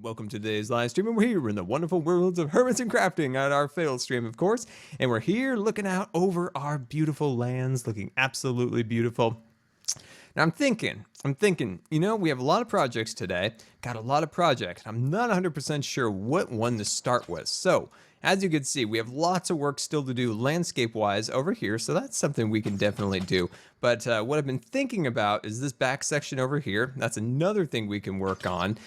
welcome to today's live stream, and we're here in the wonderful worlds of hermits and crafting at our fail stream, of course, and we're here looking out over our beautiful lands, looking absolutely beautiful. Now I'm thinking, you know, we have a lot of projects today, got a lot of projects. I'm not 100% sure what one to start with. So as you can see, we have lots of work still to do landscape-wise over here, so that's something we can definitely do. But what I've been thinking about is this back section over here. That's another thing we can work on.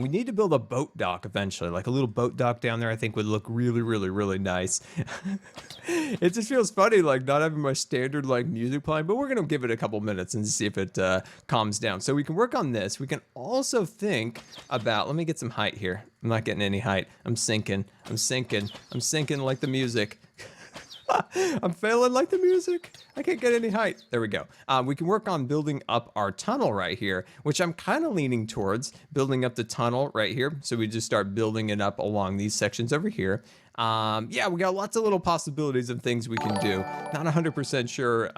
We need to build a boat dock eventually, like a little boat dock down there. I think would look really, really, really nice. It just feels funny, like not having my standard like music playing, but we're gonna give it a couple minutes and see if it calms down. So we can work on this. We can also think about, let me get some height here. I'm not getting any height. I'm sinking like the music. I'm failing like the music. I can't get any height. There we go. We can work on building up our tunnel right here, which I'm kind of leaning towards building up the tunnel right here. So we just start building it up along these sections over here. Yeah, we got lots of little possibilities of things we can do. Not 100% sure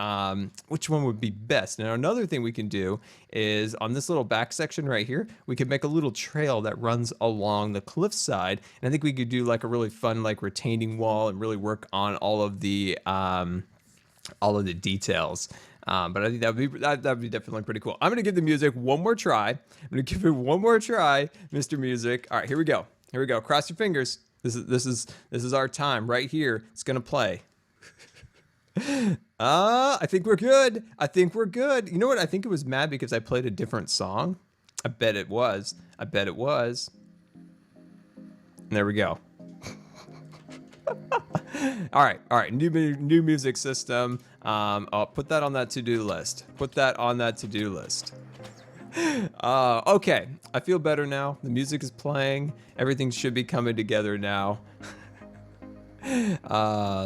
which one would be best. Now, another thing we can do is on this little back section right here, we could make a little trail that runs along the cliffside. And I think we could do like a really fun like retaining wall and really work on all of the details. But I think that'd be definitely pretty cool. I'm gonna give the music one more try. I'm gonna give it one more try, Mr. Music. All right, here we go. Here we go. Cross your fingers. This is our time right here. It's gonna play. I think we're good. I think we're good. You know what? I think it was mad because I played a different song. I bet it was. I bet it was. And there we go. All right. New music system. I'll put that on that to-do list. Put that on that to-do list. Okay, I feel better now. The music is playing. Everything should be coming together now.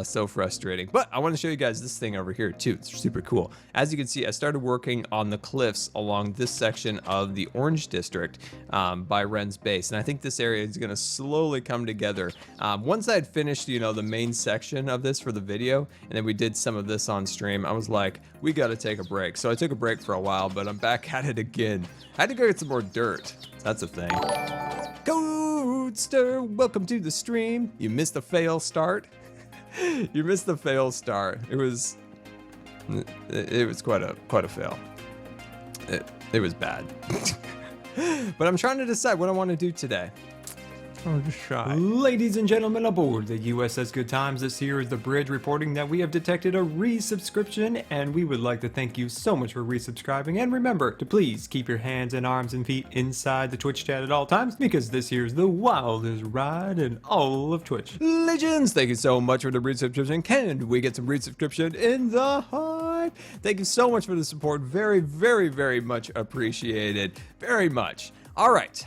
So frustrating. But I want to show you guys this thing over here too. It's super cool. As you can see, I started working on the cliffs along this section of the Orange District by Ren's base. And I think this area is going to slowly come together. Once I had finished, you know, the main section of this for the video, and then we did some of this on stream, I was like, we got to take a break. So I took a break for a while, but I'm back at it again. I had to go get some more dirt. That's a thing. Goodster, welcome to the stream. You missed the fail start. You missed the fail start. It was quite a fail. It was bad. But I'm trying to decide what I want to do today. Oh, just shy. Ladies and gentlemen aboard the USS Good Times, this here is the bridge reporting that we have detected a resubscription, and we would like to thank you so much for resubscribing. And remember to please keep your hands and arms and feet inside the Twitch chat at all times, because this here is the wildest ride in all of Twitch. Legends, thank you so much for the resubscription. Can we get some resubscription in the hype? Thank you so much for the support. Very, very, very much appreciated. Very much. All right,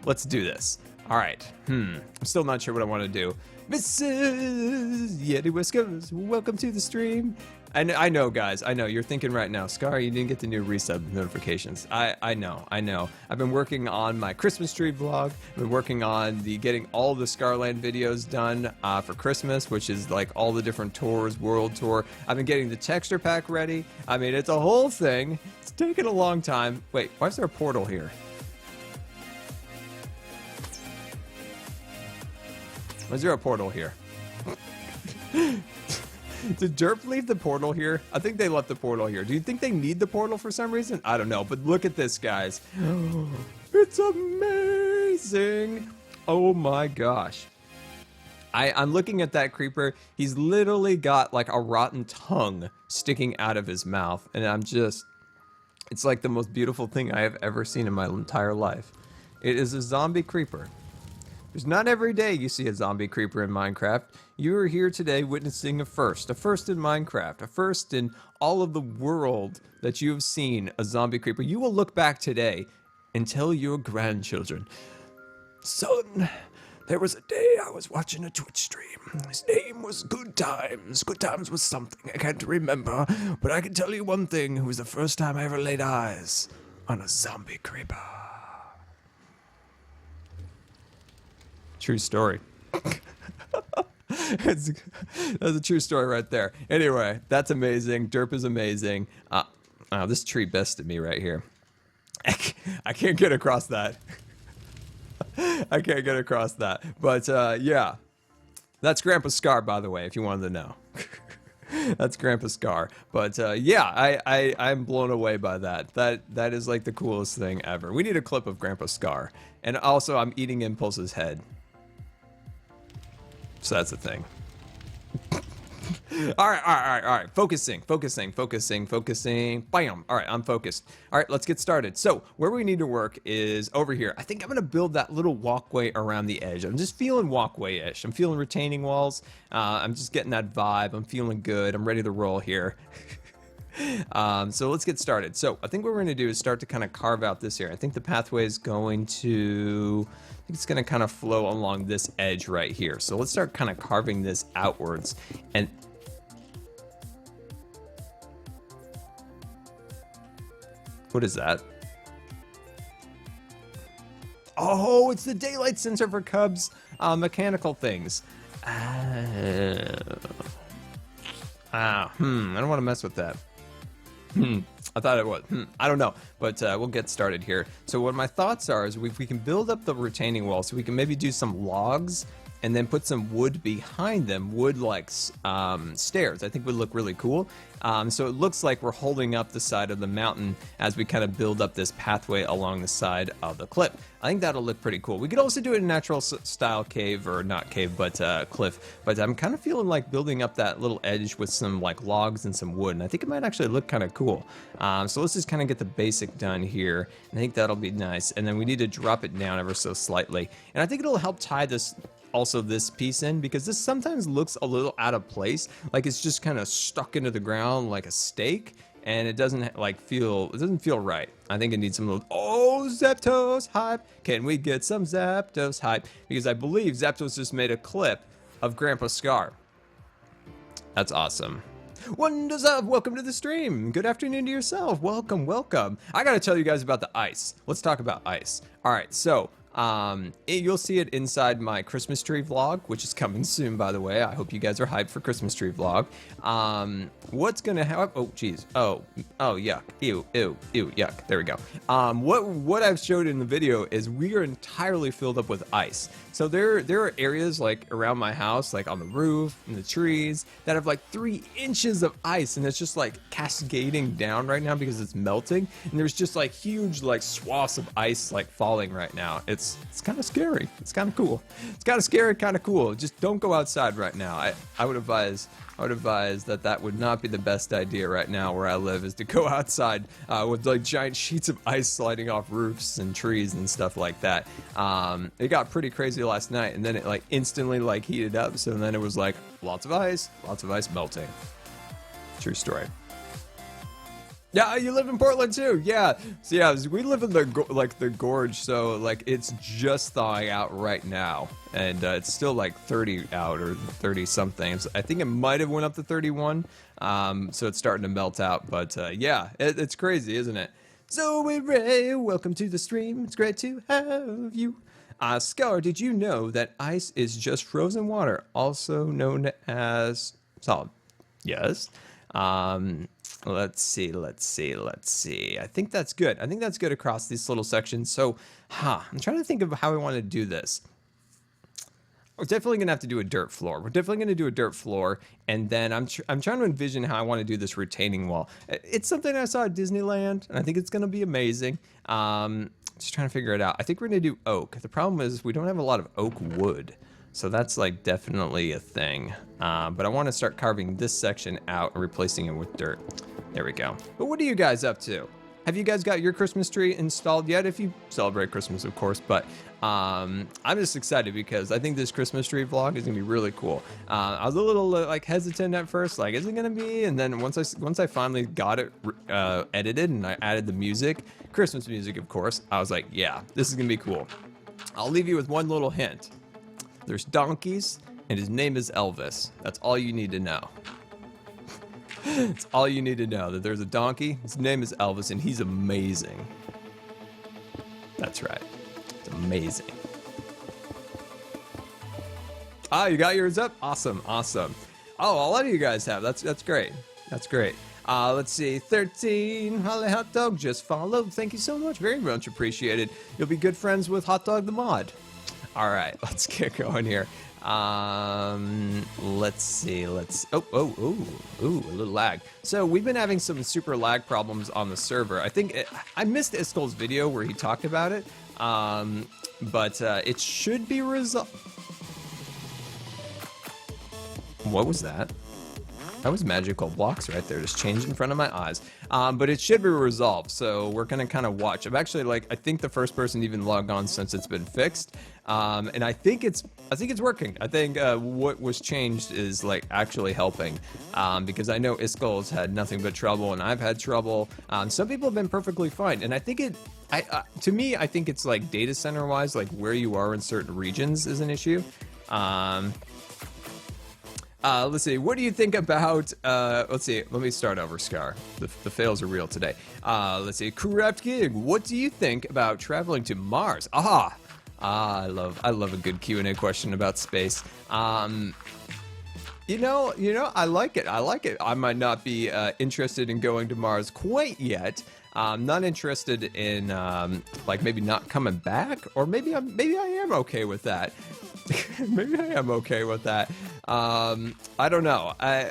let's do this. All right, I'm still not sure what I want to do. Mrs. Yeti Whiskers, welcome to the stream. I know, guys, I know, you're thinking right now, Scar, you didn't get the new resub notifications. I know. I've been working on my Christmas tree vlog. I've been working on getting all the Scarland videos done for Christmas, which is like all the different tours, world tour. I've been getting the texture pack ready. I mean, it's a whole thing. It's taken a long time. Wait, why is there a portal here? Is there a portal here? Did Derp leave the portal here? I think they left the portal here. Do you think they need the portal for some reason? I don't know, but look at this, guys. It's amazing. Oh my gosh. I'm looking at that creeper. He's literally got like a rotten tongue sticking out of his mouth. And it's like the most beautiful thing I have ever seen in my entire life. It is a zombie creeper. There's not every day you see a zombie creeper in Minecraft. You are here today witnessing a first in Minecraft, a first in all of the world that you have seen a zombie creeper. You will look back today and tell your grandchildren, son, there was a day I was watching a Twitch stream. His name was Good Times. Good Times was something I can't remember, but I can tell you one thing. It was the first time I ever laid eyes on a zombie creeper. True story. That's a true story right there. Anyway, that's amazing. Derp is amazing. This tree bested me right here. I can't get across that. I can't get across that. But yeah, that's Grandpa Scar, by the way, if you wanted to know. That's Grandpa Scar. But yeah, I'm blown away by that. That is like the coolest thing ever. We need a clip of Grandpa Scar. And also, I'm eating Impulse's head. So that's the thing. All right. Focusing. Bam. All right, I'm focused. All right, let's get started. So where we need to work is over here. I think I'm gonna build that little walkway around the edge. I'm just feeling walkway-ish. I'm feeling retaining walls. I'm just getting that vibe. I'm feeling good. I'm ready to roll here. So let's get started. So I think what we're gonna do is start to kind of carve out this area. I think the pathway is going to, I think it's gonna kind of flow along this edge right here. So let's start kind of carving this outwards. And what is that? Oh, it's the daylight sensor for Cubs mechanical things. I don't want to mess with that. I thought it was. I don't know, but we'll get started here. So what my thoughts are is if we can build up the retaining wall, so we can maybe do some logs and then put some wood behind them, wood like stairs. I think would look really cool. So it looks like we're holding up the side of the mountain as we kind of build up this pathway along the side of the cliff. I think that'll look pretty cool. We could also do it in natural style cave, or not cave, but cliff. But I'm kind of feeling like building up that little edge with some like logs and some wood, and I think it might actually look kind of cool. So let's just kind of get the basic done here. I think that'll be nice. And then we need to drop it down ever so slightly. And I think it'll help tie this piece in, because this sometimes looks a little out of place, like it's just kind of stuck into the ground like a stake, and it doesn't feel right. I think it needs some little, Zapdos hype. Can we get some Zapdos hype? Because I believe Zapdos just made a clip of Grandpa Scar. That's awesome. Wonders of, welcome to the stream. Good afternoon to yourself. Welcome. I gotta tell you guys about the ice. Let's talk about ice. All right, so you'll see it inside my Christmas tree vlog, which is coming soon, by the way. I hope you guys are hyped for Christmas tree vlog. What's gonna happen? Oh, geez. Oh, yuck. Ew, yuck. There we go. What I've showed in the video is we are entirely filled up with ice. So there are areas like around my house, like on the roof, in the trees, that have like 3 inches of ice, and it's just like cascading down right now because it's melting. And there's just like huge like swaths of ice like falling right now. It's kind of scary. It's kind of cool. It's kind of scary, kind of cool. Just don't go outside right now. I would advise that would not be the best idea right now where I live, is to go outside with like giant sheets of ice sliding off roofs and trees and stuff like that. It got pretty crazy last night, and then it like instantly like heated up. So then it was like lots of ice melting. True story. Yeah, you live in Portland too. Yeah. So yeah, we live in the gorge, so like it's just thawing out right now, and it's still like 30 out or 30 something. So I think it might have went up to 31. So it's starting to melt out, but yeah, it's crazy, isn't it? So Ray, welcome to the stream. It's great to have you. Scar, did you know that ice is just frozen water, also known as solid? Yes. Let's see. I think that's good. I think that's good across these little sections. So, I'm trying to think of how I want to do this. We're definitely going to have to do a dirt floor. And then I'm trying to envision how I want to do this retaining wall. It's something I saw at Disneyland, and I think it's going to be amazing. Just trying to figure it out. I think we're going to do oak. The problem is we don't have a lot of oak wood. So that's like definitely a thing. But I want to start carving this section out and replacing it with dirt. There we go. But what are you guys up to? Have you guys got your Christmas tree installed yet? If you celebrate Christmas, of course. But I'm just excited because I think this Christmas tree vlog is gonna be really cool. I was a little like hesitant at first, like is it gonna be? And then once I finally got it edited and I added the music, Christmas music, of course, I was like, yeah, this is gonna be cool. I'll leave you with one little hint. There's donkeys, and his name is Elvis. That's all you need to know. It's all you need to know, that there's a donkey, his name is Elvis, and he's amazing. That's right. It's amazing. Ah, you got yours up? Awesome. Oh, a lot of you guys have. That's great. Let's see. 13, Holly Hot Dog just followed. Thank you so much. Very much appreciated. You'll be good friends with Hot Dog the Mod. All right, let's get going here. Let's see. Oh, a little lag. So we've been having some super lag problems on the server. I missed Iskol's video where he talked about it, but it should be resolved. What was that? That was magical blocks right there, just changed in front of my eyes. But it should be resolved, so we're gonna kind of watch. I'm actually I think the first person to even log on since it's been fixed, and I think it's working. I think what was changed is actually helping, because I know Iskol's had nothing but trouble, and I've had trouble. Some people have been perfectly fine, and I think to me, I think it's data center wise, where you are in certain regions is an issue. Let's see. What do you think about? Let's see. Let me start over, Scar. The fails are real today. Let's see. Craft King. What do you think about traveling to Mars? I love a good Q&A question about space. You know, I like it. I might not be interested in going to Mars quite yet. I'm not interested in maybe not coming back, or maybe I am okay with that. Maybe I am okay with that. I don't know. I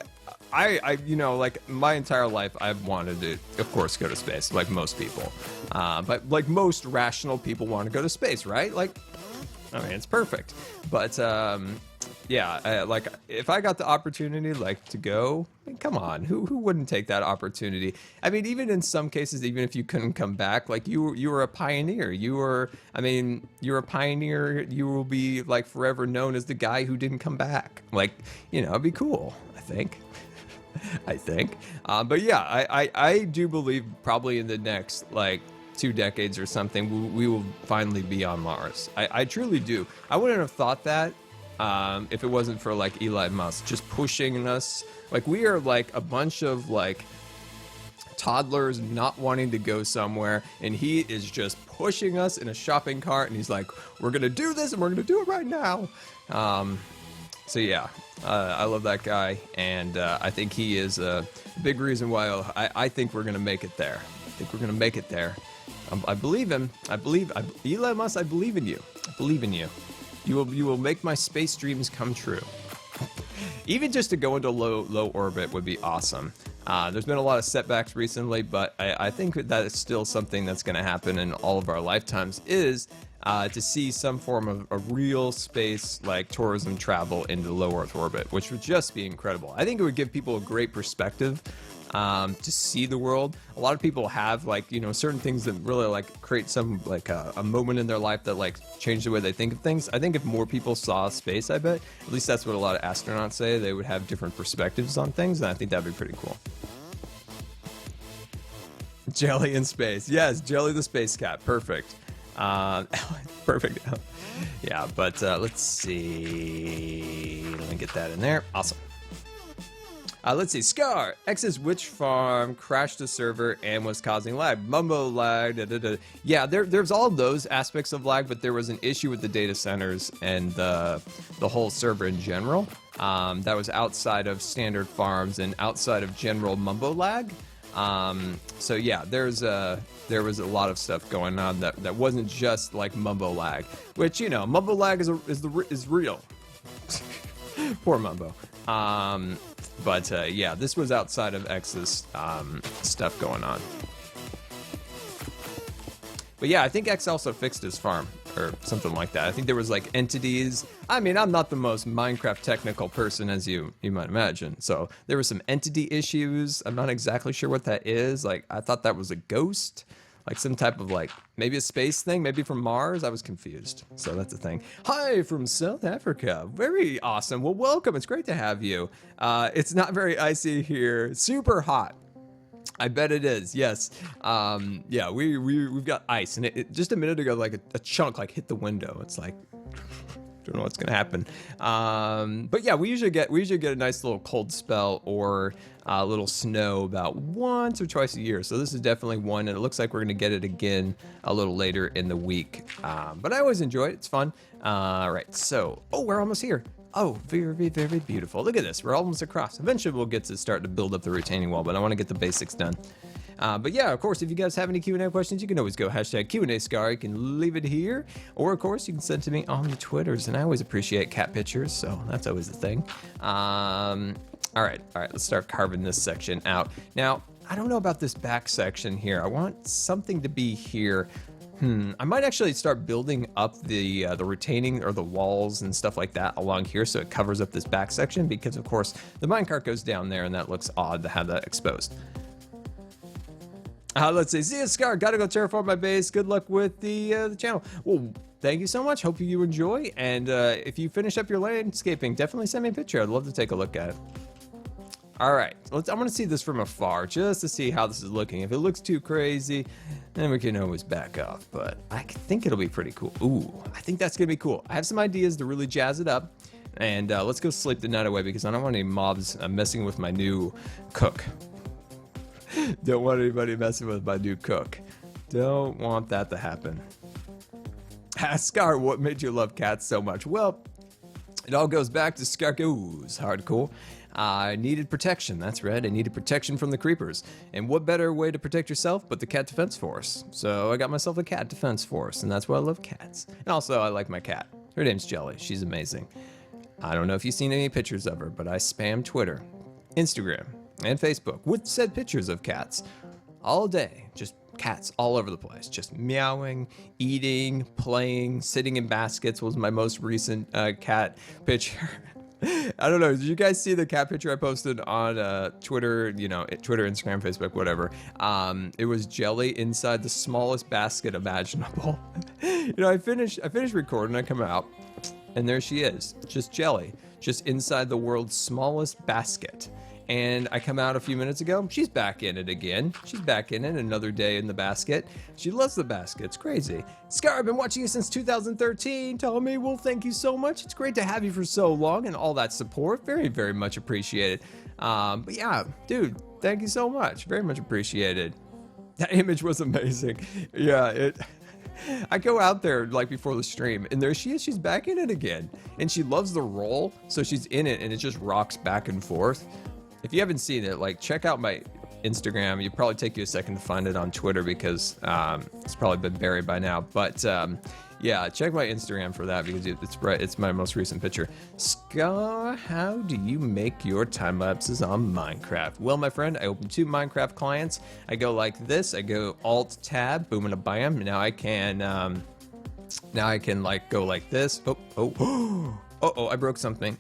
my entire life I've wanted to, of course, go to space, like most people. But most rational people want to go to space, right? I mean, it's perfect. But yeah, if I got the opportunity to go, I mean, come on, who wouldn't take that opportunity? I mean, even in some cases, even if you couldn't come back, you were a pioneer. You're a pioneer. You will be forever known as the guy who didn't come back. It'd be cool, I think. But yeah, I do believe probably in the next 2 decades or something, we will finally be on Mars. I truly do. I wouldn't have thought that if it wasn't for Elon Musk just pushing us. We are a bunch of toddlers not wanting to go somewhere, and he is just pushing us in a shopping cart, and he's we're gonna do this, and we're gonna do it right now. So yeah, I love that guy, and I think he is a big reason why I think we're gonna make it there. I believe him. Elon Musk, I believe in you. You will make my space dreams come true. Even just to go into low orbit would be awesome. There's been a lot of setbacks recently, but I think that is still something that's going to happen in all of our lifetimes, is to see some form of a real space tourism travel into low Earth orbit, which would just be incredible. I think it would give people a great perspective to see the world. A lot of people have certain things that really create some a moment in their life that change the way they think of things. I think if more people saw space, I bet, at least that's what a lot of astronauts say, they would have different perspectives on things, and I think that'd be pretty cool. Jellie in space. Yes, Jellie the space cat. Perfect. Perfect. Yeah, but let's see. Let me get that in there. Awesome. Let's see. Scar. X's witch farm crashed the server and was causing lag. Mumbo lag. Yeah, there's all those aspects of lag, but there was an issue with the data centers and the whole server in general. That was outside of standard farms and outside of general mumbo lag. So yeah, there was a lot of stuff going on that wasn't just mumbo lag, which mumbo lag is real. Poor Mumbo. But yeah, this was outside of X's stuff going on. But yeah, I think X also fixed his farm or something like that. I think there was entities. I mean, I'm not the most Minecraft technical person, as you might imagine. So there were some entity issues. I'm not exactly sure what that is. I thought that was a ghost. Some type of maybe a space thing, maybe from Mars. I was confused. So that's the thing. Hi from South Africa. Very awesome. Well, welcome. It's great to have you. It's not very icy here. Super hot. I bet it is. Yes. Yeah, we've got ice, and it just a minute ago, a chunk hit the window. It's don't know what's gonna happen. But yeah, we usually get a nice little cold spell or a little snow about once or twice a year. So this is definitely one, and it looks like we're gonna get it again a little later in the week. But I always enjoy it. It's fun. All right. So, we're almost here. Oh, very, very beautiful. Look at this. We're almost across. Eventually we'll get to start to build up the retaining wall, but I want to get the basics done. But yeah, of course, if you guys have any Q&A questions, you can always go hashtag Q&A_Scar. You can leave it here, or of course, you can send it to me on the Twitters, and I always appreciate cat pictures, so that's always the thing. All right, let's start carving this section out. Now, I don't know about this back section here. I want something to be here. I might actually start building up the retaining or the walls and stuff like that along here so it covers up this back section, because of course the minecart goes down there and that looks odd to have that exposed. Let's see. See you, Scar. Gotta go terraform my base. Good luck with the channel. Well, thank you so much. Hope you enjoy. And if you finish up your landscaping, definitely send me a picture. I'd love to take a look at it. All right, I'm gonna see this from afar just to see how this is looking. If it looks too crazy, then we can always back off, but I think it'll be pretty cool. Ooh, I think that's gonna be cool. I have some ideas to really jazz it up, and let's go sleep the night away because I don't want any mobs messing with my new cook. Don't want anybody messing with my new cook. Don't want that to happen. Scar, what made you love cats so much? Well, it all goes back to Scargo's hardcore. I needed protection, that's right, I needed protection from the creepers. And what better way to protect yourself but the cat defense force? So I got myself a cat defense force, and that's why I love cats. And also, I like my cat. Her name's Jellie, she's amazing. I don't know if you've seen any pictures of her, but I spam Twitter, Instagram, and Facebook with said pictures of cats all day. Just cats all over the place, just meowing, eating, playing, sitting in baskets was my most recent cat picture. I don't know. Did you guys see the cat picture I posted on Twitter? You know, Twitter, Instagram, Facebook, whatever. It was Jellie inside the smallest basket imaginable. You know, I finish recording, I come out, and there she is, just Jellie, just inside the world's smallest basket. And I come out a few minutes ago, she's back in it again. She's back in it, another day in the basket. She loves the basket, it's crazy. Scar, I've been watching you since 2013. Tell me, well, thank you so much. It's great to have you for so long and all that support. Very, very much appreciated. But yeah, dude, thank you so much. Very much appreciated. That image was amazing. Yeah, I go out there like before the stream, and there she is. She's back in it again. And she loves the roll, so she's in it, and it just rocks back and forth. If you haven't seen it, like, check out my Instagram. It'll probably take you a second to find it on Twitter because it's probably been buried by now. But yeah, check my Instagram for that because it's my most recent picture. Scar, how do you make your time lapses on Minecraft? Well, my friend, I open 2 Minecraft clients. I go like this. I go Alt Tab, boom and a bam. Now I can like go like this. Oh, I broke something.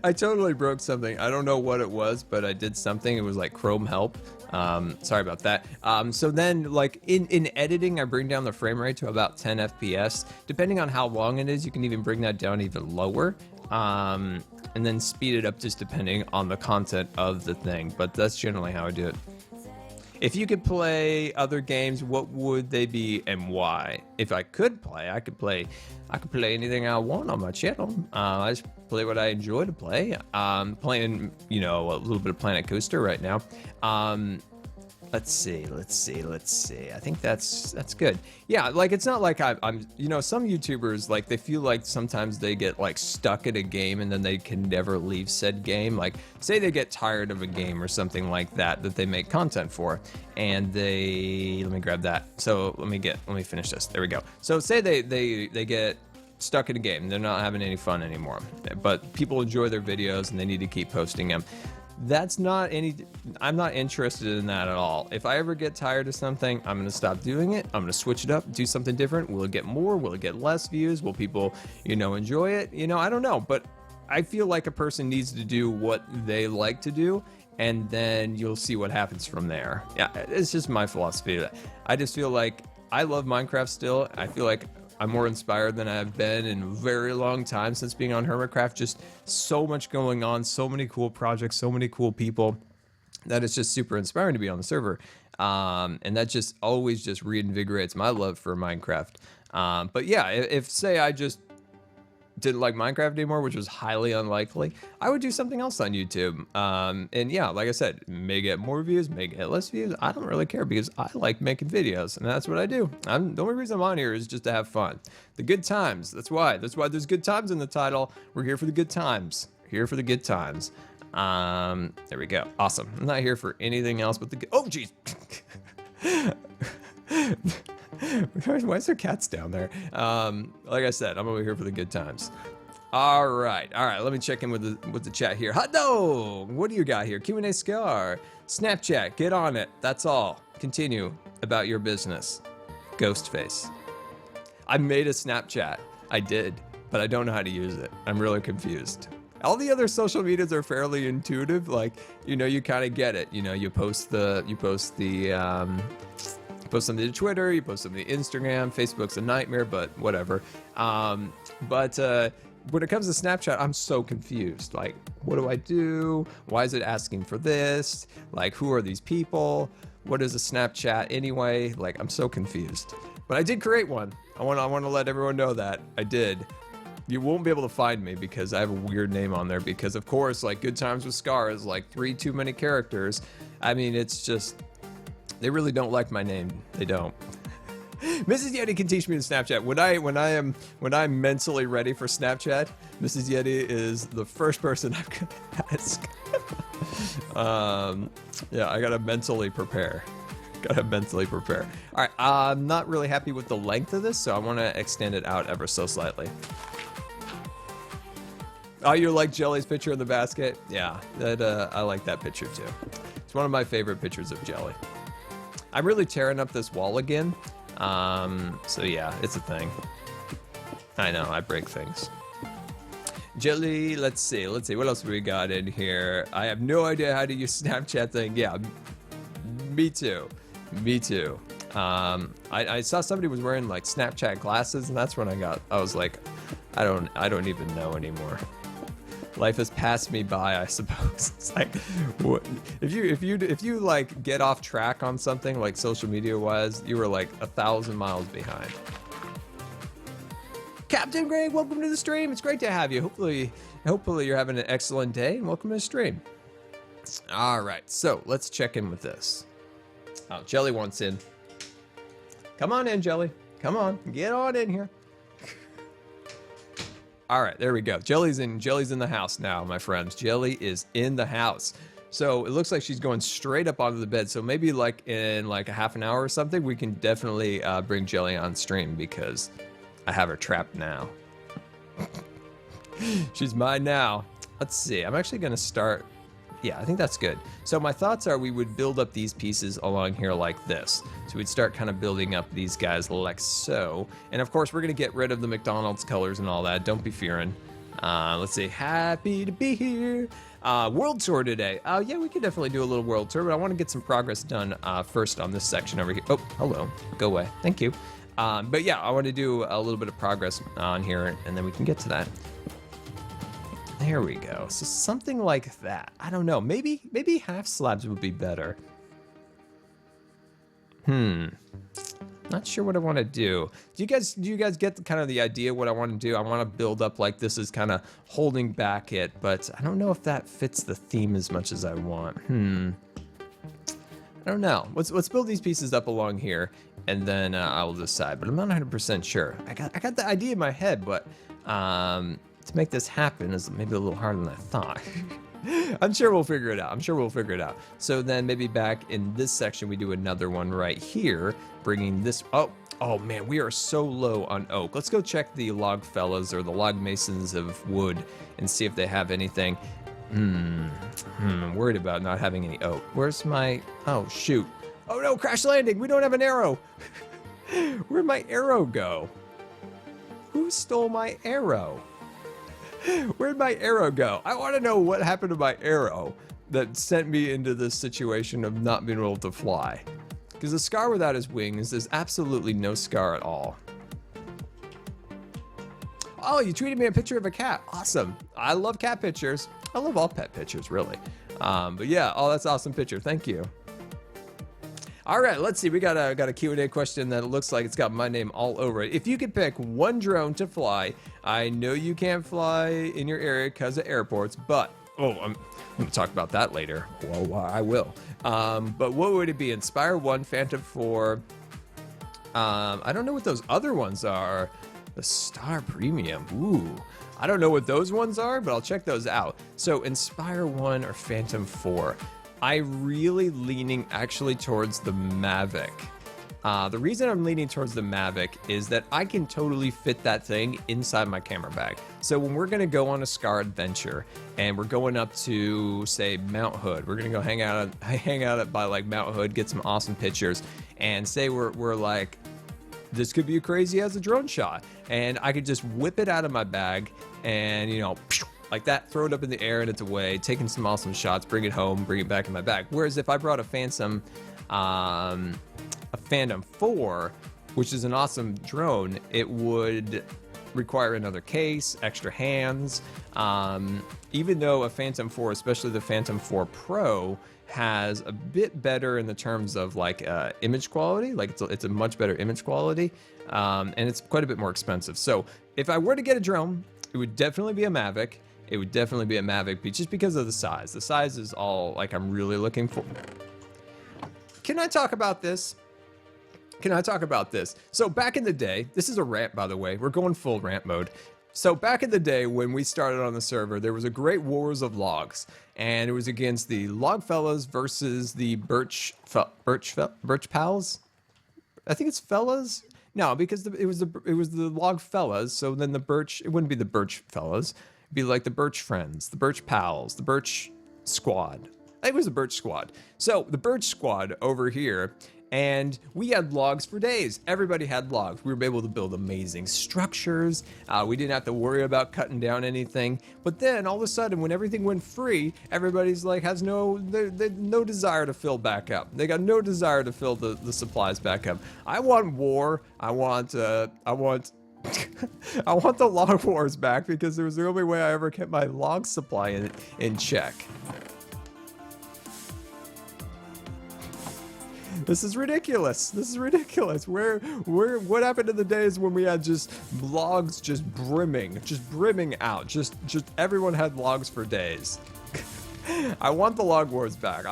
I totally broke something. I don't know what it was, but I did something. It was like Chrome help. Sorry about that. So then, like in editing, I bring down the frame rate to about 10 FPS. Depending on how long it is, you can even bring that down even lower. And then speed it up just depending on the content of the thing. But that's generally how I do it. If you could play other games, what would they be and why? If I could play, I could play anything I want on my channel. I just play what I enjoy to play. Playing, you know, a little bit of Planet Coaster right now. Let's see. I think that's good. Yeah, like it's not like I'm, you know, some YouTubers, like they feel like sometimes they get like stuck in a game and then they can never leave said game. Like say they get tired of a game or something like that they make content for, and let me grab that. So let me finish this. There we go. So say they get stuck in a game, they're not having any fun anymore, but people enjoy their videos and they need to keep posting them. I'm not interested in that at all. If I ever get tired of something, I'm gonna stop doing it. I'm gonna switch it up, do something different. Will it get more? Will it get less views? Will people, you know, enjoy it? You know, I don't know, but I feel like a person needs to do what they like to do, and then you'll see what happens from there. Yeah, it's just my philosophy. I just feel like I love Minecraft still. I feel like I'm more inspired than I've been in a very long time since being on Hermitcraft. Just so much going on, so many cool projects, so many cool people, that it's just super inspiring to be on the server. And that just always just reinvigorates my love for Minecraft. But yeah, if say I just didn't like Minecraft anymore, which was highly unlikely, I would do something else on YouTube. And yeah, like I said, may get more views, may get less views. I don't really care because I like making videos, and that's what I do. The only reason I'm on here is just to have fun. The good times, that's why there's good times in the title. We're here for the good times. Here for the good times. There we go. Awesome. I'm not here for anything else but the good. Oh, jeez. Why is there cats down there? Like I said, I'm over here for the good times. All right. Let me check in with the chat here. Hot dog. What do you got here? Q&A Scar. Snapchat. Get on it. That's all. Continue about your business. Ghostface. I made a Snapchat. I did, but I don't know how to use it. I'm really confused. All the other social medias are fairly intuitive. Like, you know, you kind of get it. You know, you post something to Twitter, you post something to Instagram. Facebook's a nightmare, but whatever. When it comes to Snapchat, I'm so confused. Like, what do I do? Why is it asking for this? Like, who are these people? What is a Snapchat anyway? Like, I'm so confused. But I did create one. I want to let everyone know that I did. You won't be able to find me because I have a weird name on there because, of course, like Good Times with Scar is like 3 too many characters. I mean, it's just, they really don't like my name. They don't. Mrs. Yeti can teach me to Snapchat. When I'm mentally ready for Snapchat, Mrs. Yeti is the first person I'm gonna ask. Yeah, I gotta mentally prepare. All right, I'm not really happy with the length of this, so I want to extend it out ever so slightly. Oh, you like Jellie's picture in the basket? Yeah, I like that picture too. It's one of my favorite pictures of Jellie. I'm really tearing up this wall again. So yeah, it's a thing. I know, I break things. Jellie, let's see, what else we got in here? I have no idea how to use Snapchat thing. Yeah, me too. I saw somebody was wearing like Snapchat glasses, and that's when I was like, I don't even know anymore. Life has passed me by, I suppose. It's like, what, if you like get off track on something like social media wise, you were like 1,000 miles behind. Captain Greg, welcome to the stream. It's great to have you. Hopefully you're having an excellent day, and welcome to the stream. All right, so let's check in with this. Oh, Jellie wants in. Come on in, Jellie. Come on, get on in here. All right, there we go. Jellie's in the house now, my friends. Jellie is in the house. So it looks like she's going straight up onto the bed. So maybe like in like a half an hour or something, we can definitely bring Jellie on stream because I have her trapped now. She's mine now. Let's see. I'm actually going to start. Yeah, I think that's good. So my thoughts are we would build up these pieces along here like this. So we'd start kind of building up these guys like so. And of course, we're going to get rid of the McDonald's colors and all that. Don't be fearing. Let's see. Happy to be here. World tour today. Yeah, we could definitely do a little world tour, but I want to get some progress done first on this section over here. Oh, hello. Go away. Thank you. But yeah, I want to do a little bit of progress on here, and then we can get to that. There we go. So something like that. I don't know. Maybe half slabs would be better. Not sure what I want to do. Do you guys get kind of the idea what I want to do? I want to build up like this is kind of holding back it, but I don't know if that fits the theme as much as I want. I don't know. Let's build these pieces up along here, and then I'll decide. But I'm not 100% sure. I got the idea in my head, but to make this happen is maybe a little harder than I thought. I'm sure we'll figure it out. So then maybe back in this section, we do another one right here, bringing this. Oh man, we are so low on oak. Let's go check the log fellas or the log masons of wood and see if they have anything. I'm worried about not having any oak. Where's my, oh shoot. Oh no, crash landing. We don't have an arrow. Where'd my arrow go? Who stole my arrow? Where'd my arrow go? I want to know what happened to my arrow that sent me into this situation of not being able to fly. Because the Scar without his wings, there's absolutely no Scar at all. Oh, you tweeted me a picture of a cat. Awesome. I love cat pictures. I love all pet pictures, really. But yeah, oh, that's an awesome picture. Thank you. All right, let's see. We got a Q&A question that looks like it's got my name all over it. If you could pick one drone to fly, I know you can't fly in your area because of airports, but I'm going to talk about that later. Well, I will. But what would it be? Inspire 1, Phantom 4. I don't know what those other ones are. The Star Premium. Ooh. I don't know what those ones are, but I'll check those out. So Inspire 1 or Phantom 4. I really leaning actually towards the Mavic. The reason I'm leaning towards the Mavic is that I can totally fit that thing inside my camera bag. So when we're gonna go on a Scar adventure and we're going up to, say, Mount Hood, we're gonna go hang out by like Mount Hood, get some awesome pictures, and say we're like, this could be crazy as a drone shot, and I could just whip it out of my bag and, you know, like that, throw it up in the air and it's away, taking some awesome shots, bring it home, bring it back in my bag. Whereas if I brought a Phantom 4, which is an awesome drone, it would require another case, extra hands. Even though a Phantom 4, especially the Phantom 4 Pro, has a bit better in the terms of like image quality, like it's a much better image quality, and it's quite a bit more expensive. So if I were to get a drone, it would definitely be a Mavic. It would definitely be a Mavic, just because of the size. The size is all like I'm really looking for. Can I talk about this? Can I talk about this? So back in the day, this is a rant, by the way. We're going full rant mode. So back in the day when we started on the server, there was a great wars of logs, and it was against the log fellas versus the birch pals. I think it's fellas. No, because it was the log fellas. So then the birch, it wouldn't be the birch fellas. It'd be like the birch friends, the birch pals, the birch squad. I think it was the birch squad. So the birch squad over here. And we had logs for days. Everybody had logs. We were able to build amazing structures. We didn't have to worry about cutting down anything. But then all of a sudden, when everything went free, everybody's like has no desire to fill back up. They got no desire to fill the supplies back up. I want war. I want I want the log wars back, because it was the only way I ever kept my log supply in check. This is ridiculous. This is ridiculous. What happened to the days when we had just logs just brimming out? Just everyone had logs for days. I want the log wars back.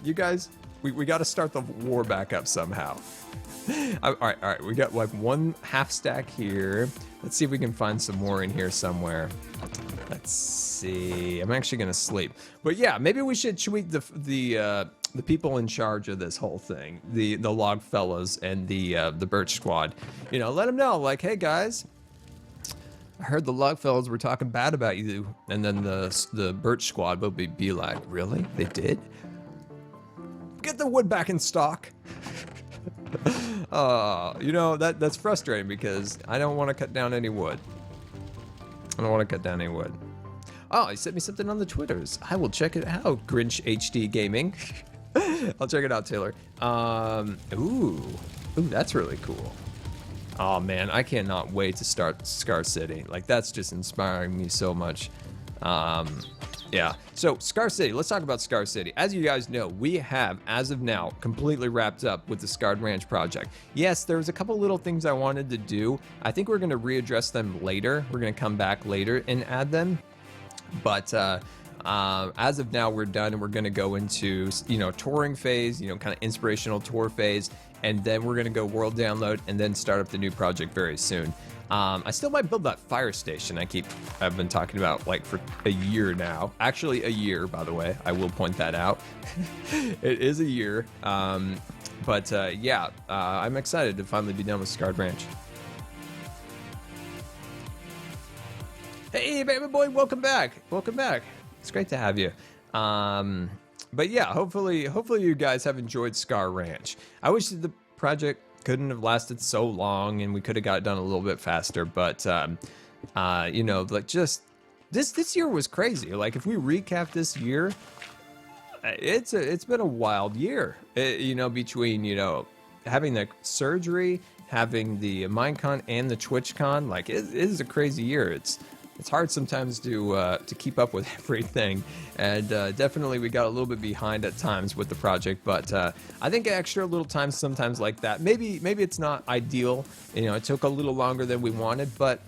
You guys, we got to start the war back up somehow. All right. We got like one half stack here. Let's see if we can find some more in here somewhere. Let's see. I'm actually gonna sleep. But yeah, maybe we should tweet the people in charge of this whole thing, the log fellas and the birch squad. You know, let them know, like, hey guys, I heard the log fellas were talking bad about you, and then the birch squad will be like, really? They did? Get the wood back in stock. You know, that's frustrating, because I don't want to cut down any wood. I don't want to cut down any wood. Oh, he sent me something on the Twitters. I will check it out, Grinch HD Gaming. I'll check it out, Taylor. Ooh, that's really cool. Oh man, I cannot wait to start Scar City. Like, that's just inspiring me so much. Yeah, so Scar City, let's talk about Scar City. As you guys know, we have, as of now, completely wrapped up with the Scarred Ranch project. Yes, there was a couple little things I wanted to do. I think we're gonna readdress them later. We're gonna come back later and add them. But as of now, we're done, and we're gonna go into, you know, touring phase, you know, kind of inspirational tour phase, and then we're gonna go world download and then start up the new project very soon. I still might build that fire station I've been talking about like for a year now. Actually a year, by the way, I will point that out. It is a year. Yeah, I'm excited to finally be done with Scarred Ranch. Hey, baby boy, welcome back. Welcome back. It's great to have you. But yeah, hopefully you guys have enjoyed Scar Ranch. I wish the project couldn't have lasted so long and we could have got it done a little bit faster, but you know, like, just this year was crazy. Like, if we recap this year, it's been a wild year. You know, between, you know, having the surgery, having the Minecon and the TwitchCon, like, it is a crazy year. It's hard sometimes to keep up with everything, and definitely we got a little bit behind at times with the project. But I think extra little time sometimes like that. Maybe it's not ideal. You know, it took a little longer than we wanted, but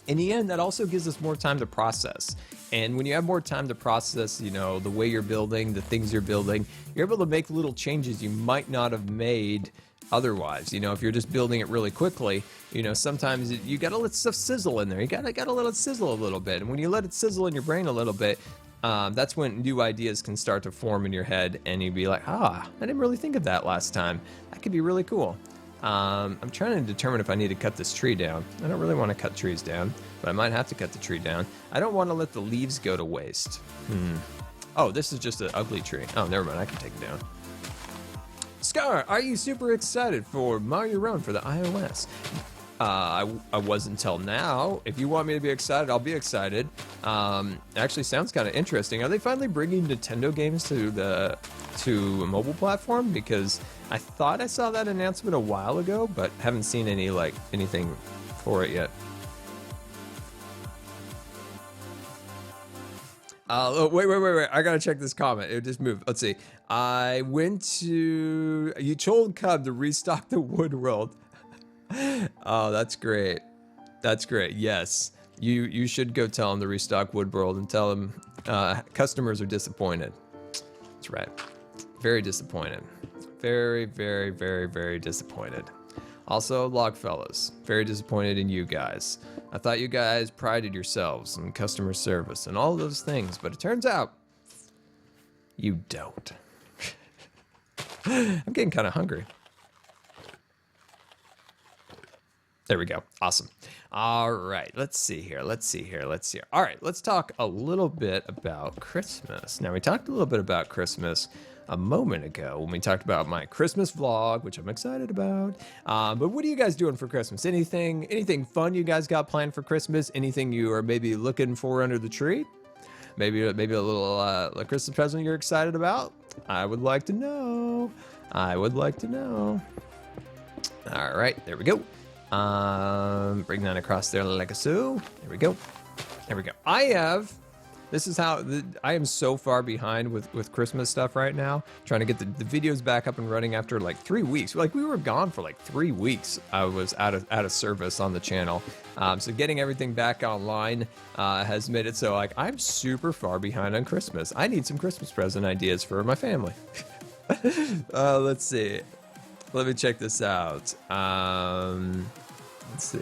in the end, that also gives us more time to process. And when you have more time to process, you know, the way you're building, the things you're building, you're able to make little changes you might not have made otherwise. You know, if you're just building it really quickly, you know, sometimes you gotta let stuff sizzle in there. You gotta let it sizzle a little bit. And when you let it sizzle in your brain a little bit, that's when new ideas can start to form in your head, and you'd be like, I didn't really think of that last time. That could be really cool. I'm trying to determine if I need to cut this tree down. I don't really want to cut trees down, but I might have to cut the tree down. I don't want to let the leaves go to waste. Oh, this is just an ugly tree. Oh, never mind. I can take it down. Scar, are you super excited for Mario Run for the iOS? I was until now. If you want me to be excited, I'll be excited. It actually sounds kind of interesting. Are they finally bringing Nintendo games to a mobile platform? Because I thought I saw that announcement a while ago, but haven't seen anything for it yet. Wait. I gotta check this comment. It just moved. Let's see. I went to... You told Cub to restock the Wood World. Oh, that's great. That's great. Yes. You should go tell him to restock Wood World and tell him customers are disappointed. That's right. Very disappointed. Very, very, very, very disappointed. Also, Logfellas, very disappointed in you guys. I thought you guys prided yourselves in customer service and all those things, but it turns out you don't. I'm getting kind of hungry. There we go. Awesome. All right. Let's see here. All right. Let's talk a little bit about Christmas. Now, we talked a little bit about Christmas a moment ago when we talked about my Christmas vlog, which I'm excited about. But what are you guys doing for Christmas? Anything fun you guys got planned for Christmas? Anything you are maybe looking for under the tree? Maybe a little Christmas present you're excited about? I would like to know. All right. There we go. Bring that across there like so. There we go. I am so far behind with Christmas stuff right now. Trying to get the videos back up and running after like 3 weeks. Like we were gone for like 3 weeks. I was out of service on the channel. So getting everything back online has made it so like I'm super far behind on Christmas. I need some Christmas present ideas for my family. Let's see. Let me check this out. Let's see.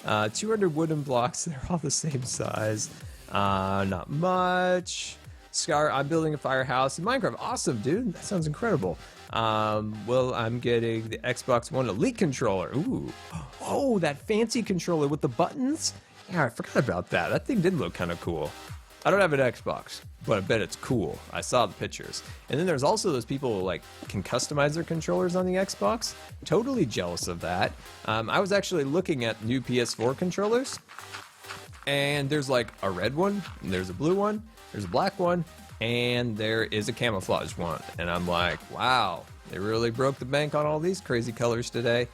200 wooden blocks. They're all the same size. Not much. Scar, I'm building a firehouse in Minecraft. Awesome, dude. That sounds incredible. Well, I'm getting the Xbox One Elite controller. Ooh. Oh, that fancy controller with the buttons? Yeah, I forgot about that. That thing did look kind of cool. I don't have an Xbox, but I bet it's cool. I saw the pictures. And then there's also those people who like can customize their controllers on the Xbox. Totally jealous of that. I was actually looking at new PS4 controllers, and there's like a red one, and there's a blue one, there's a black one, and there is a camouflage one. And I'm like, wow, they really broke the bank on all these crazy colors today.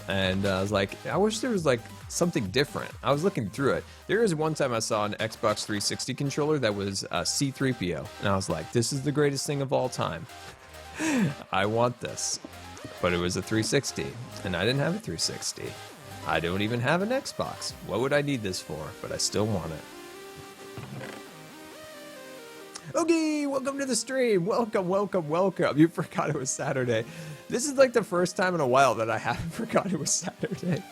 And I was like, I wish there was like something different. I was looking through it. There is one time I saw an Xbox 360 controller that was C-3PO. And I was like, this is the greatest thing of all time. I want this. But it was a 360. And I didn't have a 360. I don't even have an Xbox. What would I need this for? But I still want it. Okay, welcome to the stream. Welcome. You forgot it was Saturday. This is like the first time in a while that I haven't forgotten it was Saturday.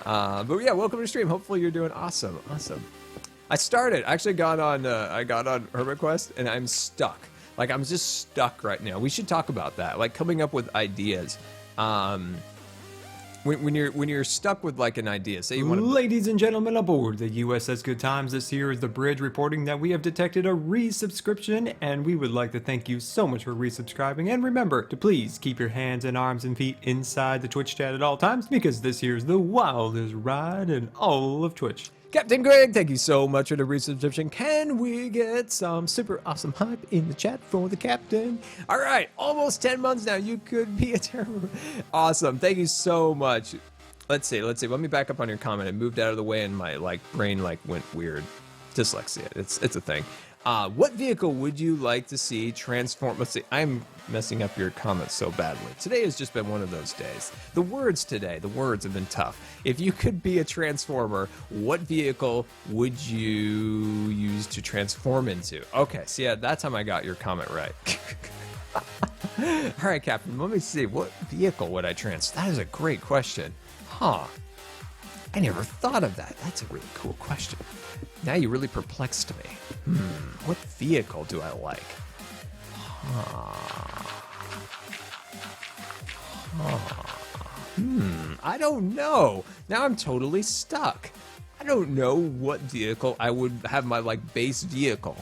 But yeah, welcome to the stream. Hopefully you're doing awesome. I actually got on Hermitcraft, and I'm stuck. Like I'm just stuck right now. We should talk about that. Like coming up with ideas. When you're stuck with like an idea, say you want to... Ladies and gentlemen aboard the USS Good Times, this here is the bridge reporting that we have detected a resubscription, and we would like to thank you so much for resubscribing. And remember to please keep your hands and arms and feet inside the Twitch chat at all times, because this here is the wildest ride in all of Twitch. Captain Greg, thank you so much for the resubscription. Can we get some super awesome hype in the chat for the captain? All right, almost 10 months now. You could be a terrible... Awesome. Thank you so much. Let's see. Let me back up on your comment. It moved out of the way and my brain went weird. Dyslexia. It's a thing. What vehicle would you like to see transform? Let's see. I'm messing up your comments so badly. Today has just been one of those days. The words have been tough. If you could be a transformer, what vehicle would you use to transform into? Okay, so yeah, that time I got your comment right. All right, Captain, let me see. What vehicle would I transfer? That is a great question. Huh. I never thought of that. That's a really cool question. Now you really perplexed me. What vehicle do I like? I don't know. Now I'm totally stuck. I don't know what vehicle I would have my like base vehicle.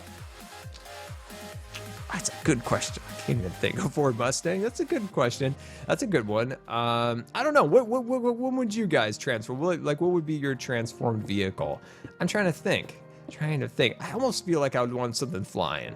That's a good question. I can't even think. A Ford Mustang. That's a good question. That's a good one. I don't know. What would you guys transform? What would be your transformed vehicle? I'm trying to think. I almost feel like I would want something flying.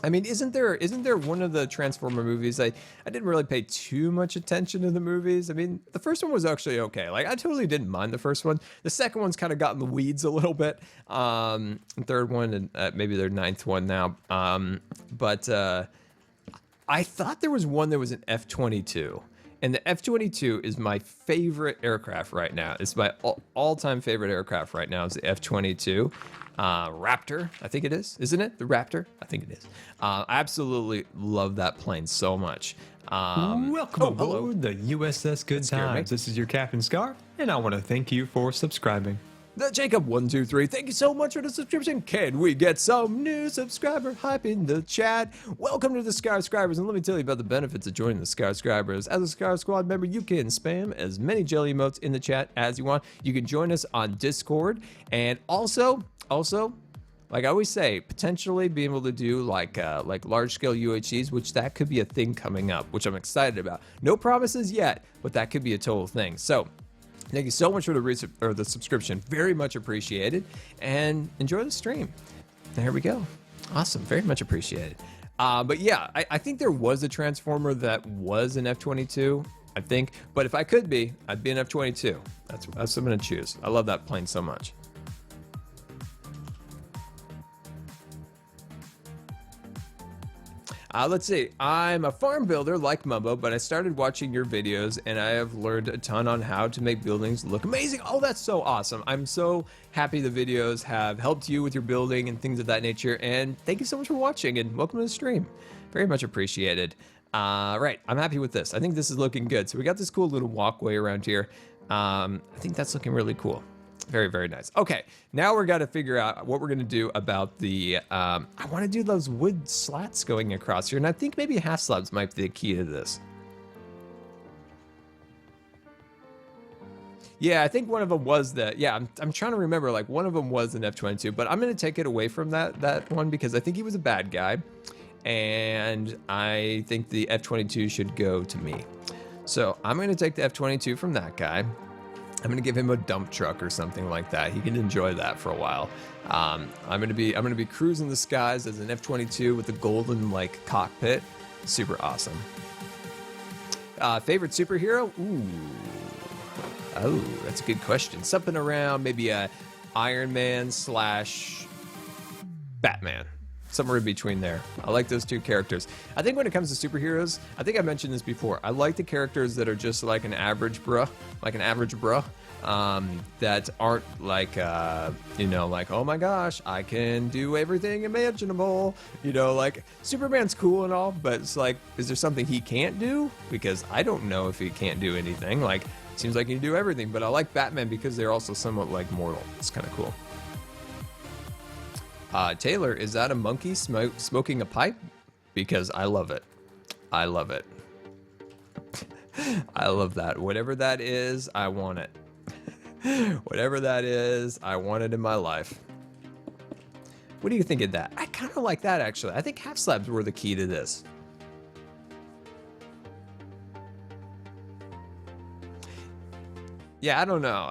I mean, isn't there one of the Transformer movies? I didn't really pay too much attention to the movies. I mean, the first one was actually okay. Like, I totally didn't mind the first one. The second one's kind of got in the weeds a little bit. Third one, and maybe their ninth one now. But I thought there was one that was an F-22. And the F-22 is my favorite aircraft right now. It's my all-time favorite aircraft right now is the F-22. Raptor, I think it is. Isn't it? The Raptor? I think it is. I absolutely love that plane so much. Welcome aboard the USS Good scared me. Times. This is your Captain Scar, and I want to thank you for subscribing. The Jacob123, thank you so much for the subscription. Can we get some new subscriber hype in the chat? Welcome to the Scar Scribers, and let me tell you about the benefits of joining the Scar Scribers. As a Scar Squad member, you can spam as many jelly emotes in the chat as you want. You can join us on Discord, and also, like I always say, potentially being able to do like large-scale UHCs, which that could be a thing coming up, which I'm excited about. No promises yet, but that could be a total thing. So, thank you so much for the subscription. Very much appreciated. And enjoy the stream. There we go. Awesome. Very much appreciated. But yeah, I think there was a Transformer that was an F-22, I think. But if I could be, I'd be an F-22. That's what I'm going to choose. I love that plane so much. Let's see. I'm a farm builder like Mumbo, but I started watching your videos and I have learned a ton on how to make buildings look amazing. Oh, that's so awesome. I'm so happy the videos have helped you with your building and things of that nature. And thank you so much for watching and welcome to the stream. Very much appreciated. Right, I'm happy with this. I think this is looking good. So we got this cool little walkway around here. I think that's looking really cool. Very, very nice. Okay, now we're got to figure out what we're going to do about the, I want to do those wood slats going across here, and I think maybe half slabs might be the key to this. Yeah, I think one of them was the, yeah, I'm trying to remember, like one of them was an F-22, but I'm going to take it away from that one because I think he was a bad guy, and I think the F-22 should go to me. So I'm going to take the F-22 from that guy. I'm gonna give him a dump truck or something like that. He can enjoy that for a while. I'm gonna be cruising the skies as an F-22 with a golden like cockpit. Super awesome. Favorite superhero? Ooh. Oh, that's a good question. Something around maybe a Iron Man / Batman. Somewhere in between there. I like those two characters. I think when it comes to superheroes, I think I mentioned this before. I like the characters that are just like an average bruh, that aren't like, you know, like, oh my gosh, I can do everything imaginable. You know, like Superman's cool and all, but it's like, is there something he can't do? Because I don't know if he can't do anything. Like, seems like he can do everything, but I like Batman because they're also somewhat like mortal. It's kind of cool. Taylor, is that a monkey smoking a pipe? Because I love it. I love it. I love that. Whatever that is, I want it. Whatever that is, I want it in my life. What do you think of that? I kind of like that, actually. I think half slabs were the key to this. Yeah, I don't know.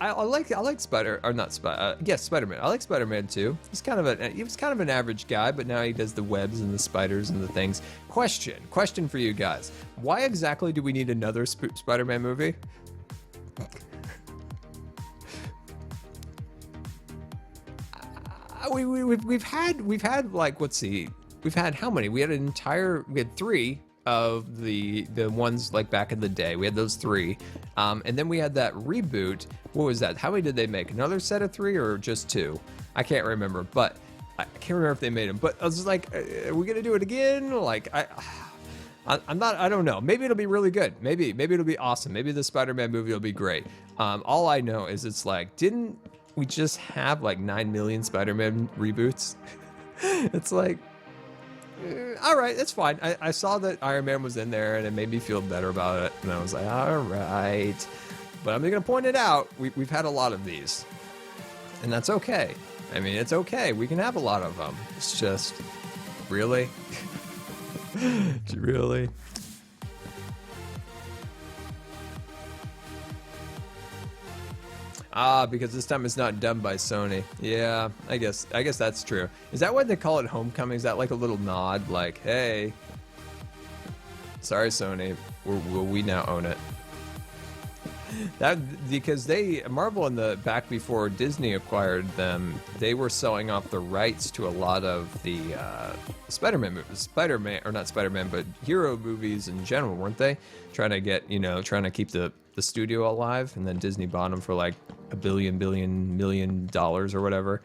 I like Spider-Man. I like Spider-Man too. He was kind of an average guy, but now he does the webs and the spiders and the things. Question for you guys: why exactly do we need another Spider-Man movie? We've had like, let's see, we've had how many? We had 3 of the ones like back in the day. We had those 3, and then we had that reboot. What was that? How many did they make? Another set of 3 or just 2? I can't remember, but I can't remember if they made them. But I was just like, are we gonna do it again? Like, I'm not. I don't know. Maybe it'll be really good. Maybe it'll be awesome. Maybe the Spider-Man movie will be great. All I know is it's like, didn't we just have like 9 million Spider-Man reboots? It's like, all right, that's fine. I saw that Iron Man was in there, and it made me feel better about it. And I was like, all right. But I'm gonna point it out. We've had a lot of these, and that's okay. I mean, it's okay. We can have a lot of them. It's just, really. Really? Because this time it's not done by Sony. Yeah, I guess that's true. Is that why they call it Homecoming? Is that like a little nod, like, hey, sorry Sony, we now own it? That because Marvel in the back before Disney acquired them, they were selling off the rights to a lot of the Spider-Man movies, but hero movies in general, weren't they? Trying to keep the studio alive, and then Disney bought them for like $1 billion or whatever.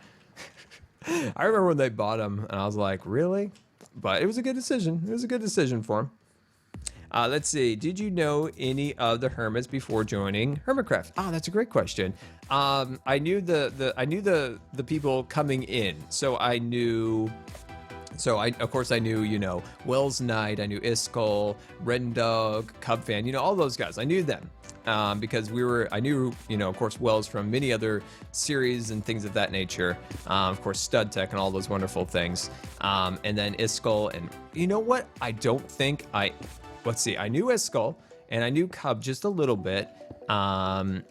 I remember when they bought them, and I was like, really? But it was a good decision. It was a good decision for them. Let's see. Did you know any of the hermits before joining Hermitcraft? That's a great question. I knew the people coming in, so I knew. So of course I knew, Wells Knight, I knew Iskall, Red Dog, Cub Fan, all those guys. I knew them because I knew, of course, Wells from many other series and things of that nature. Of course, Stud Tech and all those wonderful things. And then Iskall, and you know what? Let's see. I knew Iskall and I knew Cub just a little bit. And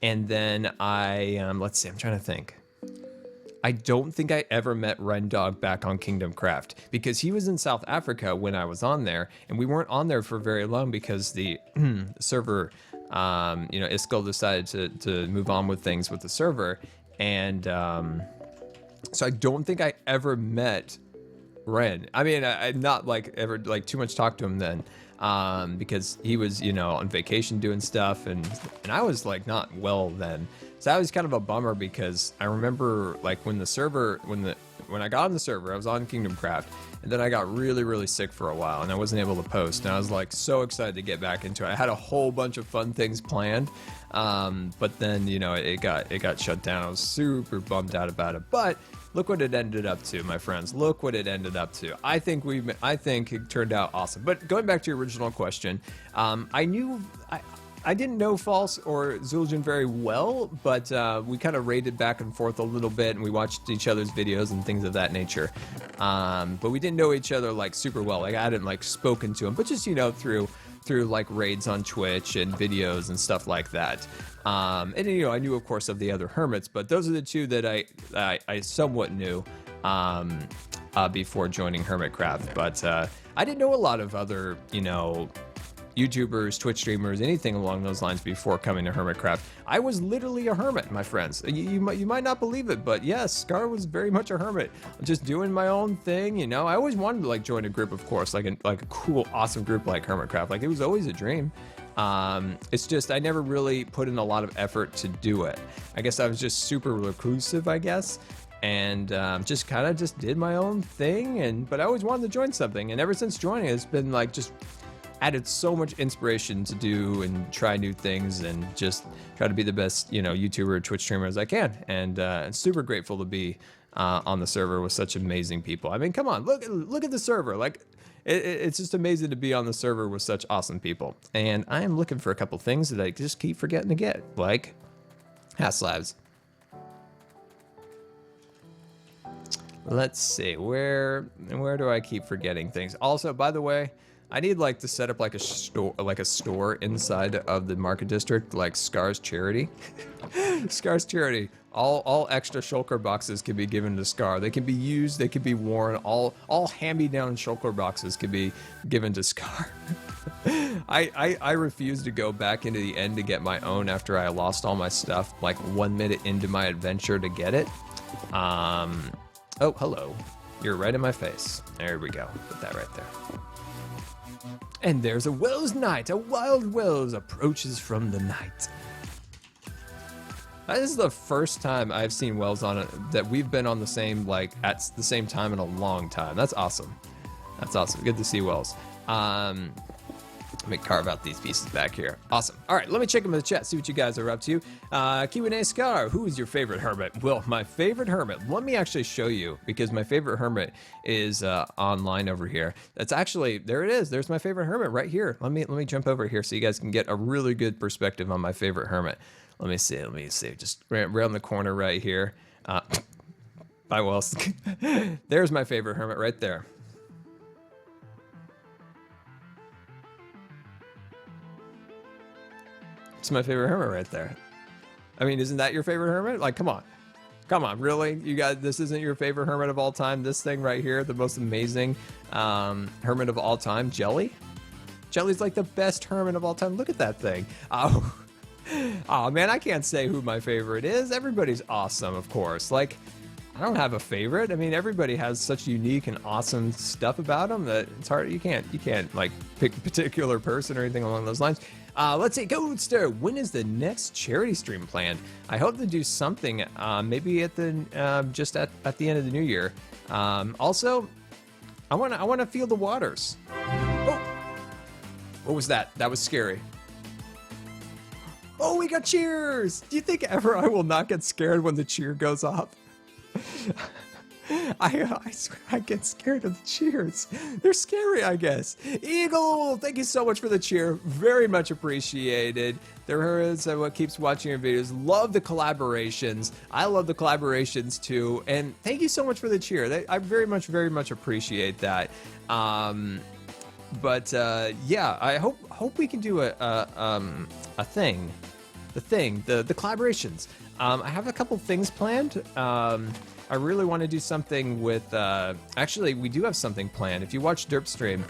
then let's see. I'm trying to think. I don't think I ever met Rendog back on Kingdom Craft because he was in South Africa when I was on there, and we weren't on there for very long because the server, Iskall decided to move on with things with the server, and so I don't think I ever met Ren. I mean, I'm not like ever like too much talk to him then, because he was on vacation doing stuff, and I was like not well then. So that was kind of a bummer because I remember like when I got on the server, I was on Kingdom Craft, and then I got really, really sick for a while, and I wasn't able to post, and I was like so excited to get back into it. I had a whole bunch of fun things planned, but then it got shut down. I was super bummed out about it, but look what it ended up to, my friends. Look what it ended up to. I think it turned out awesome. But going back to your original question, I didn't know False or Zul'jin very well, but we kind of raided back and forth a little bit, and we watched each other's videos and things of that nature. But we didn't know each other like super well. Like I hadn't like spoken to him, but just through like raids on Twitch and videos and stuff like that. And I knew of course of the other hermits, but those are the two that I somewhat knew before joining Hermitcraft. But I didn't know a lot of other YouTubers, Twitch streamers, anything along those lines before coming to Hermitcraft. I was literally a hermit, my friends. You might not believe it, but yes, Scar was very much a hermit, just doing my own thing. I always wanted to like join a group, of course, like a cool, awesome group like Hermitcraft. Like it was always a dream. It's just I never really put in a lot of effort to do it. I guess I was just super reclusive, I guess. And just kind of did my own thing, but I always wanted to join something. And ever since joining, it's been like just added so much inspiration to do and try new things and just try to be the best, YouTuber or Twitch streamer as I can. And super grateful to be on the server with such amazing people. I mean, come on, look at the server. Like, it's just amazing to be on the server with such awesome people. And I am looking for a couple things that I just keep forgetting to get, like hat slabs. Let's see, where do I keep forgetting things? Also, by the way, I need like to set up like a store inside of the market district, like Scar's Charity. Scar's Charity. All extra shulker boxes can be given to Scar. They can be used, they can be worn. All hand-me-down shulker boxes can be given to Scar. I refuse to go back into the end to get my own after I lost all my stuff like 1 minute into my adventure to get it. Oh, hello. You're right in my face. There we go. Put that right there. And there's a Wells Knight. A wild Wells approaches from the night. That is the first time I've seen Wells on it that we've been on the same, like, at the same time in a long time. That's awesome. That's awesome. Good to see Wells. Let me carve out these pieces back here. Awesome. All right, let me check them in the chat, see what you guys are up to. Q&A Scar, who is your favorite hermit? Well, my favorite hermit, let me actually show you, because my favorite hermit is online over here. That's actually, there it is. There's my favorite hermit right here. Let me jump over here so you guys can get a really good perspective on my favorite hermit. Let me see. Just around the corner right here. Bye, Wells. There's my favorite hermit right there. It's my favorite hermit right there. I mean, isn't that your favorite hermit? Like, come on. Come on, really? You guys, this isn't your favorite hermit of all time? This thing right here, the most amazing hermit of all time, Jellie? Jellie's like the best hermit of all time. Look at that thing. Oh, man, I can't say who my favorite is. Everybody's awesome, of course. Like, I don't have a favorite. I mean, everybody has such unique and awesome stuff about them that it's hard. You can't like pick a particular person or anything along those lines. Let's see, Goodster, when is the next charity stream planned? I hope to do something, maybe at the just at the end of the new year. Also, I wanna feel the waters. Oh, what was that? That was scary. Oh, we got cheers! Do you think ever I will not get scared when the cheer goes off? I swear I get scared of the cheers. They're scary, I guess. Eagle, thank you so much for the cheer. Very much appreciated. There is what keeps watching your videos. Love the collaborations. I love the collaborations too. And thank you so much for the cheer. I very much appreciate that. Yeah, I hope we can do a thing. The collaborations. I have a couple things planned. I really want to do something with, actually, we do have something planned. If you watch Derp Stream,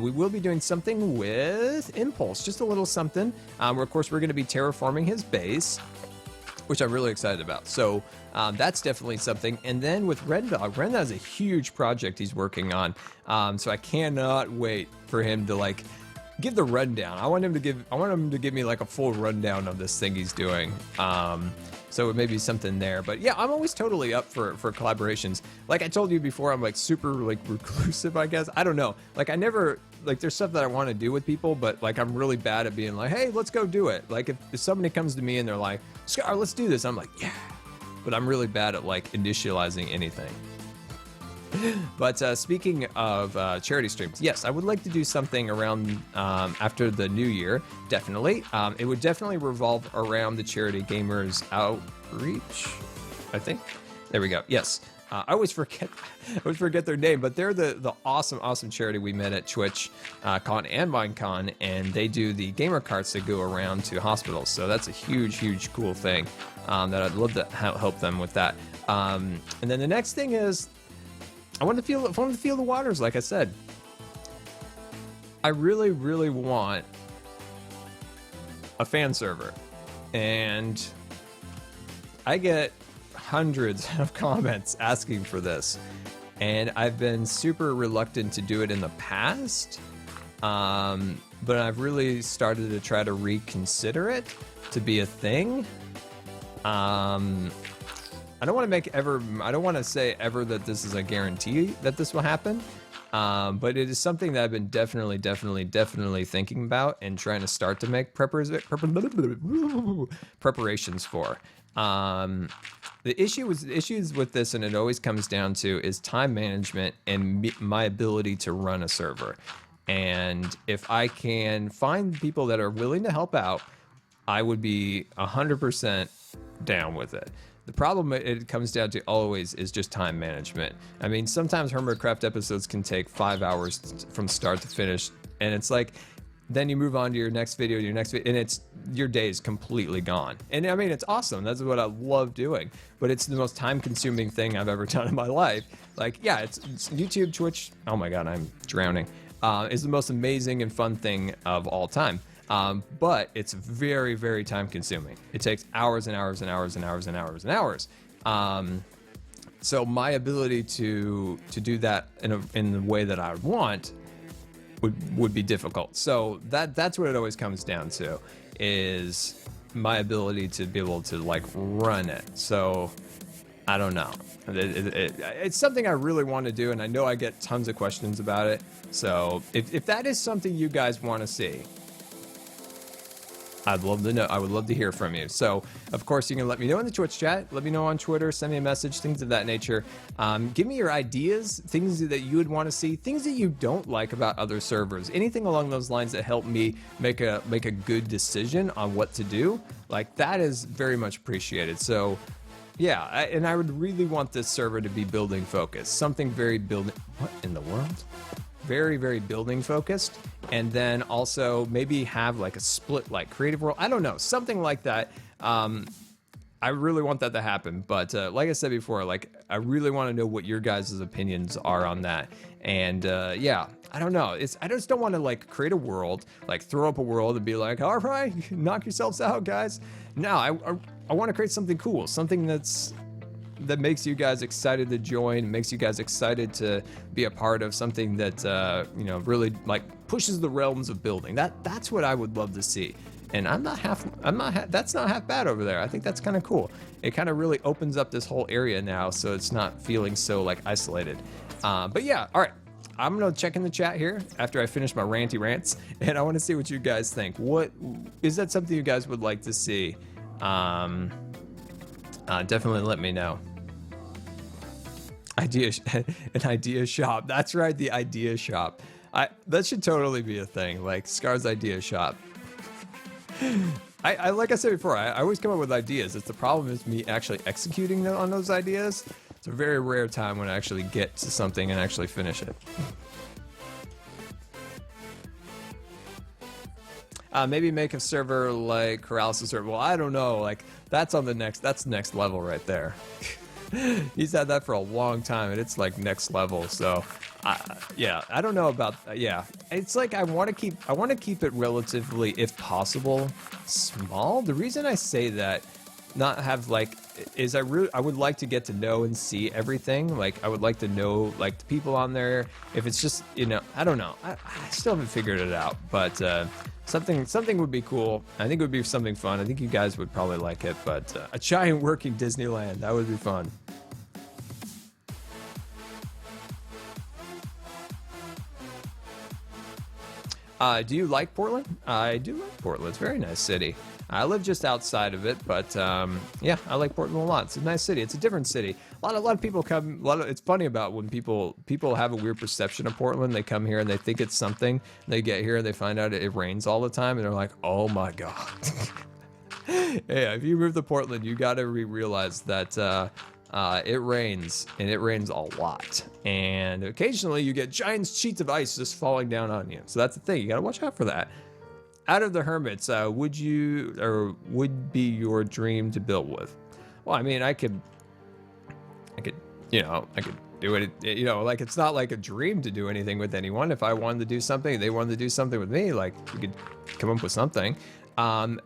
we will be doing something with Impulse, just a little something. Where, of course, we're going to be terraforming his base, which I'm really excited about. So that's definitely something. And then with Red Dog has a huge project he's working on. So I cannot wait for him to, like, give the rundown. I want him to give me like a full rundown of this thing he's doing. So it may be something there, but yeah, I'm always totally up for collaborations. Like I told you before, I'm like super like reclusive, I guess. I don't know. Like I never, like there's stuff that I want to do with people, but like I'm really bad at being like, hey, let's go do it. Like if somebody comes to me and they're like, Scar, let's do this. I'm like, yeah, but I'm really bad at like initializing anything. But speaking of charity streams, yes, I would like to do something around after the new year, definitely. It would definitely revolve around the Charity Gamers Outreach, I think. There we go. Yes. I always forget their name, but they're the awesome charity we met at Twitch Con and Minecon, and they do the gamer carts that go around to hospitals. So that's a huge cool thing that I'd love to help them with that. And then the next thing is, I want to feel the waters, like I said. I really want a fan server, and I get hundreds of comments asking for this, and I've been super reluctant to do it in the past, but I've really started to try to reconsider it to be a thing. I don't want to say ever that this is a guarantee that this will happen, but it is something that I've been definitely thinking about and trying to start to make preparations for. The issues with this, and it always comes down to, is time management and my ability to run a server. And if I can find people that are willing to help out, I would be 100% down with it. The problem it comes down to always is just time management. I mean, sometimes Hermitcraft episodes can take 5 hours from start to finish, and it's like, then you move on to your next video, and your day is completely gone. And I mean, it's awesome. That's what I love doing, but it's the most time-consuming thing I've ever done in my life. Like, yeah, it's YouTube, Twitch. Oh my God, I'm drowning. Is the most amazing and fun thing of all time. But it's very time consuming. It takes hours and hours. So my ability to do that in the way that I would want would be difficult. So that's what it always comes down to, is my ability to be able to like run it. So I don't know. It's something I really want to do, and I know I get tons of questions about it. So if that is something you guys want to see, I'd love to know. I would love to hear from you. So, of course, you can let me know in the Twitch chat. Let me know on Twitter. Send me a message, things of that nature. Give me your ideas, things that you would want to see, things that you don't like about other servers. Anything along those lines that help me make a good decision on what to do. Like, that is very much appreciated. So, yeah, and I would really want this server to be building focused. Something very building... What in the world? Very, very building focused. And then also maybe have like a split like creative world. I don't know, something like that. I really want that to happen. But like I said before, like I really want to know what your guys' opinions are on that. And yeah, I don't know. I just don't want to like create a world, like throw up a world and be like, all right, knock yourselves out, guys. No, I want to create something cool, something that makes you guys excited to join, makes you guys excited to be a part of something that you know, really like pushes the realms of building. That's what I would love to see. And that's not half bad over there. I think that's kind of cool. It kind of really opens up this whole area now, so it's not feeling so like isolated. But yeah, all right. I'm gonna check in the chat here after I finish my ranty rants, and I want to see what you guys think. What is that something you guys would like to see? Definitely let me know. An idea shop. That's right, the idea shop. That should totally be a thing, like Scar's idea shop. I like I said before, I always come up with ideas. It's the problem is me actually executing on those ideas. It's a very rare time when I actually get to something and actually finish it. Maybe make a server like Corrales' server. Well, I don't know. Like that's next level right there. He's had that for a long time, and it's like next level. So, yeah, I don't know about. Yeah, it's like I want to keep it relatively, if possible, small. The reason I say that, not have like, is I would like to get to know and see everything. Like I would like to know like the people on there. If it's just, you know, I don't know. I still haven't figured it out, but. Something would be cool. I think it would be something fun. I think you guys would probably like it, but a giant working Disneyland, that would be fun. Do you like Portland? I do like Portland. It's a very nice city. I live just outside of it, but yeah, I like Portland a lot. It's a nice city. It's a different city. A lot of people come. It's funny about when people have a weird perception of Portland. They come here and they think it's something. They get here and they find out it rains all the time, and they're like, "Oh my god." Yeah, if you move to Portland, you got to realize that it rains, and it rains a lot. And occasionally, you get giant sheets of ice just falling down on you. So that's the thing. You got to watch out for that. Out of the hermits, would be your dream to build with? Well, I mean, I could, do it, you know, like it's not like a dream to do anything with anyone. If I wanted to do something, they wanted to do something with me, like we could come up with something.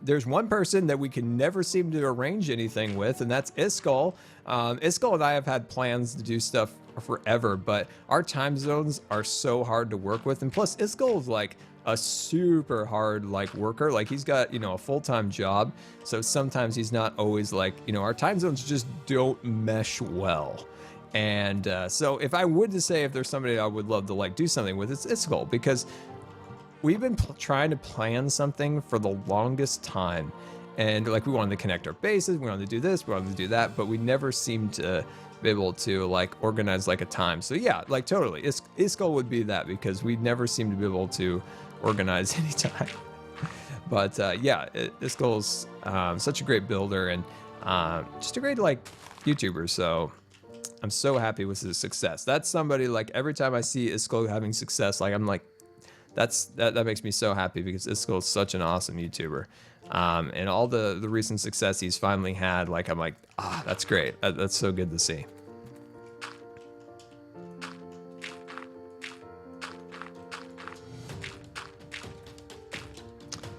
There's one person that we can never seem to arrange anything with, and that's Iskall. Iskall and I have had plans to do stuff forever, but our time zones are so hard to work with, and plus Iskall is like a super hard like worker. Like he's got, you know, a full-time job, so sometimes he's not always like, you know, our time zones just don't mesh well. And so if I would to say if there's somebody I would love to like do something with, it's Iskall, because we've been trying to plan something for the longest time, and like we wanted to connect our bases, we wanted to do this, we wanted to do that, but we never seemed to be able to like organize like a time. So yeah, like totally Iskall would be that, because we never seem to be able to organize any time. But yeah, Iskall's such a great builder, and just a great like YouTuber. So I'm so happy with his success. That's somebody like every time I see Iskall having success, like I'm like, that makes me so happy, because Iskall is such an awesome YouTuber. And all the recent success he's finally had, like I'm like, that's great. That's so good to see.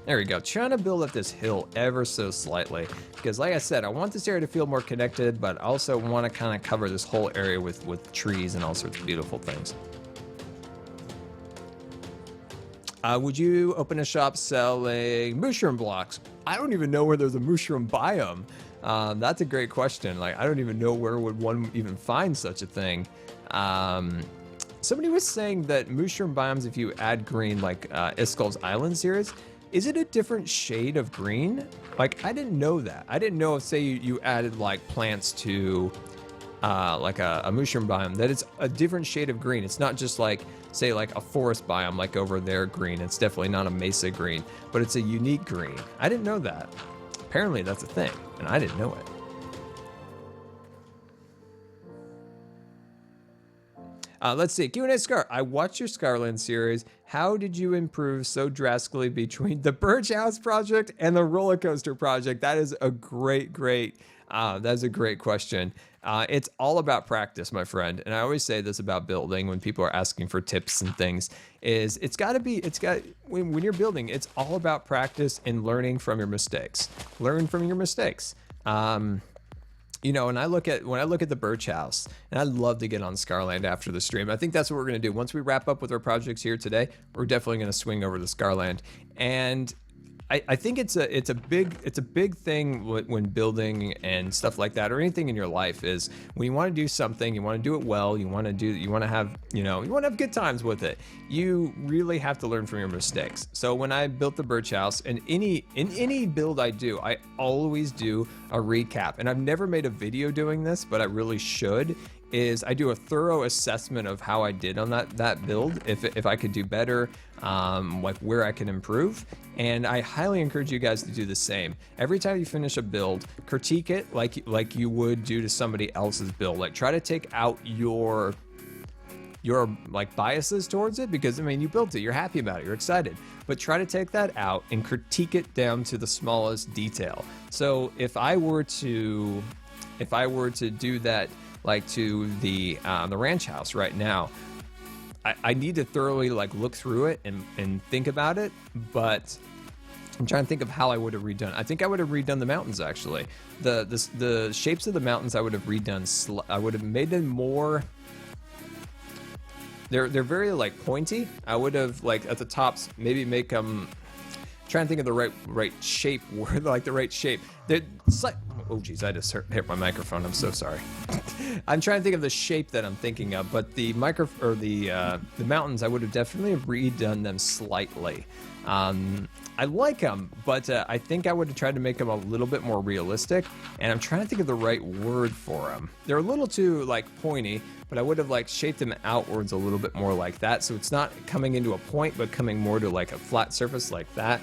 There we go. Trying to build up this hill ever so slightly, because like I said, I want this area to feel more connected, but I also want to kind of cover this whole area with trees and all sorts of beautiful things. Would you open a shop selling mushroom blocks? I don't even know where there's a mushroom biome. That's a great question. Like, I don't even know where would one even find such a thing. Somebody was saying that mushroom biomes, if you add green, like Iskal's Island series, is it a different shade of green? Like, I didn't know that. I didn't know if, say, you added like plants to like a mushroom biome, that it's a different shade of green. It's not just like, say, like a forest biome, like over there green. It's definitely not a mesa green, but it's a unique green. I didn't know that. Apparently that's a thing, and I didn't know it. Let's see. Q&A Scar. I watched your Scarland series. How did you improve so drastically between the Birch House project and the roller coaster project? That is a great that's a great question. It's all about practice, my friend. And I always say this about building when people are asking for tips and things, is when you're building, it's all about practice and learning from your mistakes. Learn from your mistakes. You know, when I look at the Birch House, and I'd love to get on Scarland after the stream. I think that's what we're gonna do. Once we wrap up with our projects here today, we're definitely gonna swing over to Scarland. And I think it's a big thing when building and stuff like that, or anything in your life, is when you want to do something, you want to do it well, you want to have good times with it. You really have to learn from your mistakes. So when I built the Birch House, and in any build I do, I always do a recap. And I've never made a video doing this, but I really should. Is I do a thorough assessment of how I did on that build, if I could do better, like where I can improve. And I highly encourage you guys to do the same. Every time you finish a build, critique it like you would do to somebody else's build. Like, try to take out your like biases towards it, because I mean, you built it, you're happy about it, you're excited, but try to take that out and critique it down to the smallest detail. So if I were to do that, like to the ranch house right now, I need to thoroughly like look through it and think about it, but I'm trying to think of how I would have redone. I think I would have redone the mountains, actually. The shapes of the mountains I would have redone. I would have made them more. They're very like pointy. I would have, like, at the tops, maybe make them. Trying to think of the right shape, like the right shape. Oh geez, I just hit my microphone. I'm so sorry. I'm trying to think of the shape that I'm thinking of, but the mountains, I would have definitely redone them slightly. I like them, but I think I would have tried to make them a little bit more realistic, and I'm trying to think of the right word for them. They're a little too like pointy, but I would have like shaped them outwards a little bit more like that, so it's not coming into a point, but coming more to like a flat surface like that.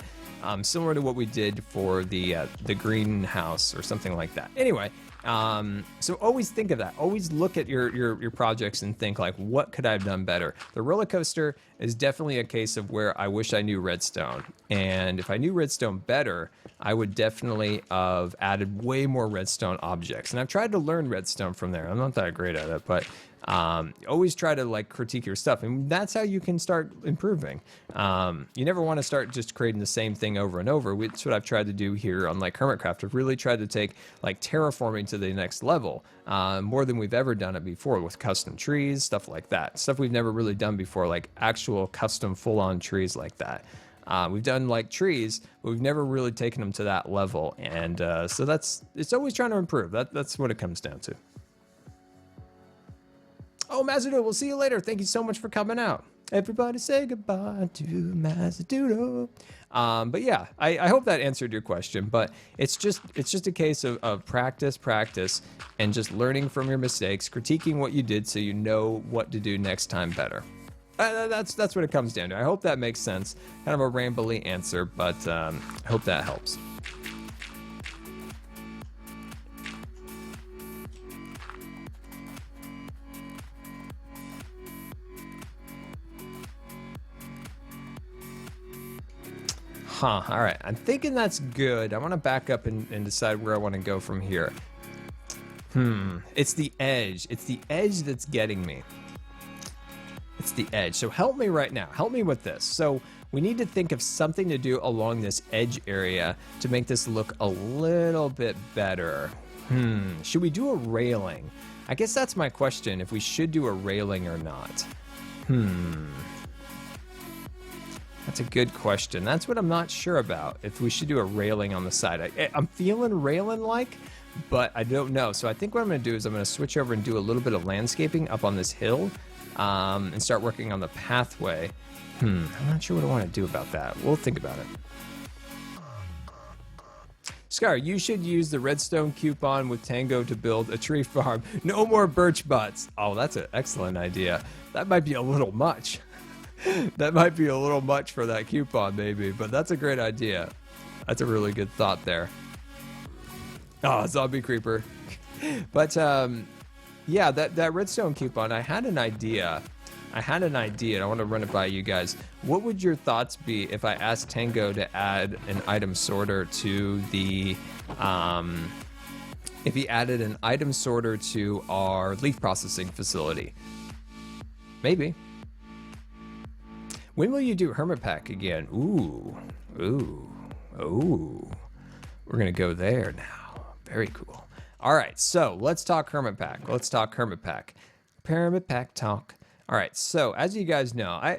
Similar to what we did for the greenhouse or something like that. Anyway, so always think of that. Always look at your projects and think, like, what could I have done better? The roller coaster is definitely a case of where I wish I knew redstone. And if I knew redstone better, I would definitely have added way more redstone objects. And I've tried to learn redstone from there. I'm not that great at it, but always try to like critique your stuff, and that's how you can start improving. You never want to start just creating the same thing over and over. That's what I've tried to do here on like Hermitcraft. I've really tried to take like terraforming to the next level, more than we've ever done it before, with custom trees, stuff like that. Stuff we've never really done before, like actual custom full-on trees like that. We've done like trees, but we've never really taken them to that level, and so it's always trying to improve. That's what it comes down to. Oh, Mazadudo, we'll see you later. Thank you so much for coming out. Everybody say goodbye to Mazadudo. But yeah, I hope that answered your question. But it's just a case of practice, and just learning from your mistakes, critiquing what you did so you know what to do next time better. That's what it comes down to. I hope that makes sense. Kind of a rambly answer, but I hope that helps. All right, I'm thinking that's good. I want to back up and decide where I want to go from here. It's the edge. It's the edge that's getting me. It's the edge. So help me right now. Help me with this. So we need to think of something to do along this edge area to make this look a little bit better. Should we do a railing? I guess that's my question, if we should do a railing or not. That's a good question. That's what I'm not sure about, if we should do a railing on the side. I'm feeling railing-like, but I don't know. So I think what I'm going to do is I'm going to switch over and do a little bit of landscaping up on this hill and start working on the pathway. I'm not sure what I want to do about that. We'll think about it. Scar, you should use the redstone coupon with Tango to build a tree farm. No more birch butts. Oh, that's an excellent idea. That might be a little much. That might be a little much for that coupon, maybe, but that's a great idea. That's a really good thought there. Oh, zombie creeper. But yeah, that redstone coupon, I had an idea. And I want to run it by you guys. What would your thoughts be if I asked Tango to add an item sorter to the, if he added an item sorter to our leaf processing facility? Maybe. When will you do Hermit Pack again? Ooh. We're gonna go there now. Very cool. All right, so let's talk Hermit Pack. Hermit Pack talk. All right, so as you guys know, I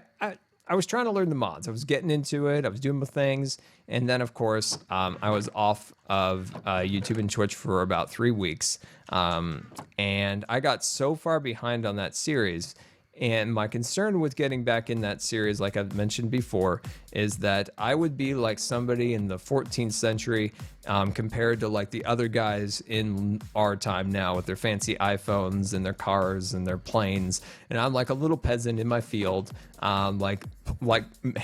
was trying to learn the mods. I was getting into it. I was doing my things. And then, of course, I was off of YouTube and Twitch for about 3 weeks. And I got so far behind on that series. And my concern with getting back in that series, like I've mentioned before, is that I would be like somebody in the 14th century compared to like the other guys in our time now with their fancy iPhones and their cars and their planes. And I'm like a little peasant in my field, like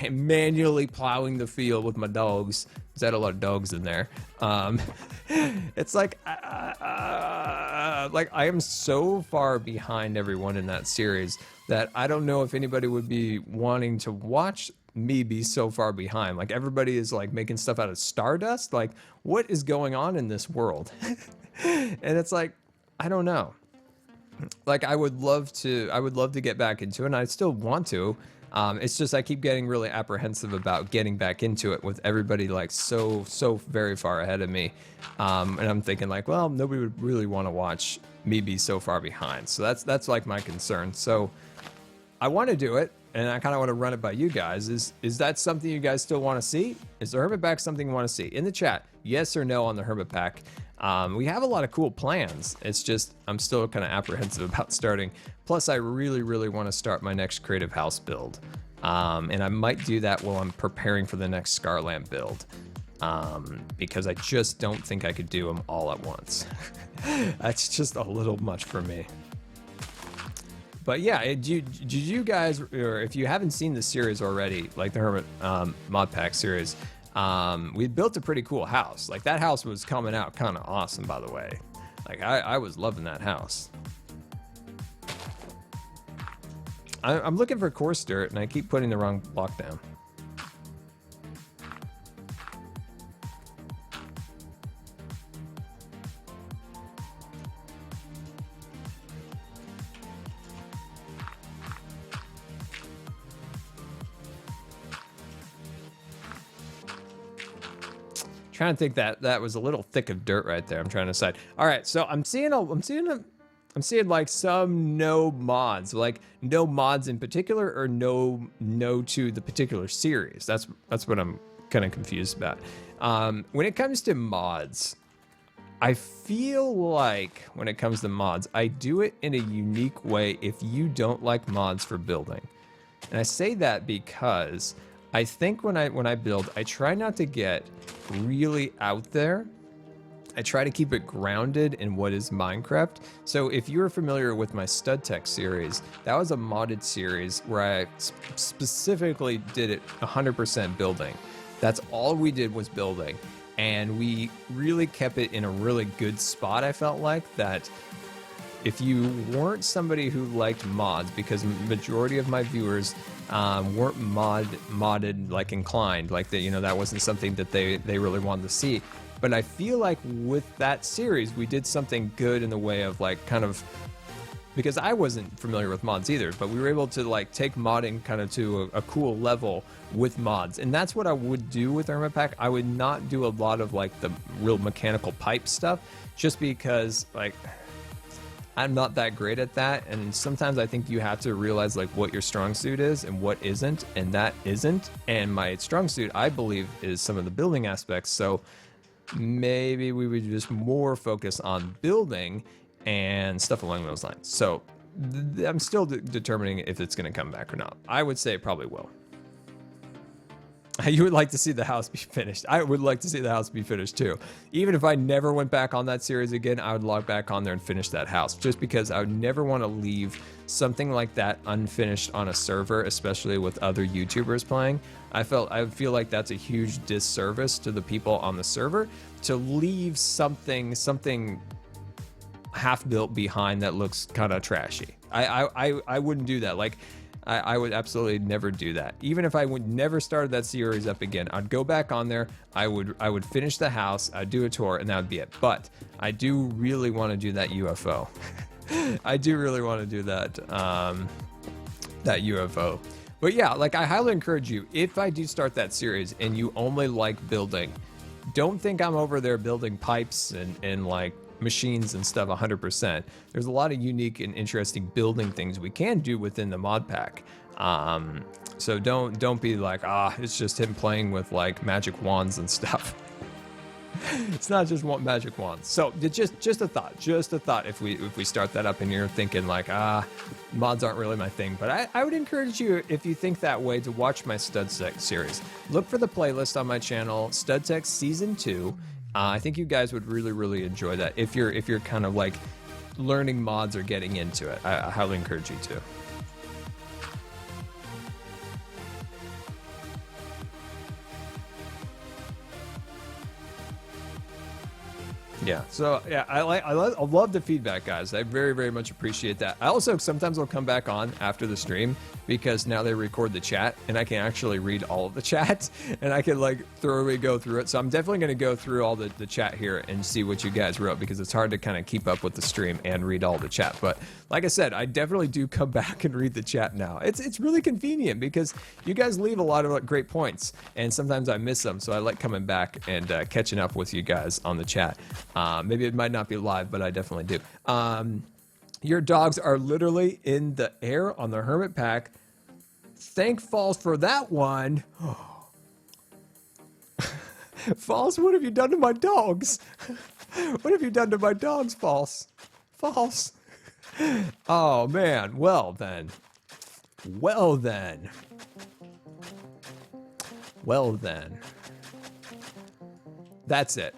manually plowing the field with my dogs. There's had a lot of dogs in there. It's like I am so far behind everyone in that series that I don't know if anybody would be wanting to watch me be so far behind. Like everybody is like making stuff out of stardust. Like what is going on in this world? And it's like, I don't know. Like I would love to get back into it, and I still want to. It's just I keep getting really apprehensive about getting back into it with everybody like so very far ahead of me. And I'm thinking like, well, nobody would really want to watch me be so far behind. So that's like my concern. So I want to do it, and I kind of want to run it by you guys. Is that something you guys still want to see? Is the Hermit Pack something you want to see? In the chat, yes or no on the Hermit Pack. We have a lot of cool plans. It's just I'm still kind of apprehensive about starting. Plus, I really want to start my next creative house build. And I might do that while I'm preparing for the next Scarland build. Because I just don't think I could do them all at once. That's just a little much for me. But yeah, did you guys, or if you haven't seen the series already, like the Hermit Mod Pack series, we built a pretty cool house. Like that house was coming out kind of awesome, by the way. Like I was loving that house. I'm looking for coarse dirt, and I keep putting the wrong block down. Trying to think that was a little thick of dirt right there. I'm trying to decide. All right, so I'm seeing like some no mods, like no mods in particular, or no to the particular series. That's what I'm kind of confused about. When it comes to mods, I feel like when it comes to mods, I do it in a unique way if you don't like mods for building. And I say that because I think when I build, I try not to get really out there. I try to keep it grounded in what is Minecraft. So if you're familiar with my Stud Tech series, that was a modded series where I specifically did it 100% building. That's all we did was building. And we really kept it in a really good spot, I felt like, that if you weren't somebody who liked mods, because majority of my viewers weren't modded like inclined, like that, that wasn't something that they really wanted to see. But I feel like with that series, we did something good in the way of like kind of, because I wasn't familiar with mods either, but we were able to like take modding kind of to a cool level with mods. And that's what I would do with Hermit Pack. I would not do a lot of like the real mechanical pipe stuff, just because like, I'm not that great at that, and sometimes I think you have to realize like what your strong suit is and what isn't, and that isn't. And my strong suit, I believe, is some of the building aspects. So maybe we would just more focus on building and stuff along those lines. So I'm still determining if it's going to come back or not. I would say it probably will. You would like to see the house be finished. I would like to see the house be finished too. Even if I never went back on that series again, I would log back on there and finish that house, just because I would never want to leave something like that unfinished on a server, especially with other YouTubers playing. I feel like that's a huge disservice to the people on the server to leave something half built behind that looks kind of trashy. I wouldn't do that. Like, I would absolutely never do that. Even if I would never start that series up again, I'd go back on there. I would finish the house. I'd do a tour, and that would be it. But I do really want to do that UFO. I do really want to do that that UFO. But yeah, like, I highly encourage you, if I do start that series and you only like building, don't think I'm over there building pipes and like machines and stuff 100%. There's a lot of unique and interesting building things we can do within the mod pack. So don't be like, it's just him playing with like magic wands and stuff. It's not just one magic wands. So just a thought if we start that up and you're thinking like, mods aren't really my thing. But I would encourage you, if you think that way, to watch my Stud Tech series. Look for the playlist on my channel, Stud Tech Season 2. I think you guys would really enjoy that if you're kind of like learning mods or getting into it. I highly encourage you to. Yeah, so yeah, I love the feedback, guys. I very much appreciate that. I also sometimes will come back on after the stream because now they record the chat and I can actually read all of the chat and I can like thoroughly go through it. So I'm definitely going to go through all the chat here and see what you guys wrote, because it's hard to kind of keep up with the stream and read all the chat. But like I said, I definitely do come back and read the chat now. It's really convenient because you guys leave a lot of great points and sometimes I miss them. So I like coming back and catching up with you guys on the chat. Maybe it might not be live, but I definitely do. Your dogs are literally in the air on the Hermit Pack. Thank Falls for that one. Falls, what have you done to my dogs? What have you done to my dogs, Falls? Falls. Oh, man. Well, then. Well, then. Well, then. That's it.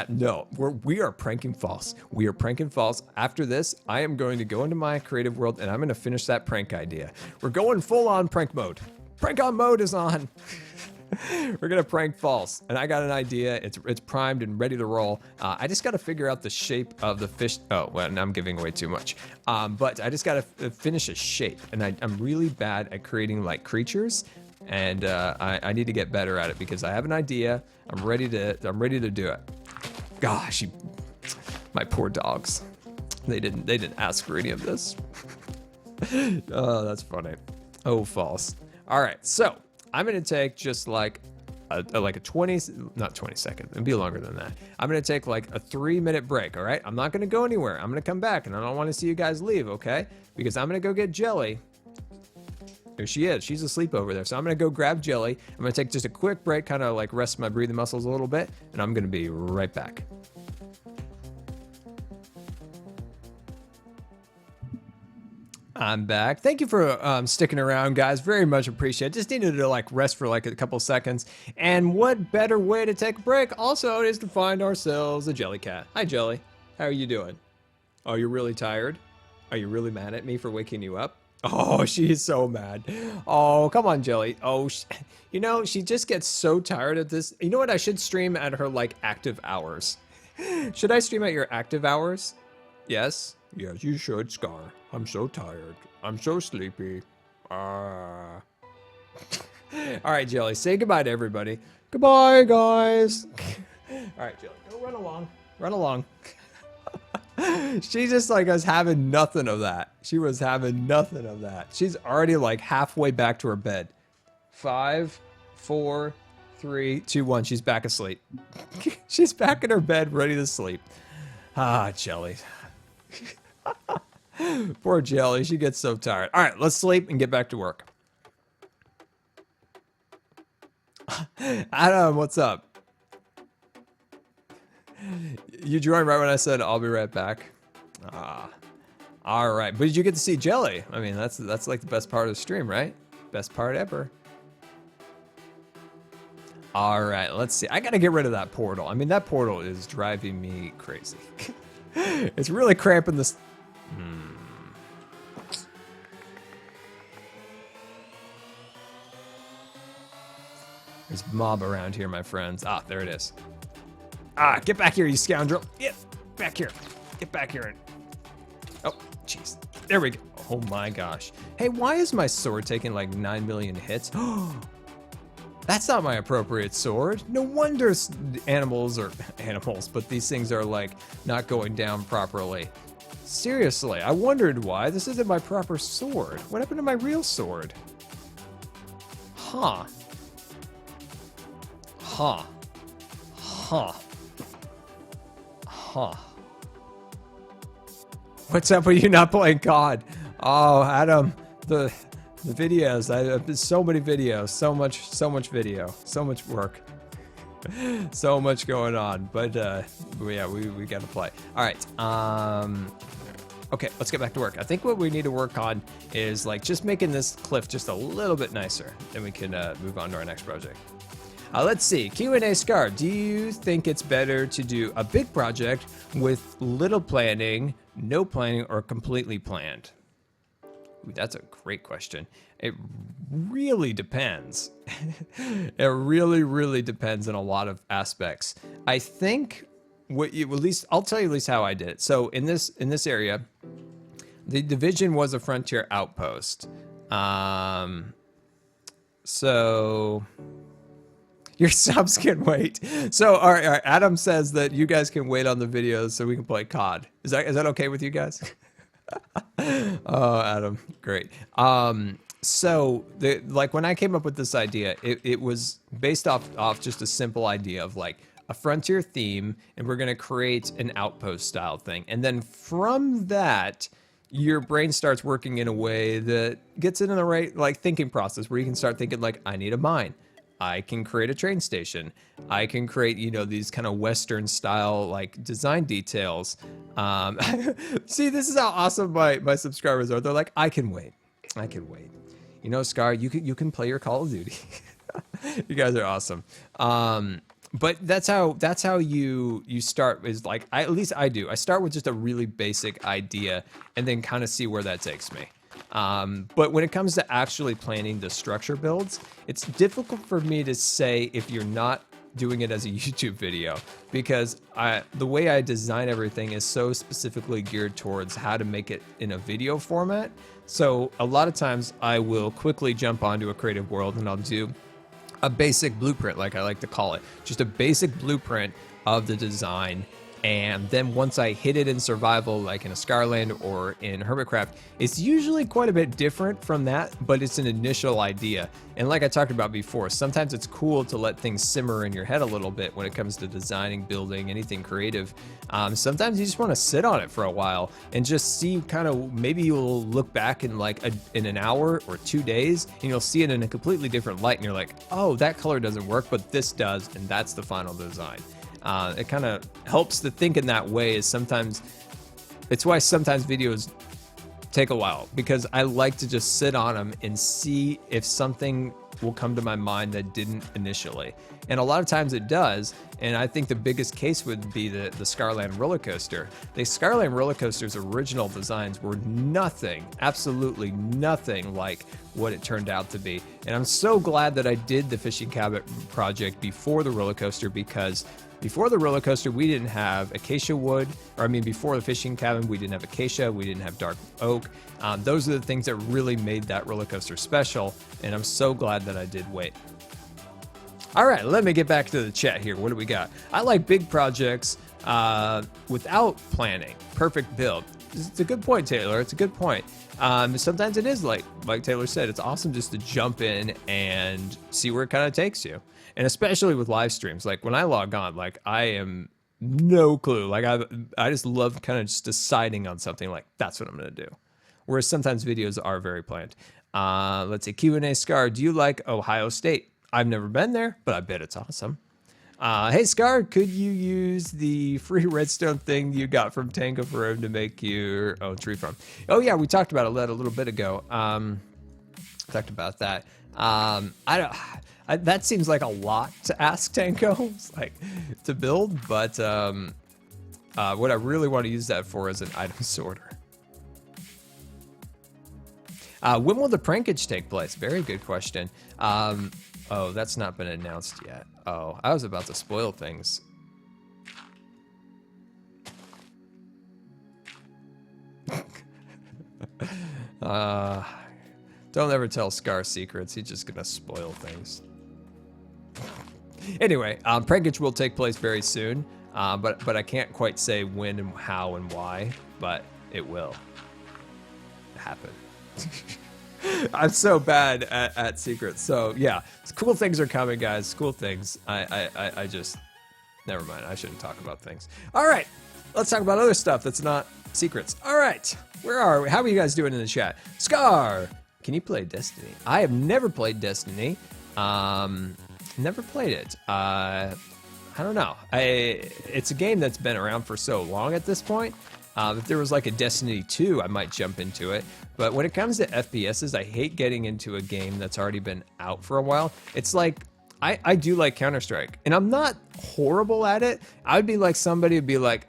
No, we are pranking False. We are pranking False. After this, I am going to go into my creative world and I'm going to finish that prank idea. We're going full on prank mode. Prank on mode is on. We're going to prank False. And I got an idea. It's primed and ready to roll. I just got to figure out the shape of the fish. Oh, well, now I'm giving away too much. But I just got to finish a shape. And I'm really bad at creating like creatures. And I need to get better at it because I have an idea. I'm ready to do it. Gosh, my poor dogs. They didn't ask for any of this. Oh, that's funny. Oh, False. All right, so I'm gonna take just like a 20, not 20 seconds. It'd be longer than that. I'm gonna take like a 3-minute break. All right, I'm not gonna go anywhere. I'm gonna come back, and I don't want to see you guys leave, okay? Because I'm gonna go get Jellie. There she is. She's asleep over there. So I'm going to go grab Jellie. I'm going to take just a quick break, kind of like rest my breathing muscles a little bit, and I'm going to be right back. I'm back. Thank you for sticking around, guys. Very much appreciate it. Just needed to like rest for like a couple seconds. And what better way to take a break also is to find ourselves a Jelly cat. Hi, Jellie. How are you doing? Are you really tired? Are you really mad at me for waking you up? Oh, she's so mad. Oh, come on, Jellie. Oh, you know, she just gets so tired of this. You know what? I should stream at her, like, active hours. Should I stream at your active hours? Yes? Yes, you should, Scar. I'm so tired. I'm so sleepy. All right, Jellie, say goodbye to everybody. Goodbye, guys. All right, Jellie, go run along. Run along. She just like was having nothing of that. She was having nothing of that. She's already like halfway back to her bed. 5, 4, 3, 2, 1. She's back asleep. She's back in her bed, ready to sleep. Ah, Jellie. Poor Jelly, she gets so tired. All right, let's sleep and get back to work. Adam, what's up? You joined right when I said I'll be right back. All right, but did you get to see Jelly? I mean, that's like the best part of the stream, right? Best part ever. All right, let's see. I gotta get rid of that portal. I mean, that portal is driving me crazy. It's really cramping this. There's a mob around here, my friends. Ah, there it is. Ah, get back here, you scoundrel. Get back here. Get back here. Oh, jeez. There we go. Oh my gosh. Hey, why is my sword taking like 9 million hits? That's not my appropriate sword. No wonder animals, but these things are like not going down properly. Seriously, I wondered why. This isn't my proper sword. What happened to my real sword? Huh. Huh. Huh. Huh. What's up with you not playing COD? Oh, Adam, the videos. So many videos, so much video, so much work, so much going on. But yeah, we gotta play. All right. Okay, let's get back to work. I think what we need to work on is like just making this cliff just a little bit nicer. Then we can move on to our next project. Let's see, Q&A Scar, do you think it's better to do a big project with little planning, no planning, or completely planned? Ooh, that's a great question. It really depends. It really depends in a lot of aspects. I think at least I'll tell you at least how I did it. So in this area, the division was a frontier outpost. So your subs can wait. So all right, Adam says that you guys can wait on the videos so we can play COD. Is that okay with you guys? Oh, Adam, great. So like when I came up with this idea, it was based off just a simple idea of like a frontier theme, and we're gonna create an outpost style thing, and then from that, your brain starts working in a way that gets it in the right like thinking process where you can start thinking like, I need a mine. I can create a train station. I can create, you know, these kind of Western style like design details. See, this is how awesome my subscribers are. They're like, I can wait. I can wait. You know, Scar, you can play your Call of Duty. You guys are awesome. But that's how you start, is like, at least I do. I start with just a really basic idea and then kind of see where that takes me. But when it comes to actually planning the structure builds, it's difficult for me to say if you're not doing it as a YouTube video, because the way I design everything is so specifically geared towards how to make it in a video format. So a lot of times I will quickly jump onto a creative world and I'll do a basic blueprint, like I like to call it, just a basic blueprint of the design. And then once I hit it in survival, like in a Scarland or in Hermitcraft, it's usually quite a bit different from that, but it's an initial idea. And like I talked about before, sometimes it's cool to let things simmer in your head a little bit when it comes to designing, building, anything creative. Sometimes you just want to sit on it for a while and just see kind of, maybe you'll look back in like in an hour or 2 days and you'll see it in a completely different light and you're like, oh, that color doesn't work, but this does, and that's the final design. It kind of helps to think in that way. Is sometimes it's why sometimes videos take a while, because I like to just sit on them and see if something will come to my mind that didn't initially. And a lot of times it does. And I think the biggest case would be the Scarland roller coaster. The Scarland roller coaster's original designs were nothing, absolutely nothing like what it turned out to be. And I'm so glad that I did the fishing cabinet project before the roller coaster, because before the roller coaster, we didn't have acacia wood, or I mean, before the fishing cabin, we didn't have acacia, we didn't have dark oak. Those are the things that really made that roller coaster special, and I'm so glad that I did wait. All right, let me get back to the chat here. What do we got? I like big projects without planning. Perfect build. It's a good point, Taylor. It's a good point. Sometimes it is like Taylor said, it's awesome just to jump in and see where it kind of takes you. And especially with live streams, like when I log on, like I am no clue. Like I just love kind of just deciding on something like that's what I'm gonna do. Whereas sometimes videos are very planned. Let's see, Q&A Scar, do you like Ohio State? I've never been there, but I bet it's awesome. Hey Scar, could you use the free redstone thing you got from Tango for Road to make your own tree farm? Oh yeah, we talked about it a little bit ago. Talked about that. That seems like a lot to ask Tango, like to build, but what I really want to use that for is an item sorter. When will the prankage take place? Very good question. Oh, that's not been announced yet. Oh, I was about to spoil things. Don't ever tell Scar secrets. He's just gonna spoil things. Anyway, prankage will take place very soon, but I can't quite say when and how and why, but it will happen. I'm so bad at secrets. So yeah, cool things are coming, guys. Cool things. I just, never mind. I shouldn't talk about things. All right, let's talk about other stuff that's not secrets. All right, where are we? How are you guys doing in the chat? Scar, can you play Destiny? I have never played Destiny. Never played it. I don't know. It's a game that's been around for so long at this point. If there was like a Destiny 2, I might jump into it. But when it comes to FPSs, I hate getting into a game that's already been out for a while. It's like, I do like Counter-Strike, and I'm not horrible at it. I would be like somebody would be like,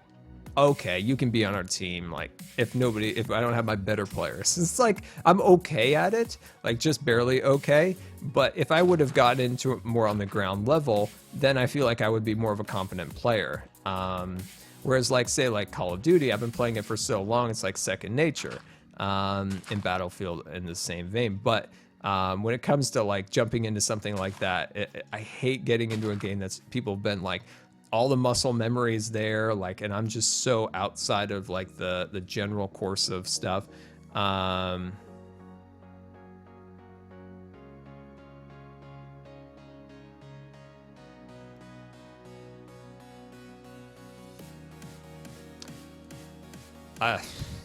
okay, you can be on our team. Like if I don't have my better players, it's like, I'm okay at it, like just barely okay. But if I would have gotten into it more on the ground level, then I feel like I would be more of a competent player. Whereas like, say like Call of Duty, I've been playing it for so long, it's like second nature. In Battlefield in the same vein. But when it comes to like jumping into something like that, I hate getting into a game that's people have been like, all the muscle memory is there, like, and I'm just so outside of like the general course of stuff.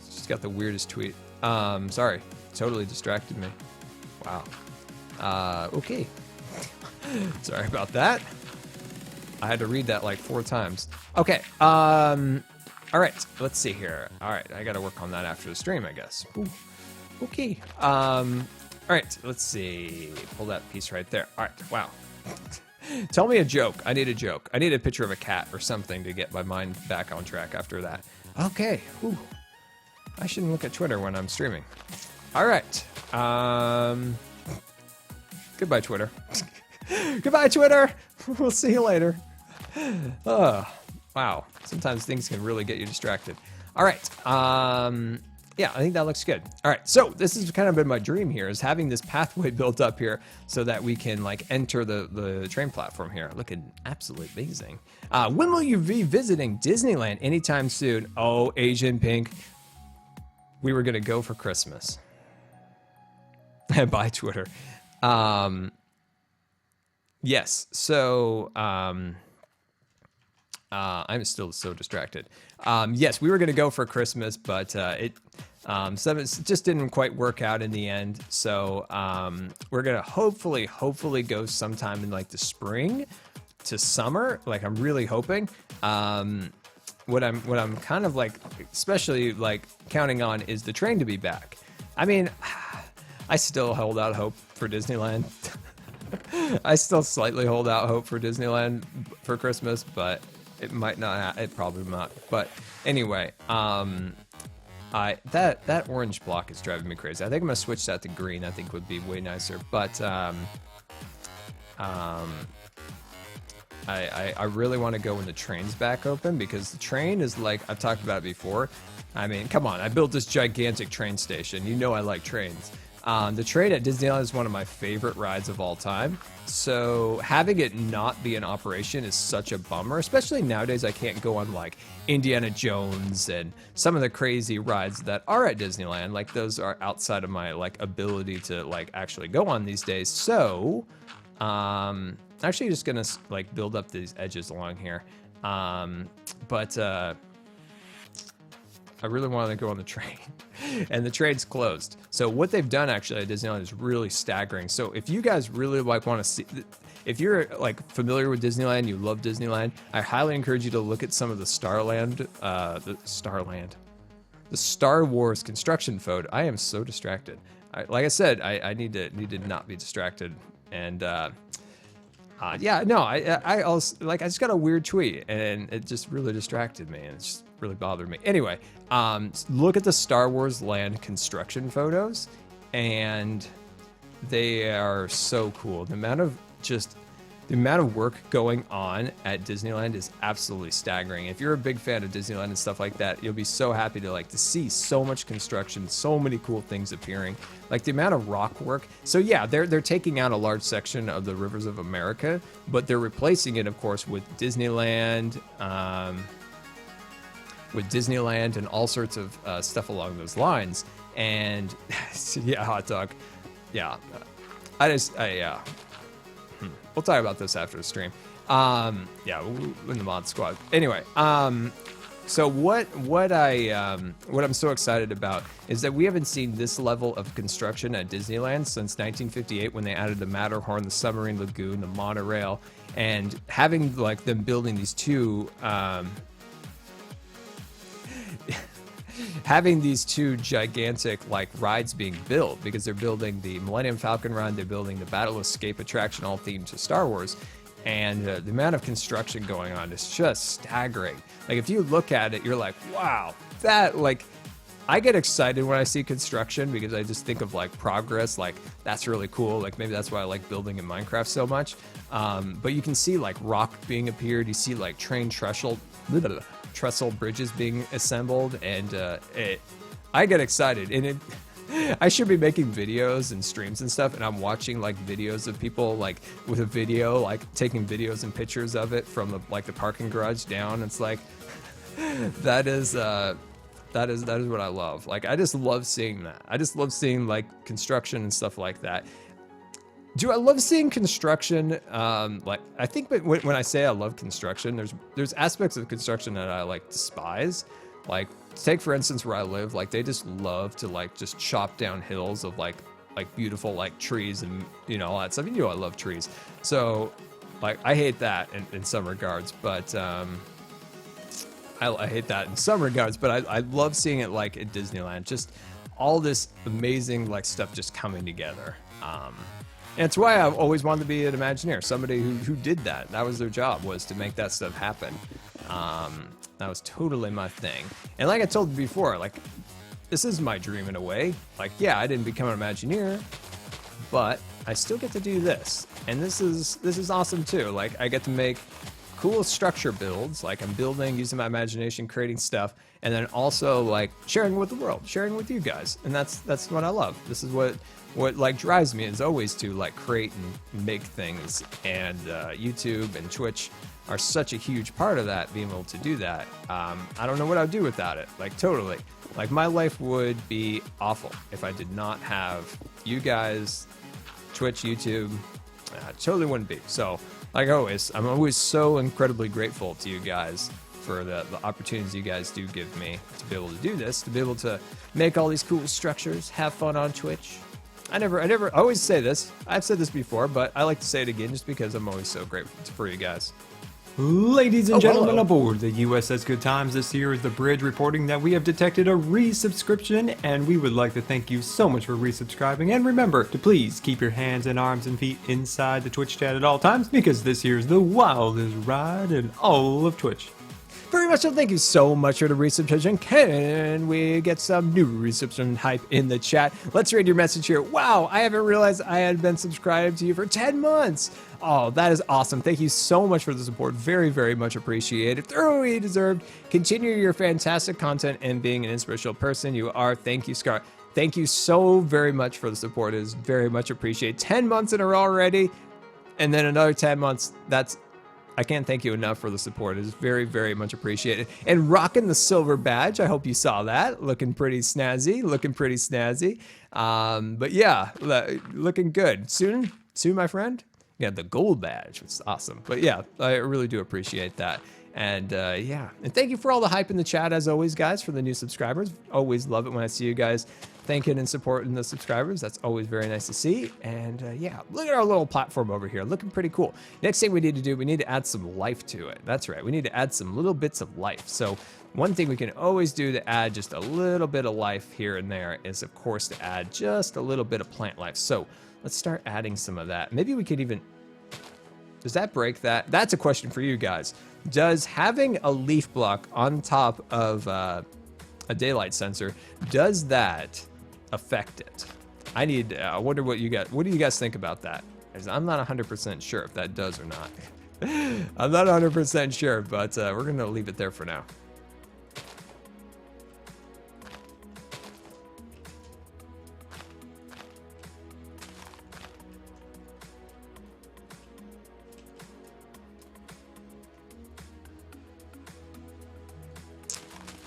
Just got the weirdest tweet. Sorry, totally distracted me. Wow. Okay. Sorry about that. I had to read that like 4 times. Okay. All right. Let's see here. All right. I got to work on that after the stream, I guess. Ooh. Okay. All right. Let's see. Pull that piece right there. All right. Wow. Tell me a joke. I need a joke. I need a picture of a cat or something to get my mind back on track after that. Okay. Ooh. I shouldn't look at Twitter when I'm streaming. All right. Goodbye, Twitter. Goodbye, Twitter. We'll see you later. Wow. Sometimes things can really get you distracted. All right. Yeah, I think that looks good. All right. So this has kind of been my dream here, is having this pathway built up here so that we can like enter the train platform here. Looking absolutely amazing. When will you be visiting Disneyland? Anytime soon. Oh, Asian Pink. We were going to go for Christmas. Bye, Twitter. Yes. So, I'm still so distracted. Yes, we were going to go for Christmas, but it just didn't quite work out in the end. So, we're going to hopefully go sometime in like the spring to summer. Like I'm really hoping. What I'm kind of like, especially like counting on is the train to be back. I mean, I still hold out hope for Disneyland. I still slightly hold out hope for Disneyland for Christmas, but it might not. It probably not. But anyway, that orange block is driving me crazy. I think I'm gonna switch that to green. I think would be way nicer. But I really want to go when the train's back open, because the train is like, I've talked about it before. I mean, come on, I built this gigantic train station. You know I like trains. The train at Disneyland is one of my favorite rides of all time. So having it not be in operation is such a bummer, especially nowadays. I can't go on like Indiana Jones and some of the crazy rides that are at Disneyland. Like those are outside of my like ability to like actually go on these days. So, actually just gonna like build up these edges along here. But I really wanted to go on the train, and the train's closed. So what they've done actually at Disneyland is really staggering. So if you guys really like want to see, if you're like familiar with Disneyland, you love Disneyland, I highly encourage you to look at some of the the Star Wars construction photo. I am so distracted. Like I said, I need to not be distracted. And yeah, no, I also like I just got a weird tweet and it just really distracted me and it just really bothered me. Anyway, look at the Star Wars land construction photos, and they are so cool. The amount of work going on at Disneyland is absolutely staggering. If you're a big fan of Disneyland and stuff like that, you'll be so happy to see so much construction, so many cool things appearing. Like the amount of rock work. So yeah, they're taking out a large section of the rivers of America, but they're replacing it, of course, with Disneyland, and all sorts of stuff along those lines. And yeah, hot dog. Yeah, yeah. We'll talk about this after the stream. Yeah, in the mod squad. Anyway, so what I'm so excited about is that we haven't seen this level of construction at Disneyland since 1958 when they added the Matterhorn, the submarine lagoon, the monorail, and having them building these two. Having these two gigantic rides being built, because they're building the Millennium Falcon ride, they're building the Battle Escape attraction, all themed to Star Wars, and the amount of construction going on is just staggering. Like if you look at it, you're like, wow, that I get excited when I see construction because I just think of progress, that's really cool. Maybe that's why I like building in Minecraft so much. But you can see rock being appeared, you see train trestle bridges being assembled, and I get excited. And I should be making videos and streams and stuff, and I'm watching videos of people with a video taking videos and pictures of it from the parking garage down. It's that is what I love. I just love seeing that. I just love seeing construction and stuff like that. Do I love seeing construction? I think when I say I love construction, there's aspects of construction that I despise. Take for instance where I live, they just love to just chop down hills of beautiful trees and all that stuff. I love trees, so I hate that in some regards. But I hate that in some regards. But I love seeing it at Disneyland, just all this amazing stuff just coming together. And it's why I've always wanted to be an Imagineer, somebody who did that. That was their job, was to make that stuff happen. That was totally my thing. And like I told you before, this is my dream in a way. Yeah, I didn't become an Imagineer, but I still get to do this. And this is awesome too. I get to make cool structure builds. I'm building, using my imagination, creating stuff, and then also sharing with the world, sharing with you guys. And that's what I love. This is what drives me, is always to create and make things, and YouTube and Twitch are such a huge part of that, being able to do that. I don't know what I'd do without it, totally. My life would be awful if I did not have you guys, Twitch, YouTube. Totally wouldn't be. So always, I'm always so incredibly grateful to you guys for the opportunities you guys do give me to be able to do this, to be able to make all these cool structures, have fun on Twitch. I always say this. I've said this before, but I like to say it again just because I'm always so grateful for you guys. Ladies and gentlemen aboard the USS Good Times, this here is the bridge reporting that we have detected a resubscription, and we would like to thank you so much for resubscribing. And remember to please keep your hands and arms and feet inside the Twitch chat at all times, because this here is the wildest ride in all of Twitch. Very much so. Thank you so much for the resubscription. Can we get some new resubscription hype in the chat? Let's read your message here. Wow, I haven't realized I had been subscribed to you for 10 months. Oh, that is awesome. Thank you so much for the support. Very, very much appreciated. Thoroughly deserved. Continue your fantastic content and being an inspirational person you are. Thank you, Scar. Thank you so very much for the support. It is very much appreciated. 10 months in a row already, and then another 10 months. I can't thank you enough for the support. It is very, very much appreciated. And rocking the silver badge. I hope you saw that. Looking pretty snazzy. But yeah, looking good. Soon, my friend. Yeah, the gold badge, which is awesome. But yeah, I really do appreciate that. And yeah, and thank you for all the hype in the chat as always, guys, for the new subscribers. Always love it when I see you guys thanking and supporting the subscribers. That's always very nice to see. And yeah, look at our little platform over here, looking pretty cool. Next thing we need to do, we need to add some life to it. That's right, we need to add some little bits of life. So one thing we can always do to add just a little bit of life here and there is, of course, to add just a little bit of plant life. So let's start adding some of that. Maybe we could even, does that break that? That's a question for you guys. Does having a leaf block on top of a daylight sensor, does that affect it? I wonder what you guys, what do you guys think about that? 'Cause I'm not 100% sure if that does or not. I'm not 100% sure, but we're gonna leave it there for now.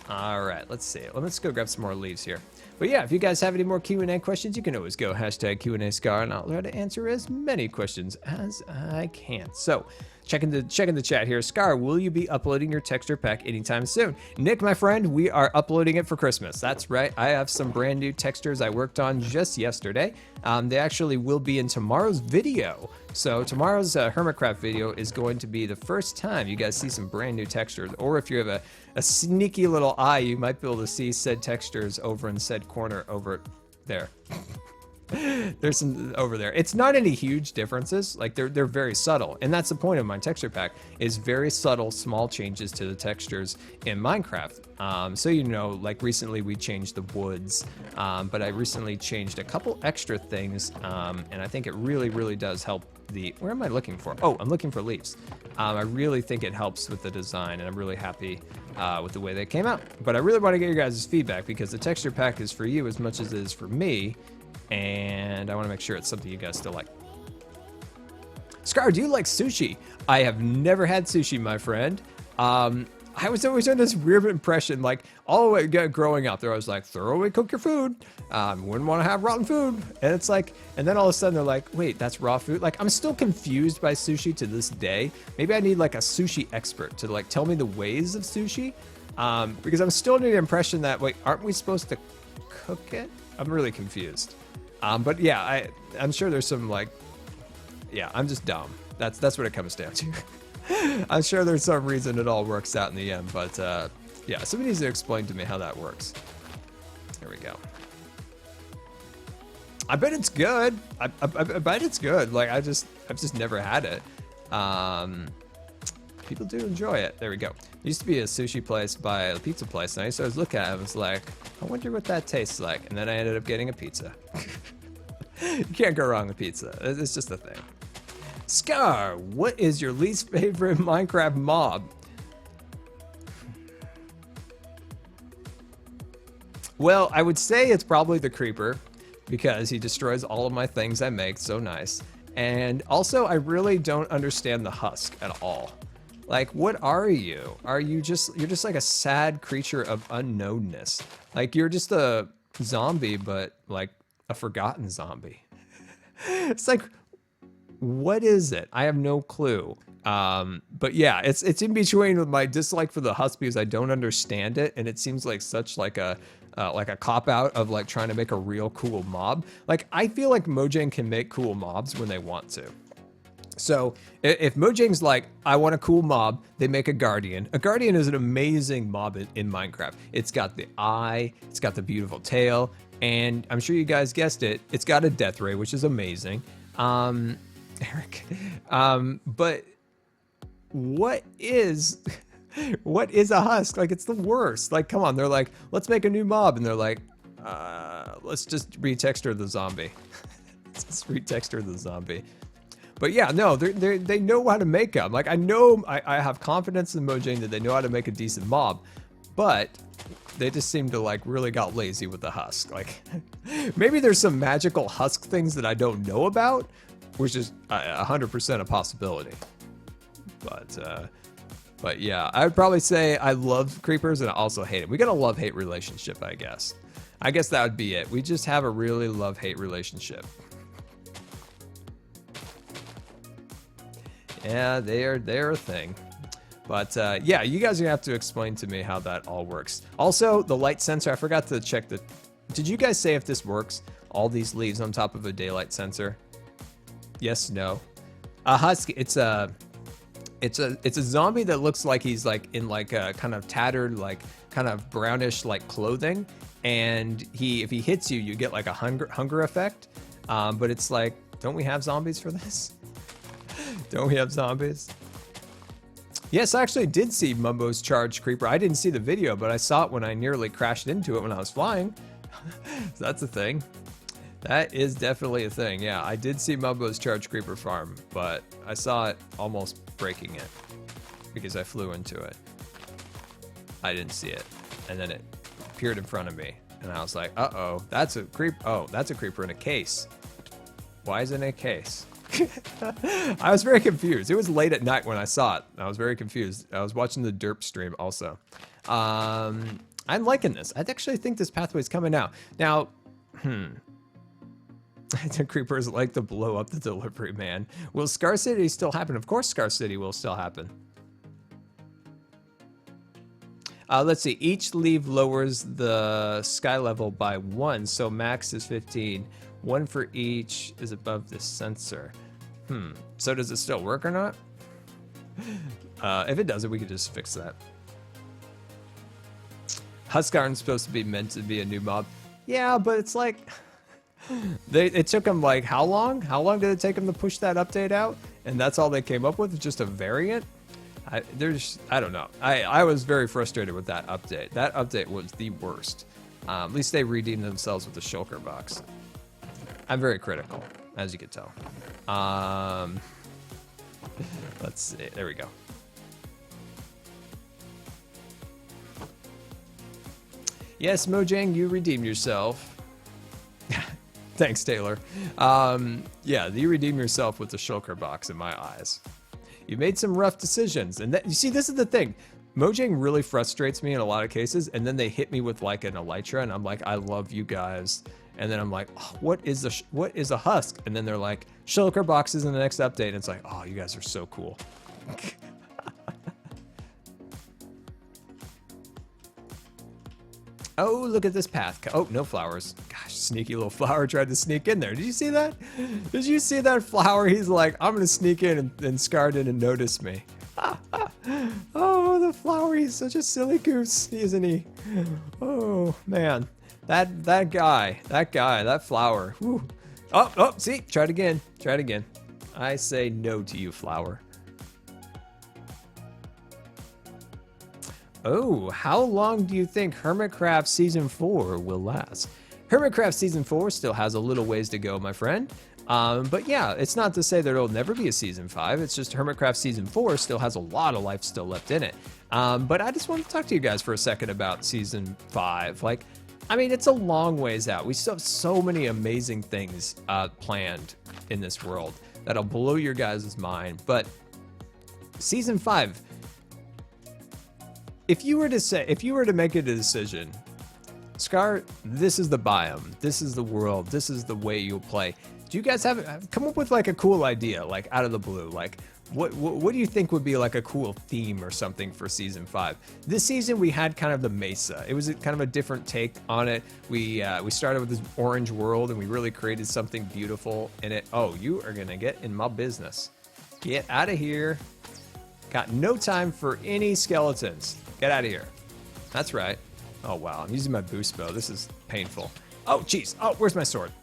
All right, let's see. Well, let's go grab some more leaves here. But yeah, if you guys have any more Q&A questions, you can always go hashtag Q&A Scar, and I'll try to answer as many questions as I can. So, checking the chat here. Scar, will you be uploading your texture pack anytime soon? Nick, my friend, we are uploading it for Christmas. That's right. I have some brand new textures I worked on just yesterday. They actually will be in tomorrow's video. So tomorrow's Hermitcraft video is going to be the first time you guys see some brand new textures. Or if you have a sneaky little eye, you might be able to see said textures over in said corner over there. There's some over there. It's not any huge differences. Like they're very subtle, and that's the point of my texture pack, is very subtle, small changes to the textures in Minecraft. So you know, like recently we changed the woods, but I recently changed a couple extra things, and I think it really does help the. Where am I looking for? Oh, I'm looking for leaves. I really think it helps with the design, and I'm really happy with the way they came out. But I really want to get your guys' feedback, because the texture pack is for you as much as it is for me. And I want to make sure it's something you guys still like. Scar, do you like sushi? I have never had sushi, my friend. I was always under this weird impression, like all the way growing up there, I was like, throw away, cook your food. Wouldn't want to have rotten food. And it's like, and then all of a sudden they're like, wait, that's raw food. Like, I'm still confused by sushi to this day. Maybe I need like a sushi expert to like tell me the ways of sushi. Because I'm still under the impression that, wait, aren't we supposed to cook it? I'm really confused. But yeah, I'm sure there's some like, yeah, I'm just dumb. That's what it comes down to. I'm sure there's some reason it all works out in the end, but yeah, somebody needs to explain to me how that works. There we go. I bet it's good. I bet it's good. Like I've just never had it. People do enjoy it. There we go. There used to be a sushi place by a pizza place, and I started looking at it. I was like, I wonder what that tastes like. And then I ended up getting a pizza. You can't go wrong with pizza. It's just a thing. Scar, what is your least favorite Minecraft mob? Well, I would say it's probably the creeper, because he destroys all of my things I make. So nice. And also, I really don't understand the husk at all. Like, what are you? You're just like a sad creature of unknownness. Like, you're just a zombie, but like a forgotten zombie. It's like, what is it? I have no clue. But yeah, it's in between with my dislike for the husk, because I don't understand it, and it seems like such like a cop out of like trying to make a real cool mob. Like, I feel like Mojang can make cool mobs when they want to. So if Mojang's like, I want a cool mob, they make a guardian. A guardian is an amazing mob in Minecraft. It's got the eye, it's got the beautiful tail, and I'm sure you guys guessed it, it's got a death ray, which is amazing. Eric, but what is a husk? Like, it's the worst. Like, come on, they're like, let's make a new mob, and they're like, let's just retexture the zombie. Let's just retexture the zombie. But yeah, no, they know how to make them. Like, I know, I have confidence in Mojang that they know how to make a decent mob, but they just seem to like really got lazy with the husk. Like, maybe there's some magical husk things that I don't know about, which is 100% a possibility. But yeah, I would probably say I love creepers and I also hate them. We got a love-hate relationship, I guess. I guess that would be it. We just have a really love-hate relationship. Yeah, they're a thing. But yeah, you guys are gonna have to explain to me how that all works. Also, the light sensor, I forgot to check the, did you guys say if this works? All these leaves on top of a daylight sensor? Yes, no. A husk, it's a zombie that looks like he's like in like a kind of tattered, like kind of brownish like clothing. And if he hits you, you get like a hunger effect. But it's like, don't we have zombies for this? Don't we have zombies? Yes, I actually did see Mumbo's charged creeper. I didn't see the video, but I saw it when I nearly crashed into it when I was flying. So that's a thing. That is definitely a thing. Yeah, I did see Mumbo's charged creeper farm, but I saw it almost breaking it because I flew into it. I didn't see it. And then it appeared in front of me. And I was like, uh-oh, that's a creep. Oh, that's a creeper in a case. Why is it in a case? I was very confused. It was late at night when I saw it. I was very confused. I was watching the derp stream also. I'm liking this. I actually think this pathway is coming out. Now, the creepers like to blow up the delivery man. Will Scar City still happen? Of course Scar City will still happen. Let's see. Each leave lowers the sky level by 1, so max is 15. 1 for each is above the sensor. So does it still work or not? If it doesn't, we could just fix that. Husk aren't supposed to be meant to be a new mob. Yeah, but it's like... it took them like how long? How long did it take them to push that update out? And that's all they came up with, just a variant? I don't know. I was very frustrated with that update. That update was the worst. At least they redeemed themselves with the shulker box. I'm very critical, as you can tell. Let's see. There we go. Yes, Mojang, you redeemed yourself. Thanks, Taylor. Yeah, you redeemed yourself with the shulker box in my eyes. You made some rough decisions. And that, you see, this is the thing. Mojang really frustrates me in a lot of cases. And then they hit me with like an elytra. And I'm like, I love you guys. And then I'm like, oh, what is a husk? And then they're like, shulker boxes in the next update. And it's like, oh, you guys are so cool. Oh, look at this path. Oh, no flowers. Gosh, sneaky little flower tried to sneak in there. Did you see that? Did you see that flower? He's like, I'm going to sneak in, and Scar didn't notice me. Oh, the flower. He's such a silly goose, isn't he? Oh, man. That guy, that flower. Whew. Oh, see? Try it again. Try it again. I say no to you, flower. Oh, how long do you think Hermitcraft Season 4 will last? Hermitcraft Season 4 still has a little ways to go, my friend. But yeah, it's not to say that there'll never be a Season 5. It's just Hermitcraft Season 4 still has a lot of life still left in it. But I just want to talk to you guys for a second about Season 5. Like, I mean, it's a long ways out. We still have so many amazing things planned in this world that'll blow your guys' mind. But Season 5... If you were to make a decision, Scar, this is the biome, this is the world, this is the way you'll play. Do you guys come up with like a cool idea, like out of the blue? Like, what do you think would be like a cool theme or something for Season 5? This season we had kind of the Mesa. It was kind of a different take on it. We started with this orange world and we really created something beautiful in it. Oh, you are gonna get in my business. Get out of here. Got no time for any skeletons. Get out of here. That's right. Oh, wow. I'm using my boost bow. This is painful. Oh, jeez. Oh, where's my sword?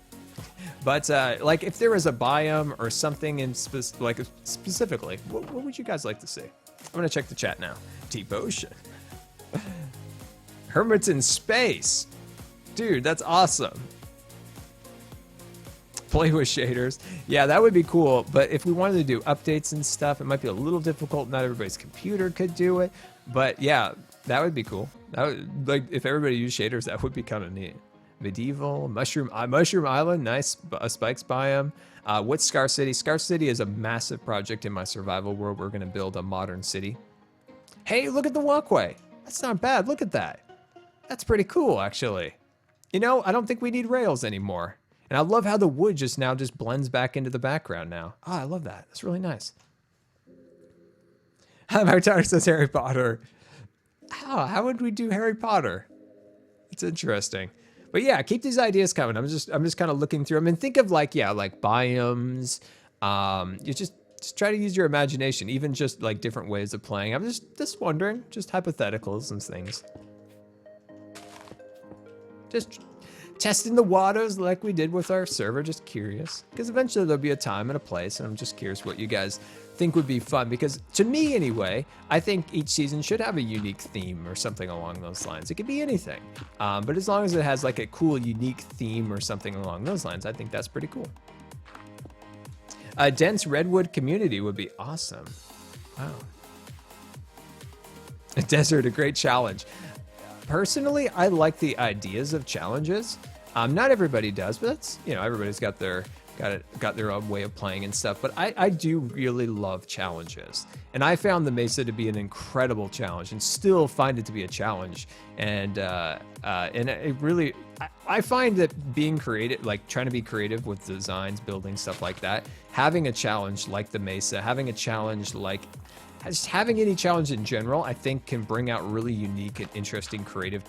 But, like, if there was a biome or something in specifically, what would you guys like to see? I'm going to check the chat now. Deep ocean. Hermits in space. Dude, that's awesome. Play with shaders. Yeah, that would be cool. But if we wanted to do updates and stuff, it might be a little difficult. Not everybody's computer could do it. But yeah, that would be cool. That would, like, if everybody used shaders, that would be kind of neat. Medieval, Mushroom Island, nice spikes biome. What's Scar City? Scar City is a massive project in my survival world. We're going to build a modern city. Hey, look at the walkway. That's not bad. Look at that. That's pretty cool, actually. You know, I don't think we need rails anymore. And I love how the wood just blends back into the background now. Oh, I love that. That's really nice. My daughter says Harry Potter. How would we do Harry Potter? It's interesting. But yeah, keep these ideas coming. I'm just kind of looking through them and think of like biomes. You just try to use your imagination, even just like different ways of playing. I'm just wondering, just hypotheticals and things. Just testing the waters like we did with our server, just curious. Because eventually there'll be a time and a place, and I'm just curious what you guys think would be fun. Because to me anyway, I think each season should have a unique theme or something along those lines. It could be anything. But as long as it has like a cool, unique theme or something along those lines, I think that's pretty cool. A dense redwood community would be awesome. Wow. A desert, a great challenge. Personally, I like the ideas of challenges. Not everybody does, but that's, everybody's got their own way of playing and stuff. But I do really love challenges, and I found the Mesa to be an incredible challenge, and still find it to be a challenge. And it really, I find that being creative, like trying to be creative with designs, building stuff like that, having a challenge like the Mesa, having a challenge like just having any challenge in general, I think can bring out really unique and interesting creative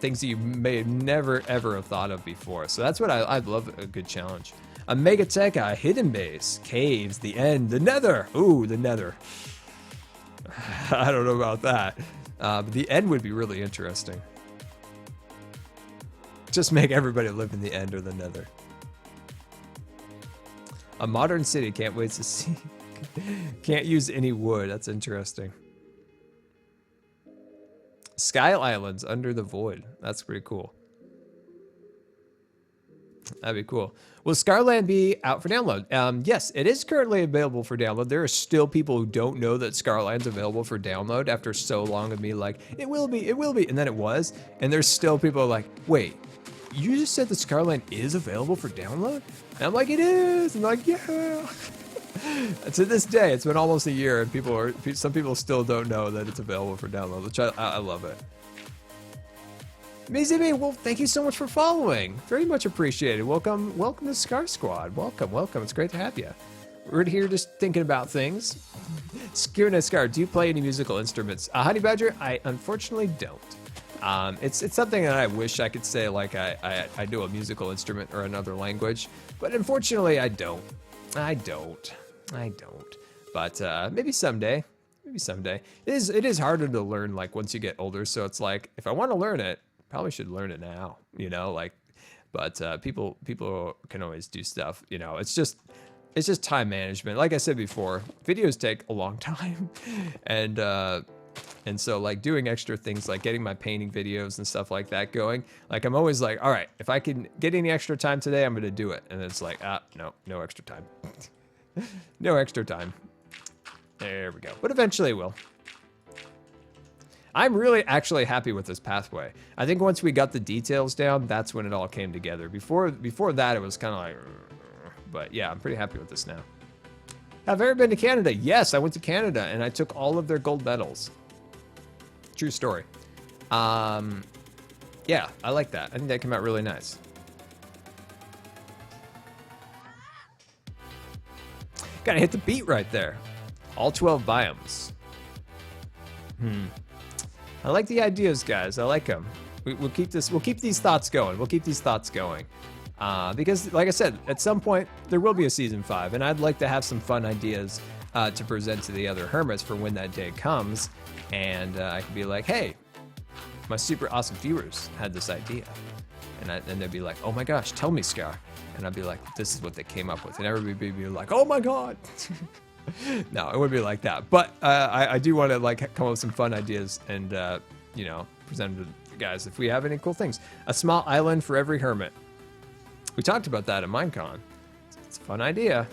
things that you may have never ever have thought of before. So that's what I love, a good challenge. A Megateca, hidden base, caves, the end, the nether. Ooh, the nether. I don't know about that. But the end would be really interesting. Just make everybody live in the end or the nether. A modern city, can't wait to see. Can't use any wood. That's interesting. Sky Islands under the void. That's pretty cool. That'd be cool. Will Scarland be out for download? Yes, it is currently available for download. There are still people who don't know that Scarland's available for download after so long of me like, it will be, and then it was. And there's still people like, wait, you just said that Scarland is available for download? And I'm like, it is. I'm like, yeah. To this day, it's been almost a year, and some people still don't know that it's available for download, which I love it. Amazing, well, thank you so much for following. Very much appreciated. Welcome to Scar Squad. Welcome. It's great to have you. We're here just thinking about things. Scar, do you play any musical instruments? Honey Badger, I unfortunately don't. It's something that I wish I could say, like I do a musical instrument or another language, but unfortunately I don't. I don't. But maybe someday. It is harder to learn like once you get older. So it's like if I want to learn it, probably should learn it now. But people can always do stuff. It's just time management. Like I said before, videos take a long time, and so like doing extra things like getting my painting videos and stuff like that going. Like I'm always like, all right, if I can get any extra time today, I'm gonna do it. And it's like, no extra time. No extra time. There we go. But eventually will. I'm really actually happy with this pathway. I think once we got the details down, that's when it all came together. Before that, it was kind of like, but yeah, I'm pretty happy with this now. Have I ever been to Canada? Yes, I went to Canada and I took all of their gold medals. True story. Yeah, I like that. I think that came out really nice. Gotta hit the beat right there. All 12 biomes. I like the ideas, guys. I like them. We'll keep these thoughts going. Because, like I said, at some point there will be a season 5, and I'd like to have some fun ideas to present to the other hermits for when that day comes, and I could be like, hey, my super awesome viewers had this idea, and they'd be like, oh my gosh, tell me, Scar, and I'd be like, this is what they came up with, and everybody would be like, oh my god. No, it wouldn't be like that, but I do want to like come up with some fun ideas and present them to the guys if we have any cool things. A small island for every hermit. We talked about that at Minecon. It's a fun idea.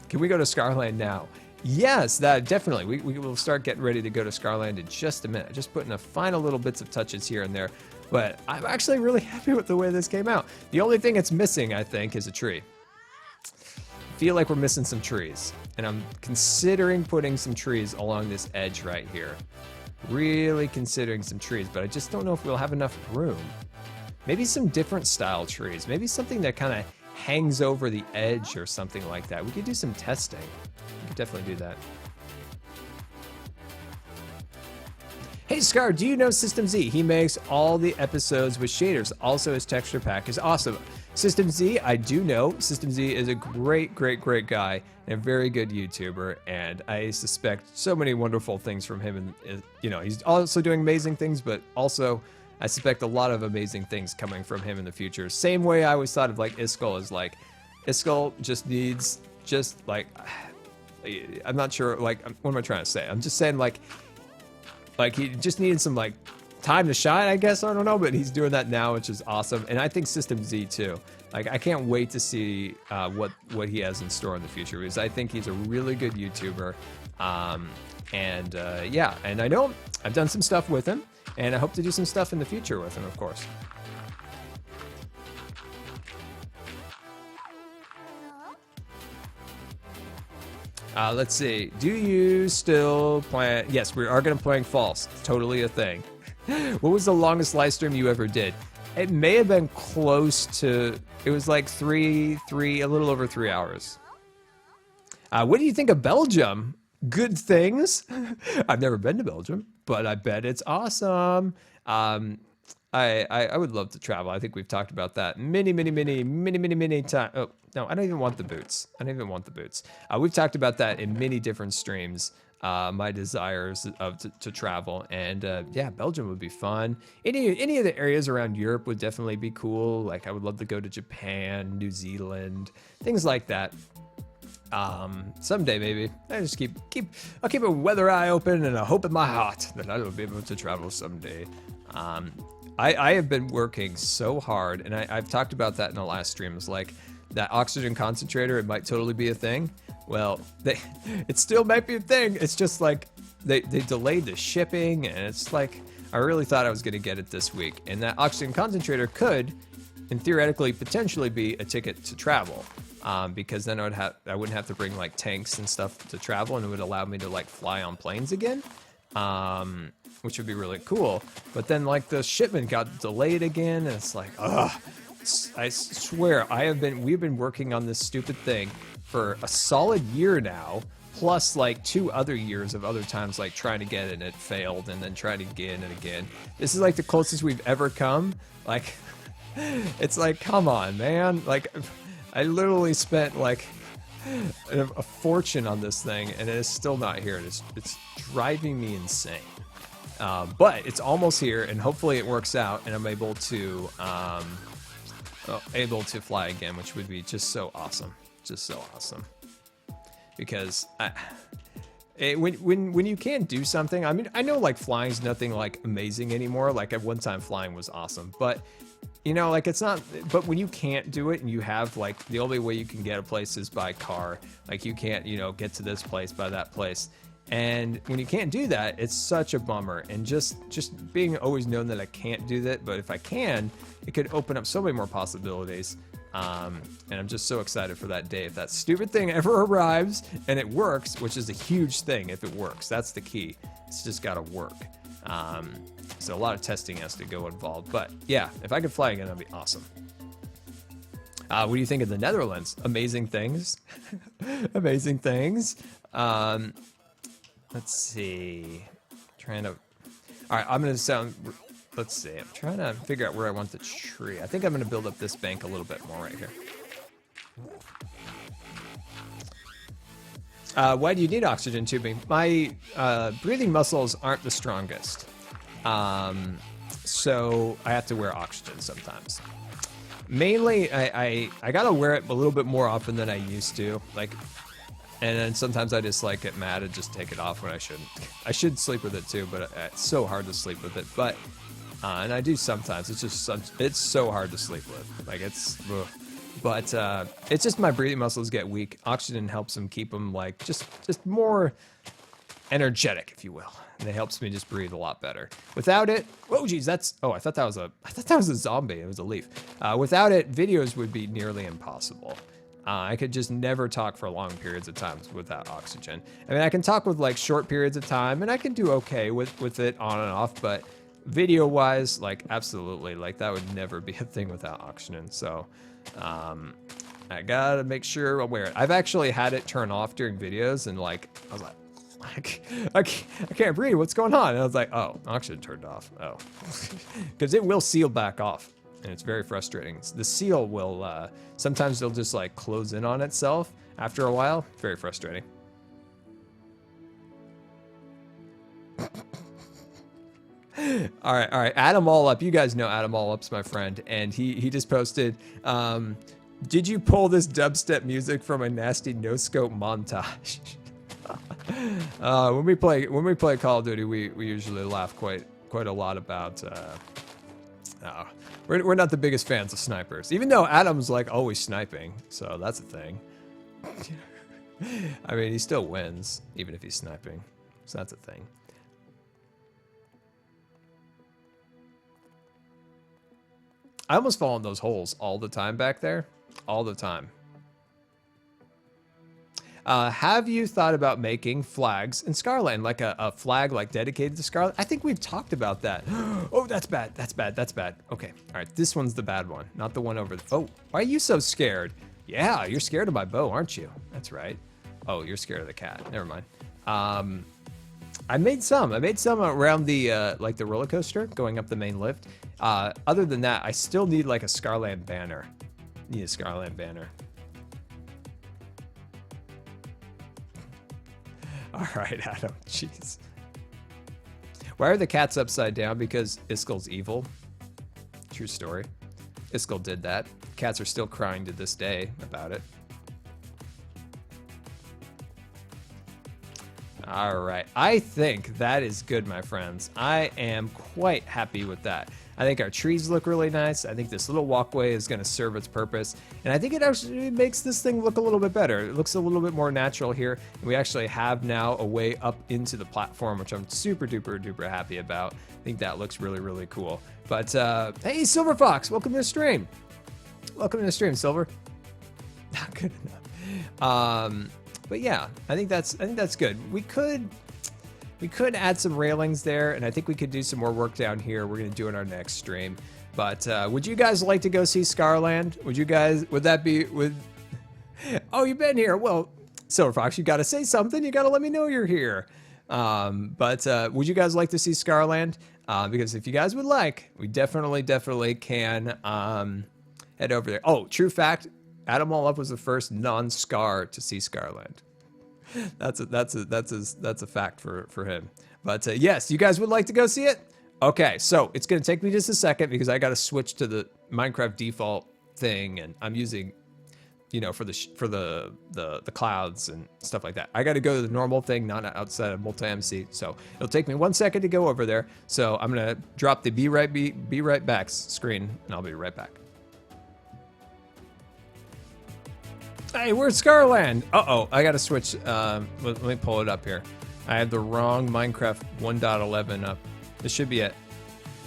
Can we go to Scarland now? Yes, that definitely. We will start getting ready to go to Scarland in just a minute. Just putting the final little bits of touches here and there. But I'm actually really happy with the way this came out. The only thing it's missing, I think, is a tree. I feel like we're missing some trees. And I'm considering putting some trees along this edge right here. Really considering some trees, but I just don't know if we'll have enough room. Maybe some different style trees. Maybe something that kind of hangs over the edge or something like that. We could do some testing. We could definitely do that. Hey Scar, do you know System Z? He makes all the episodes with shaders. Also, his texture pack is awesome. System Z, I do know. System Z is a great guy and a very good YouTuber, and I suspect so many wonderful things from him. And you know, he's also doing amazing things, but also I suspect a lot of amazing things coming from him in the future. Same way I always thought of like Iskall is like, Iskall just needs I'm not sure, like, what am I trying to say? I'm just saying like he just needed some like time to shine, I guess. I don't know, but he's doing that now, which is awesome. And I think System Z too. Like, I can't wait to see what he has in store in the future, because I think he's a really good YouTuber. Yeah, and I know I've done some stuff with him, and I hope to do some stuff in the future with him, of course. Let's see. Do you still plan? Yes, we are going to playing false. Totally a thing. What was the longest live stream you ever did? It may have been close to. It was like a little over 3 hours. What do you think of Belgium? Good things. I've never been to Belgium, but I bet it's awesome. I would love to travel. I think we've talked about that many times. Oh, no, I don't even want the boots. We've talked about that in many different streams. My desires to travel, and yeah, Belgium would be fun. Any of the areas around Europe would definitely be cool. Like, I would love to go to Japan, New Zealand, things like that. Someday maybe. I just I'll keep a weather eye open and a hope in my heart that I will be able to travel someday. I have been working so hard, and I've talked about that in the last stream. It's like that oxygen concentrator, it might totally be a thing. Well, it still might be a thing. It's just like they delayed the shipping, and it's like I really thought I was going to get it this week. And that oxygen concentrator could, and theoretically, potentially be a ticket to travel, because then I wouldn't have to bring like tanks and stuff to travel, and it would allow me to like fly on planes again. Which would be really cool. But then like the shipment got delayed again, and it's like, ugh. I swear, we've been working on this stupid thing for a solid year now, plus like 2 other years of other times like trying to get it and it failed, and then trying again and again. This is like the closest we've ever come. Like, it's like, come on, man. Like, I literally spent like a fortune on this thing, and it is still not here. It's driving me insane. But it's almost here, and hopefully it works out, and I'm able to fly again, which would be just so awesome, because when you can't do something, I mean, I know like flying's nothing like amazing anymore. Like at one time flying was awesome, but you know, like it's not. But when you can't do it, and you have like the only way you can get a place is by car, like you can't, you know, get to this place by that place. And when you can't do that, it's such a bummer. And just being always known that I can't do that, but if I can, it could open up so many more possibilities. And I'm just so excited for that day. If that stupid thing ever arrives and it works, which is a huge thing if it works, that's the key. It's just got to work. So a lot of testing has to go involved. But yeah, if I could fly again, that'd be awesome. What do you think of the Netherlands? Amazing things. Amazing things. Let's see. All right, I'm gonna sound. Let's see. I'm trying to figure out where I want the tree. I think I'm gonna build up this bank a little bit more right here. Why do you need oxygen tubing? My breathing muscles aren't the strongest, so I have to wear oxygen sometimes. Mainly, I gotta wear it a little bit more often than I used to. Like. And then sometimes I just like get mad and just take it off when I shouldn't. I should sleep with it too, but it's so hard to sleep with it. But and I do sometimes. It's so hard to sleep with. Like it's, ugh. But it's just my breathing muscles get weak. Oxygen helps them keep them like just more energetic, if you will. And it helps me just breathe a lot better. Without it, oh geez, I thought that was a zombie. It was a leaf. Without it, videos would be nearly impossible. I could just never talk for long periods of time without oxygen. I mean, I can talk with like short periods of time, and I can do okay with it on and off, but video-wise, like absolutely, like that would never be a thing without oxygen. So I gotta make sure I wear it. I've actually had it turn off during videos, and like I was like, I can't breathe. What's going on? And I was like, oh, oxygen turned off. Oh, because it will seal back off, and it's very frustrating. The seal will sometimes they'll just like close in on itself after a while. Very frustrating. All right. Adam All Up. You guys know Adam All Up's my friend, and he just posted. Did you pull this dubstep music from a nasty no scope montage? When we play Call of Duty, we usually laugh quite a lot about. We're not the biggest fans of snipers, even though Adam's like always sniping, so that's a thing. I mean, he still wins even if he's sniping, so that's a thing. I almost fall in those holes all the time back there. All the time. Have you thought about making flags in Scarland? Like a flag like dedicated to Scarland? I think we've talked about that. Oh, that's bad. That's bad. That's bad. Okay. All right. This one's the bad one. Not the one over there. Oh, why are you so scared? Yeah, you're scared of my bow, aren't you? That's right. Oh, you're scared of the cat. Never mind. I made some around the like the roller coaster going up the main lift. Other than that, I still need like a Scarland banner. Need a Scarland banner. All right, Adam. Jeez. Why are the cats upside down? Because Iskel's evil. True story. Iskel did that. Cats are still crying to this day about it. All right. I think that is good, my friends. I am quite happy with that. I think our trees look really nice. I think this little walkway is going to serve its purpose. And I think it actually makes this thing look a little bit better. It looks a little bit more natural here. And we actually have now a way up into the platform, which I'm super duper duper happy about. I think that looks really, really cool. But hey, Silver Fox, welcome to the stream. Welcome to the stream, Silver. Not good enough. But yeah, I think that's good. We could add some railings there, and I think we could do some more work down here. We're gonna do it in our next stream. But would you guys like to go see Scarland? Oh, you've been here. Well, Silver Fox, you gotta say something. You gotta let me know you're here. But would you guys like to see Scarland? Because if you guys would like, we definitely can head over there. Oh, true fact, Adam All Up was the first non-Scar to see Scarland. That's a fact for him. But yes, you guys would like to go see it? Okay, so it's gonna take me just a second because I gotta switch to the Minecraft default thing, and I'm using, you know, for the clouds and stuff like that. I gotta go to the normal thing, not outside of multi-MC. So it'll take me 1 second to go over there. So I'm gonna drop the be right back screen, and I'll be right back. Hey, where's Scarland? Uh-oh, I gotta switch. Let me pull it up here. I had the wrong Minecraft 1.11 up. This should be it.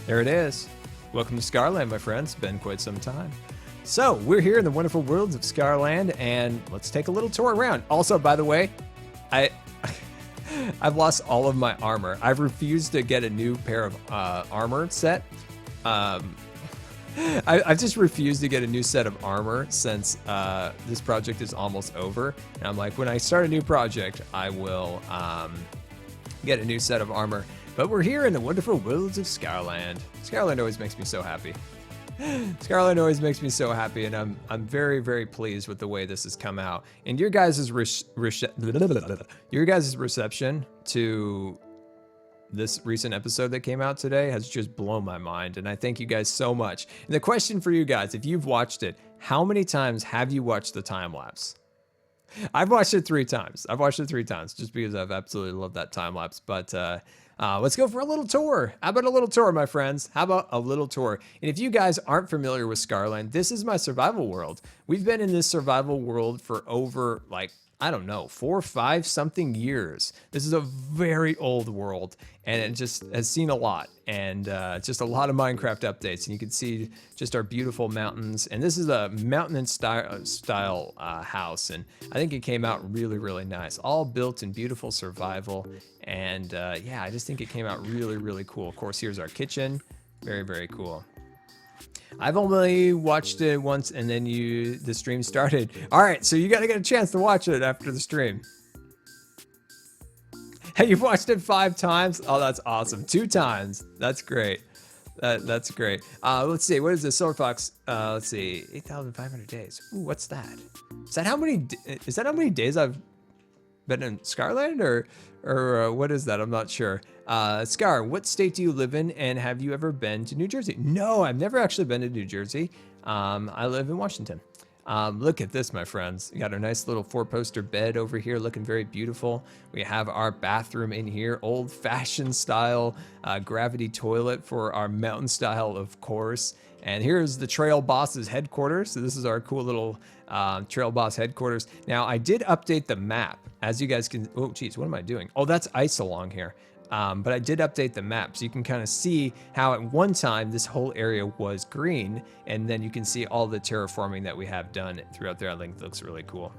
There it is. Welcome to Scarland, my friends. Been quite some time. So, we're here in the wonderful worlds of Scarland, and let's take a little tour around. Also, by the way, I've lost all of my armor. I've refused to get a new pair of armor set. I've just refused to get a new set of armor since this project is almost over. And I'm like, when I start a new project, I will get a new set of armor. But we're here in the wonderful worlds of Scarland. Scarland always makes me so happy. Scarland always makes me so happy, and I'm very, very pleased with the way this has come out. And your guys' reception to this recent episode that came out today has just blown my mind, and I thank you guys so much. And the question for you guys, if you've watched it, how many times have you watched the time lapse? I've watched it 3 times. I've watched it 3 times just because I've absolutely loved that time lapse. But let's go for a little tour. How about a little tour, my friends? How about a little tour? And if you guys aren't familiar with Scarland, this is my survival world. We've been in this survival world for over, like, I don't know, 4 or 5 something years. This is a very old world, and it just has seen a lot, and just a lot of Minecraft updates. And you can see just our beautiful mountains. And this is a mountain style house, and I think it came out really, really nice. All built in beautiful survival, and yeah, I just think it came out really, really cool. Of course, here's our kitchen. Very, very cool. I've only watched it once, and then the stream started. All right, so you gotta get a chance to watch it after the stream. Hey, you've watched it 5 times? Oh, that's awesome. 2 times. That's great. That's great. Let's see. What is this? Silver Fox. Let's see. 8,500 days. Ooh, what's that? Is that how many days I've been in Scarland, or what is that? I'm not sure. Scar, what state do you live in, and have you ever been to New Jersey? No, I've never actually been to New Jersey. I live in Washington. Look at this, my friends. We got a nice little 4-poster bed over here looking very beautiful. We have our bathroom in here, old-fashioned style, gravity toilet for our mountain style, of course. And here's the Trail Boss's headquarters. So this is our cool little Trail Boss headquarters. Now, I did update the map. As you guys can, oh, geez, what am I doing? Oh, that's ice along here. But I did update the map, so you can kind of see how at one time this whole area was green, and then you can see all the terraforming that we have done throughout there. I think it looks really cool.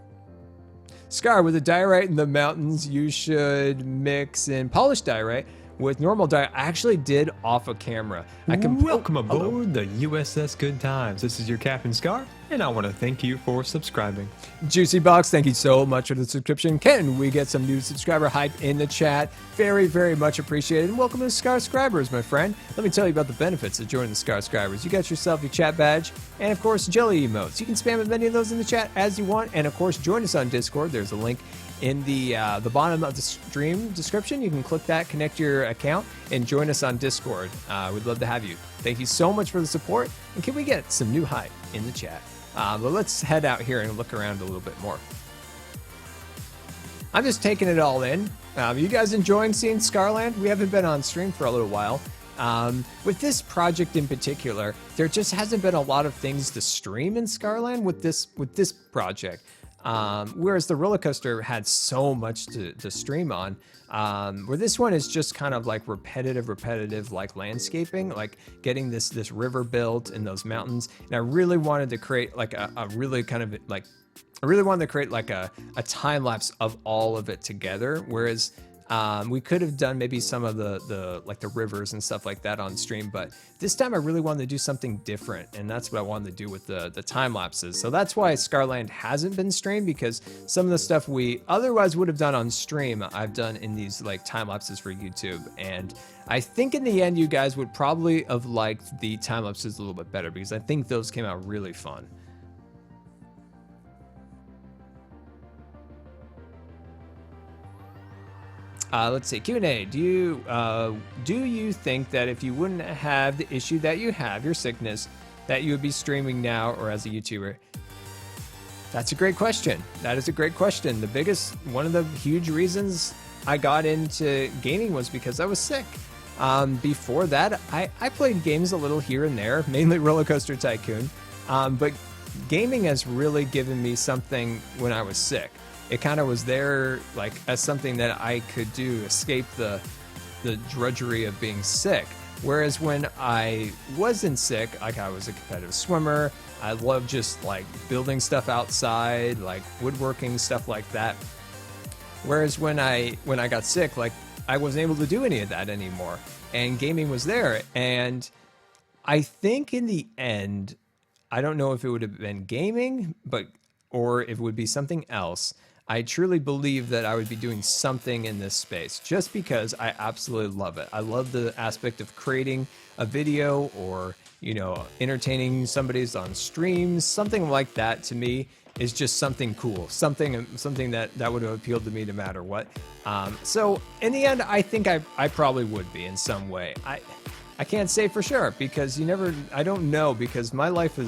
Scar, with the diorite in the mountains, you should mix in polished diorite with normal diorite. I actually did off a camera. Welcome aboard the USS Good Times. This is your Captain Scar, and I want to thank you for subscribing. Juicy Box, thank you so much for the subscription. Can we get some new subscriber hype in the chat? Very, very much appreciated. And welcome to Scar Scribers, my friend. Let me tell you about the benefits of joining the Scar Scribers. You got yourself your chat badge, and of course, Jellie emotes. You can spam as many of those in the chat as you want, and of course, join us on Discord. There's a link in the bottom of the stream description. You can click that, connect your account, and join us on Discord. We'd love to have you. Thank you so much for the support, and can we get some new hype in the chat? But let's head out here and look around a little bit more. I'm just taking it all in. You guys enjoying seeing Scarland? We haven't been on stream for a little while. With this project in particular, there just hasn't been a lot of things to stream in Scarland with this project. Whereas the roller coaster had so much to stream on, where this one is just kind of like repetitive like landscaping, like getting this river built in those mountains. And I really wanted to create like a time lapse of all of it together. Whereas we could have done maybe some of the rivers and stuff like that on stream, but this time I really wanted to do something different, and that's what I wanted to do with the time lapses. So that's why Scarland hasn't been streamed, because some of the stuff we otherwise would have done on stream, I've done in these like time lapses for YouTube. And I think in the end, you guys would probably have liked the time lapses a little bit better, because I think those came out really fun. Let's see, Q&A. Do you think that if you wouldn't have the issue that you have, your sickness, that you would be streaming now or as a YouTuber? That's a great question. That is a great question. One of the huge reasons I got into gaming was because I was sick. Before that, I played games a little here and there, mainly Roller Coaster Tycoon. But gaming has really given me something when I was sick. It kind of was there like as something that I could do, escape the drudgery of being sick. Whereas when I wasn't sick, like I was a competitive swimmer, I loved just like building stuff outside, like woodworking, stuff like that. Whereas when I got sick, like I wasn't able to do any of that anymore, and gaming was there. And I think in the end, I don't know if it would have been gaming, or if it would be something else. I truly believe that I would be doing something in this space just because I absolutely love it. I love the aspect of creating a video, or, you know, entertaining somebody's on streams. Something like that to me is just something cool, something that would have appealed to me no matter what. So in the end, I think I probably would be in some way. I can't say for sure, because I don't know, because my life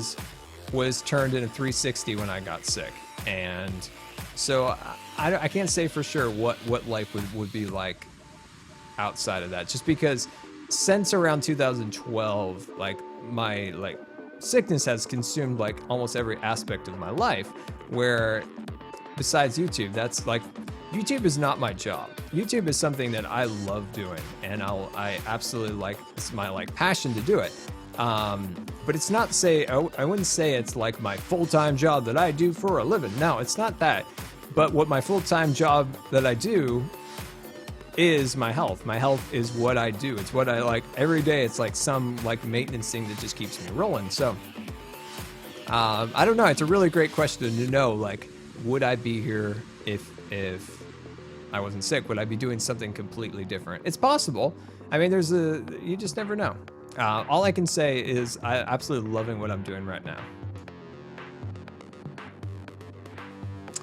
was turned into 360 when I got sick. And so I can't say for sure what life would be like outside of that, just because since around 2012, like my sickness has consumed like almost every aspect of my life, where besides YouTube, that's like, YouTube is not my job. YouTube is something that I love doing, and I absolutely like, it's my like passion to do it. But it's not I wouldn't say it's like my full-time job that I do for a living. No, it's not that. But what my full-time job that I do is my health. My health is what I do. It's what I like every day. It's like some like maintenance thing that just keeps me rolling. So I don't know. It's a really great question to know. Like, would I be here if I wasn't sick, would I be doing something completely different? It's possible. I mean, you just never know. All I can say is I'm absolutely loving what I'm doing right now.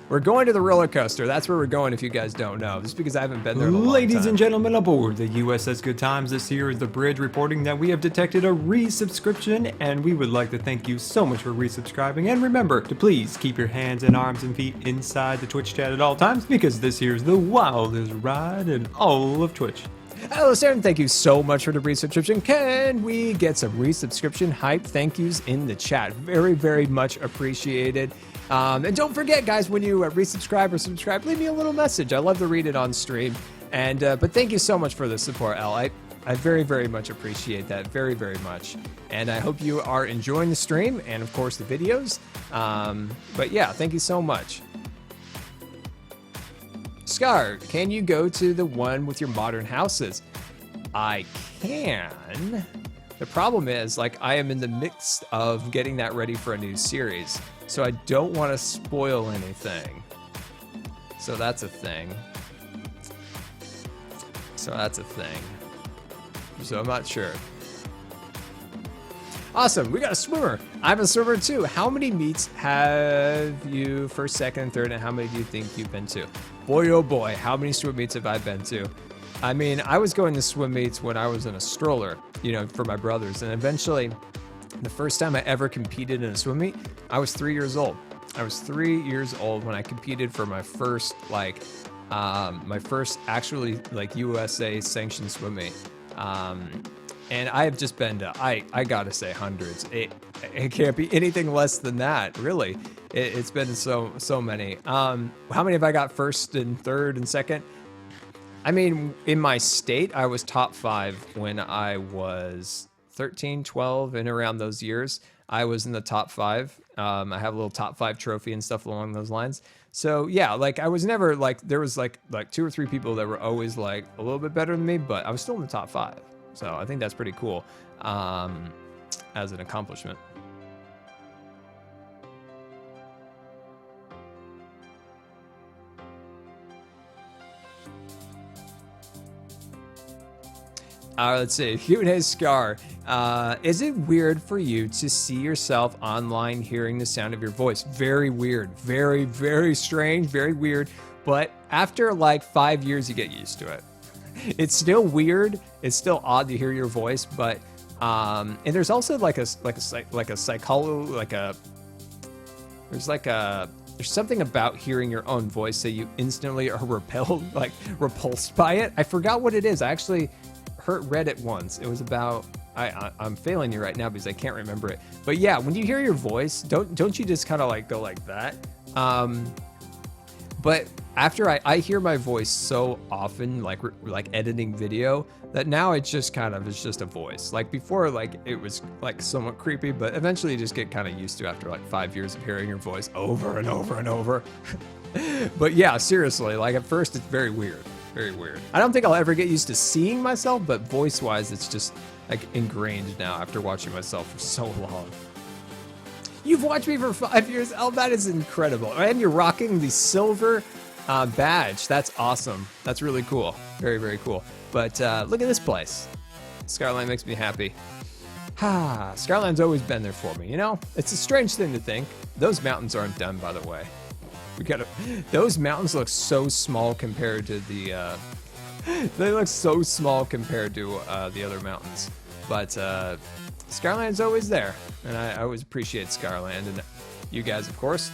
We're going to the roller coaster. That's where we're going if you guys don't know. Just because I haven't been there in a long time. Ladies and gentlemen aboard the USS Good Times, this here is the bridge reporting that we have detected a resubscription, and we would like to thank you so much for resubscribing. And remember to please keep your hands and arms and feet inside the Twitch chat at all times, because this here is the wildest ride in all of Twitch. Hello, sir, and thank you so much for the resubscription. Can we get some resubscription hype thank yous in the chat? Very, very much appreciated. And don't forget, guys, when you resubscribe or subscribe, leave me a little message. I love to read it on stream. And but thank you so much for the support, Al. I very, very much appreciate that. Very, very much. And I hope you are enjoying the stream and, of course, the videos. But yeah, thank you so much. Scar, can you go to the one with your modern houses? I can. The problem is, like, I am in the midst of getting that ready for a new series, so I don't want to spoil anything. So that's a thing. So I'm not sure. Awesome, we got a swimmer. I'm a swimmer too. How many meets have you first, second, and third, and how many do you think you've been to? Boy, oh boy, how many swim meets have I been to? I mean, I was going to swim meets when I was in a stroller, you know, for my brothers. And eventually, the first time I ever competed in a swim meet, I was 3 years old. I was 3 years old when I competed for my first, like, actually, like, USA sanctioned swim meet. And I have just been to, I gotta say, hundreds. It can't be anything less than that, really. It's been so many. How many have I got first and third and second? I mean, in my state, I was top 5 when I was 13, 12, and around those years. I was in the top 5. I have a little top 5 trophy and stuff along those lines. So yeah, like I was never like, there was like 2 or 3 people that were always like a little bit better than me, but I was still in the top 5. So I think that's pretty cool as an accomplishment. Let's see. Q&A Scar. Is it weird for you to see yourself online hearing the sound of your voice? Very weird. Very, very strange. Very weird. But after like 5 years, you get used to it. It's still weird. It's still odd to hear your voice, but and there's also there's something about hearing your own voice that you instantly are repulsed by it. I forgot what it is. I actually read it once. It was about, I'm failing you right now because I can't remember it. But yeah, when you hear your voice, don't you just kind of like go like that? But after I hear my voice so often, like editing video, that now it's just a voice. Like before, like it was like somewhat creepy, but eventually you just get kind of used to after like 5 years of hearing your voice over and over and over. But yeah, seriously, like at first it's very weird. Very weird. I don't think I'll ever get used to seeing myself, but voice-wise, it's just like ingrained now after watching myself for so long. You've watched me for 5 years. Oh, that is incredible. And you're rocking the silver badge. That's awesome. That's really cool. Very, very cool. But look at this place. Scarland makes me happy. Scarland's always been there for me, you know? It's a strange thing to think. Those mountains aren't done, by the way. Those mountains look so small compared to the, they look so small compared to the other mountains. But Scarland's always there, and I always appreciate Scarland, and you guys, of course.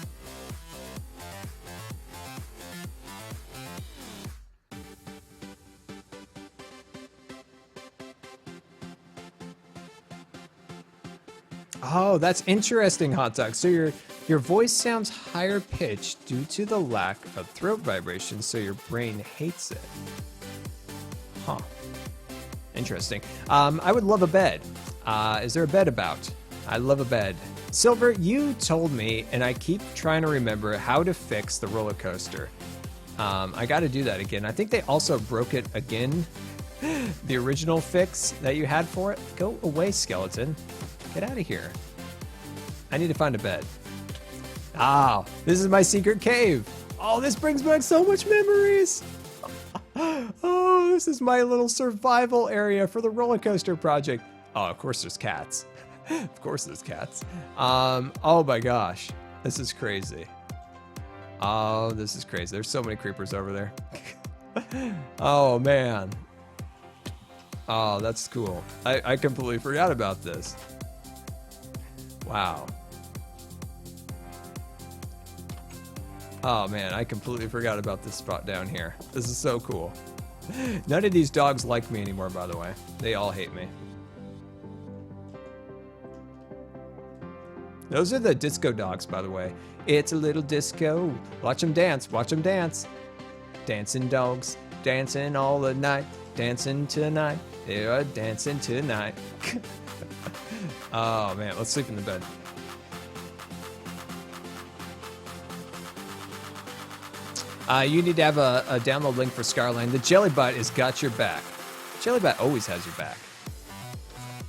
Oh, that's interesting, Hot Dog. So your voice sounds higher pitched due to the lack of throat vibration, so your brain hates it. Huh. Interesting. I would love a bed. Is there a bed about? I love a bed. Silver, you told me, and I keep trying to remember how to fix the roller coaster. I got to do that again. I think they also broke it again. The original fix that you had for it. Go away, skeleton. Get out of here. I need to find a bed. Ah, this is my secret cave. Oh, this brings back so much memories. Oh, this is my little survival area for the roller coaster project. Oh, of course there's cats. Of course there's cats. Oh my gosh. This is crazy. Oh, this is crazy. There's so many creepers over there. Oh, man. Oh, that's cool. I completely forgot about this. Wow. Oh, man, I completely forgot about this spot down here. This is so cool. None of these dogs like me anymore, by the way. They all hate me. Those are the disco dogs, by the way. It's a little disco. Watch them dance. Watch them dance. Dancing dogs. Dancing all the night. Dancing tonight. They are dancing tonight. Oh, man. Let's sleep in the bed. You need to have a download link for Scarland. The Jellie bot has got your back. Jellie bot always has your back.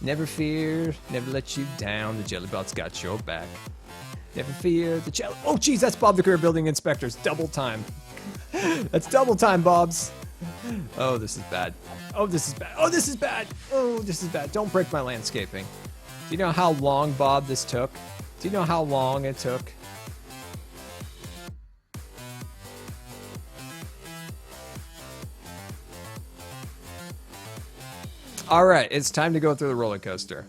Never fear, never let you down. The Jellie bot's got your back. Never fear, the Jelly. Oh, geez, that's Bob the Career Building Inspector's double time. That's double time, Bob's. Oh, this is bad. Oh, this is bad. Oh, this is bad. Oh, this is bad. Don't break my landscaping. Do you know how long, Bob, this took? Do you know how long it took? All right, it's time to go through the roller coaster.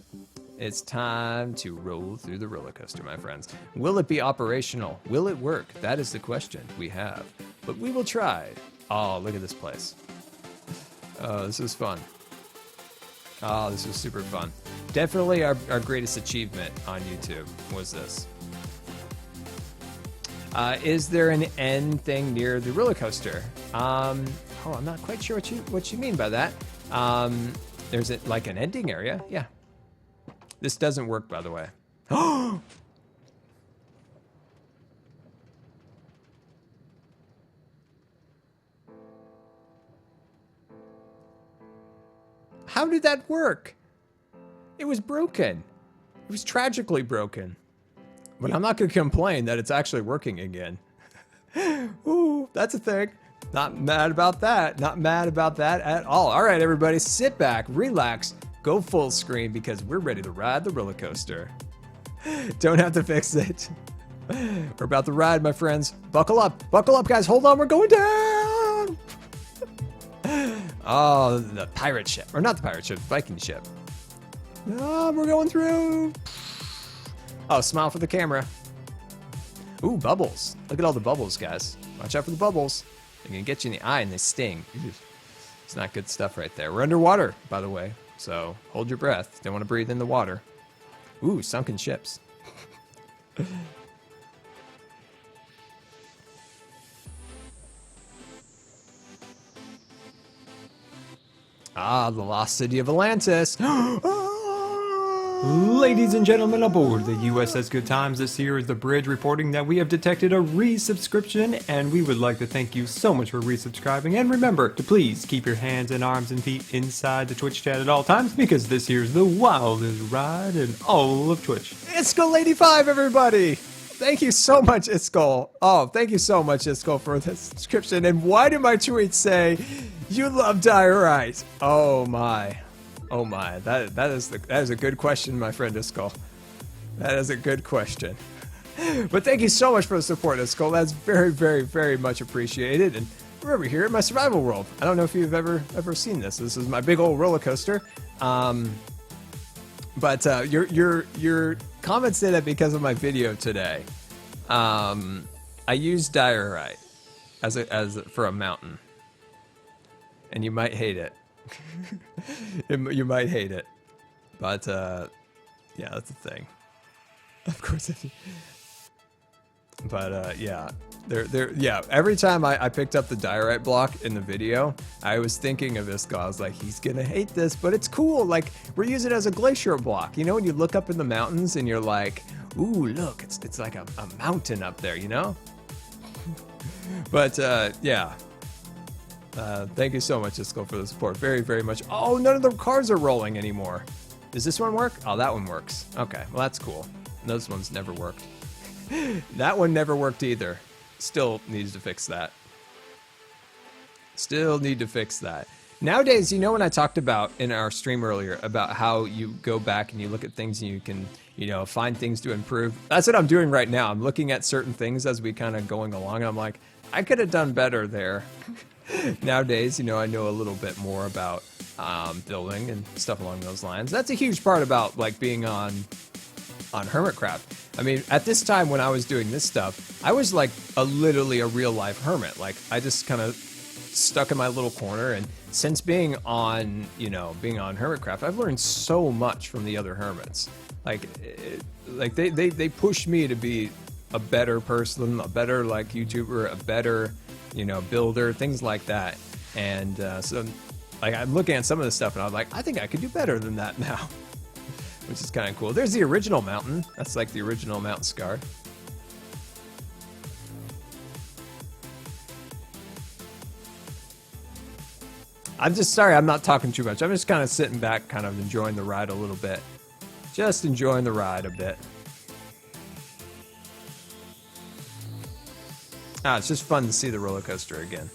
It's time to roll through the roller coaster, my friends. Will it be operational? Will it work? That is the question we have. But we will try. Oh, look at this place. Oh, this was fun. Oh, this was super fun. Definitely our greatest achievement on YouTube was this. Is there an end thing near the roller coaster? Oh, I'm not quite sure what you mean by that. There's like an ending area. Yeah. This doesn't work, by the way. Oh! How did that work? It was broken. It was tragically broken. But I'm not going to complain that it's actually working again. Ooh, that's a thing. Not mad about that. Not mad about that at all. All right, everybody, sit back, relax, go full screen because we're ready to ride the roller coaster. Don't have to fix it. We're about to ride, my friends. Buckle up, guys. Hold on, we're going down. Oh, the pirate ship, or not the pirate ship, Viking ship. Oh, we're going through. Oh, smile for the camera. Ooh, bubbles. Look at all the bubbles, guys. Watch out for the bubbles. They're gonna get you in the eye and they sting. It's not good stuff right there. We're underwater, by the way, so hold your breath. Don't want to breathe in the water. Ooh, sunken ships. Ah, the lost city of Atlantis. Ladies and gentlemen aboard the USS Good Times, this here is the bridge reporting that we have detected a resubscription, and we would like to thank you so much for resubscribing. And remember to please keep your hands and arms and feet inside the Twitch chat at all times, because this here's the wildest ride in all of Twitch. Iskall85, everybody! Thank you so much, Iskall. Oh, thank you so much, Iskall, for the subscription. And why do my tweets say, you love diorite? Oh my. Oh my, that is a good question, my friend Iskall. That is a good question. But thank you so much for the support, Iskall. That's very, very, very much appreciated. And we're over here at my survival world. I don't know if you've ever seen this. This is my big old roller coaster. But your comments did it because of my video today. I used diorite as for a mountain, and you might hate it. You might hate it, but yeah, that's the thing. Of course, but yeah, yeah. Every time I picked up the diorite block in the video, I was thinking of this guy. I was like, he's gonna hate this, but it's cool. Like, we're using it as a glacier block. You know, when you look up in the mountains and you're like, ooh, look, it's like a mountain up there. You know. But yeah. Thank you so much, Iskall, for the support. Very, very much. Oh, none of the cars are rolling anymore. Does this one work? Oh, that one works. Okay, well, that's cool. Those ones never worked. That one never worked either. Still needs to fix that. Still need to fix that. Nowadays, you know, when I talked about in our stream earlier about how you go back and you look at things and you can, you know, find things to improve. That's what I'm doing right now. I'm looking at certain things as we kind of going along. And I'm like, I could have done better there. Nowadays, you know, I know a little bit more about building and stuff along those lines. That's a huge part about like being on Hermitcraft. I mean, at this time when I was doing this stuff, I was like literally a real life hermit. Like I just kind of stuck in my little corner, and since being on, you know, being on Hermitcraft, I've learned so much from the other hermits. Like, they pushed me to be a better person, a better like YouTuber, a better, you know, builder, things like that. And so, like, I'm looking at some of this stuff, and I'm like, I think I could do better than that now, which is kind of cool. There's the original mountain. That's like the original Mount Scar. I'm just sorry, I'm not talking too much. I'm just kind of sitting back, kind of enjoying the ride a little bit. Just enjoying the ride a bit. It's just fun to see the roller coaster again.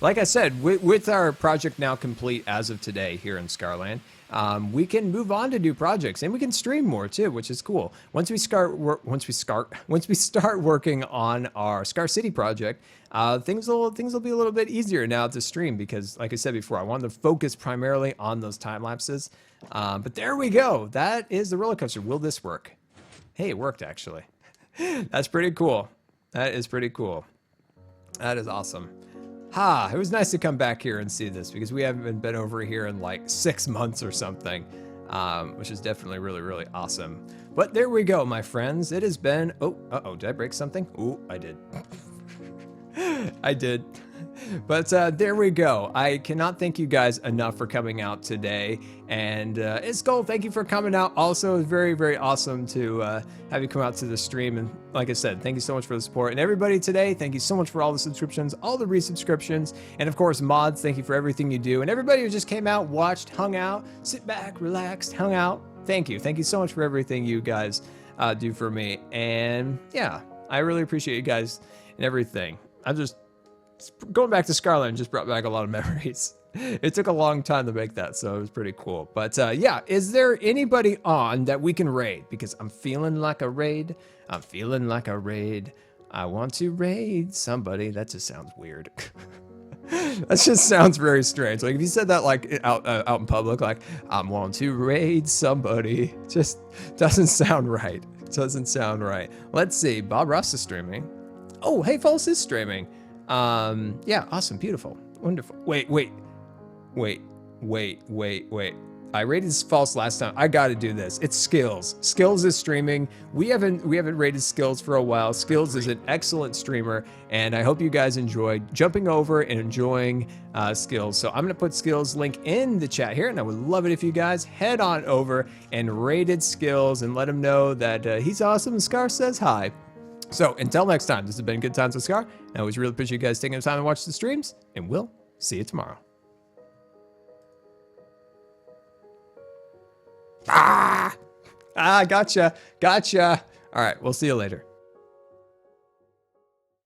Like I said, with our project now complete as of today here in Scarland, we can move on to new projects, and we can stream more too, which is cool. Once we start working on our Scar City project, things will be a little bit easier now to stream because, like I said before, I wanted to focus primarily on those time lapses. But there we go. That is the roller coaster. Will this work? Hey, it worked actually. That's pretty cool. That is pretty cool. That is awesome. It was nice to come back here and see this because we haven't been over here in like 6 months or something, which is definitely really, really awesome. But there we go, my friends. It has been, did I break something? Ooh, I did. I did. But there we go. I cannot thank you guys enough for coming out today. And Skull, thank you for coming out. Also, it's very, very awesome to have you come out to the stream. And like I said, thank you so much for the support. And everybody today, thank you so much for all the subscriptions, all the resubscriptions. And of course, mods, thank you for everything you do. And everybody who just came out, watched, hung out, sit back, relaxed, hung out. Thank you. Thank you so much for everything you guys do for me. And yeah, I really appreciate you guys and everything. I'm just going back to Scarland just brought back a lot of memories. It took a long time to make that, so it was pretty cool. But yeah, is there anybody on that we can raid? Because I'm feeling like a raid. I'm feeling like a raid. I want to raid somebody. That just sounds weird. That just sounds very strange. Like if you said that like out in public, like I want to raid somebody, just doesn't sound right. Doesn't sound right. Let's see. Bob Ross is streaming. Oh, hey, False is streaming. Yeah, awesome, beautiful, wonderful. Wait. I rated False last time. I gotta do this. It's Skills. Skills is streaming. We haven't rated Skills for a while. Skills is an excellent streamer, and I hope you guys enjoyed jumping over and enjoying Skills. So I'm gonna put Skills link in the chat here, and I would love it if you guys head on over and rated Skills and let him know that he's awesome and Scar says hi. So until next time, this has been Good Times with Scar. I always really appreciate you guys taking the time to watch the streams, and we'll see you tomorrow. Gotcha. All right, we'll see you later.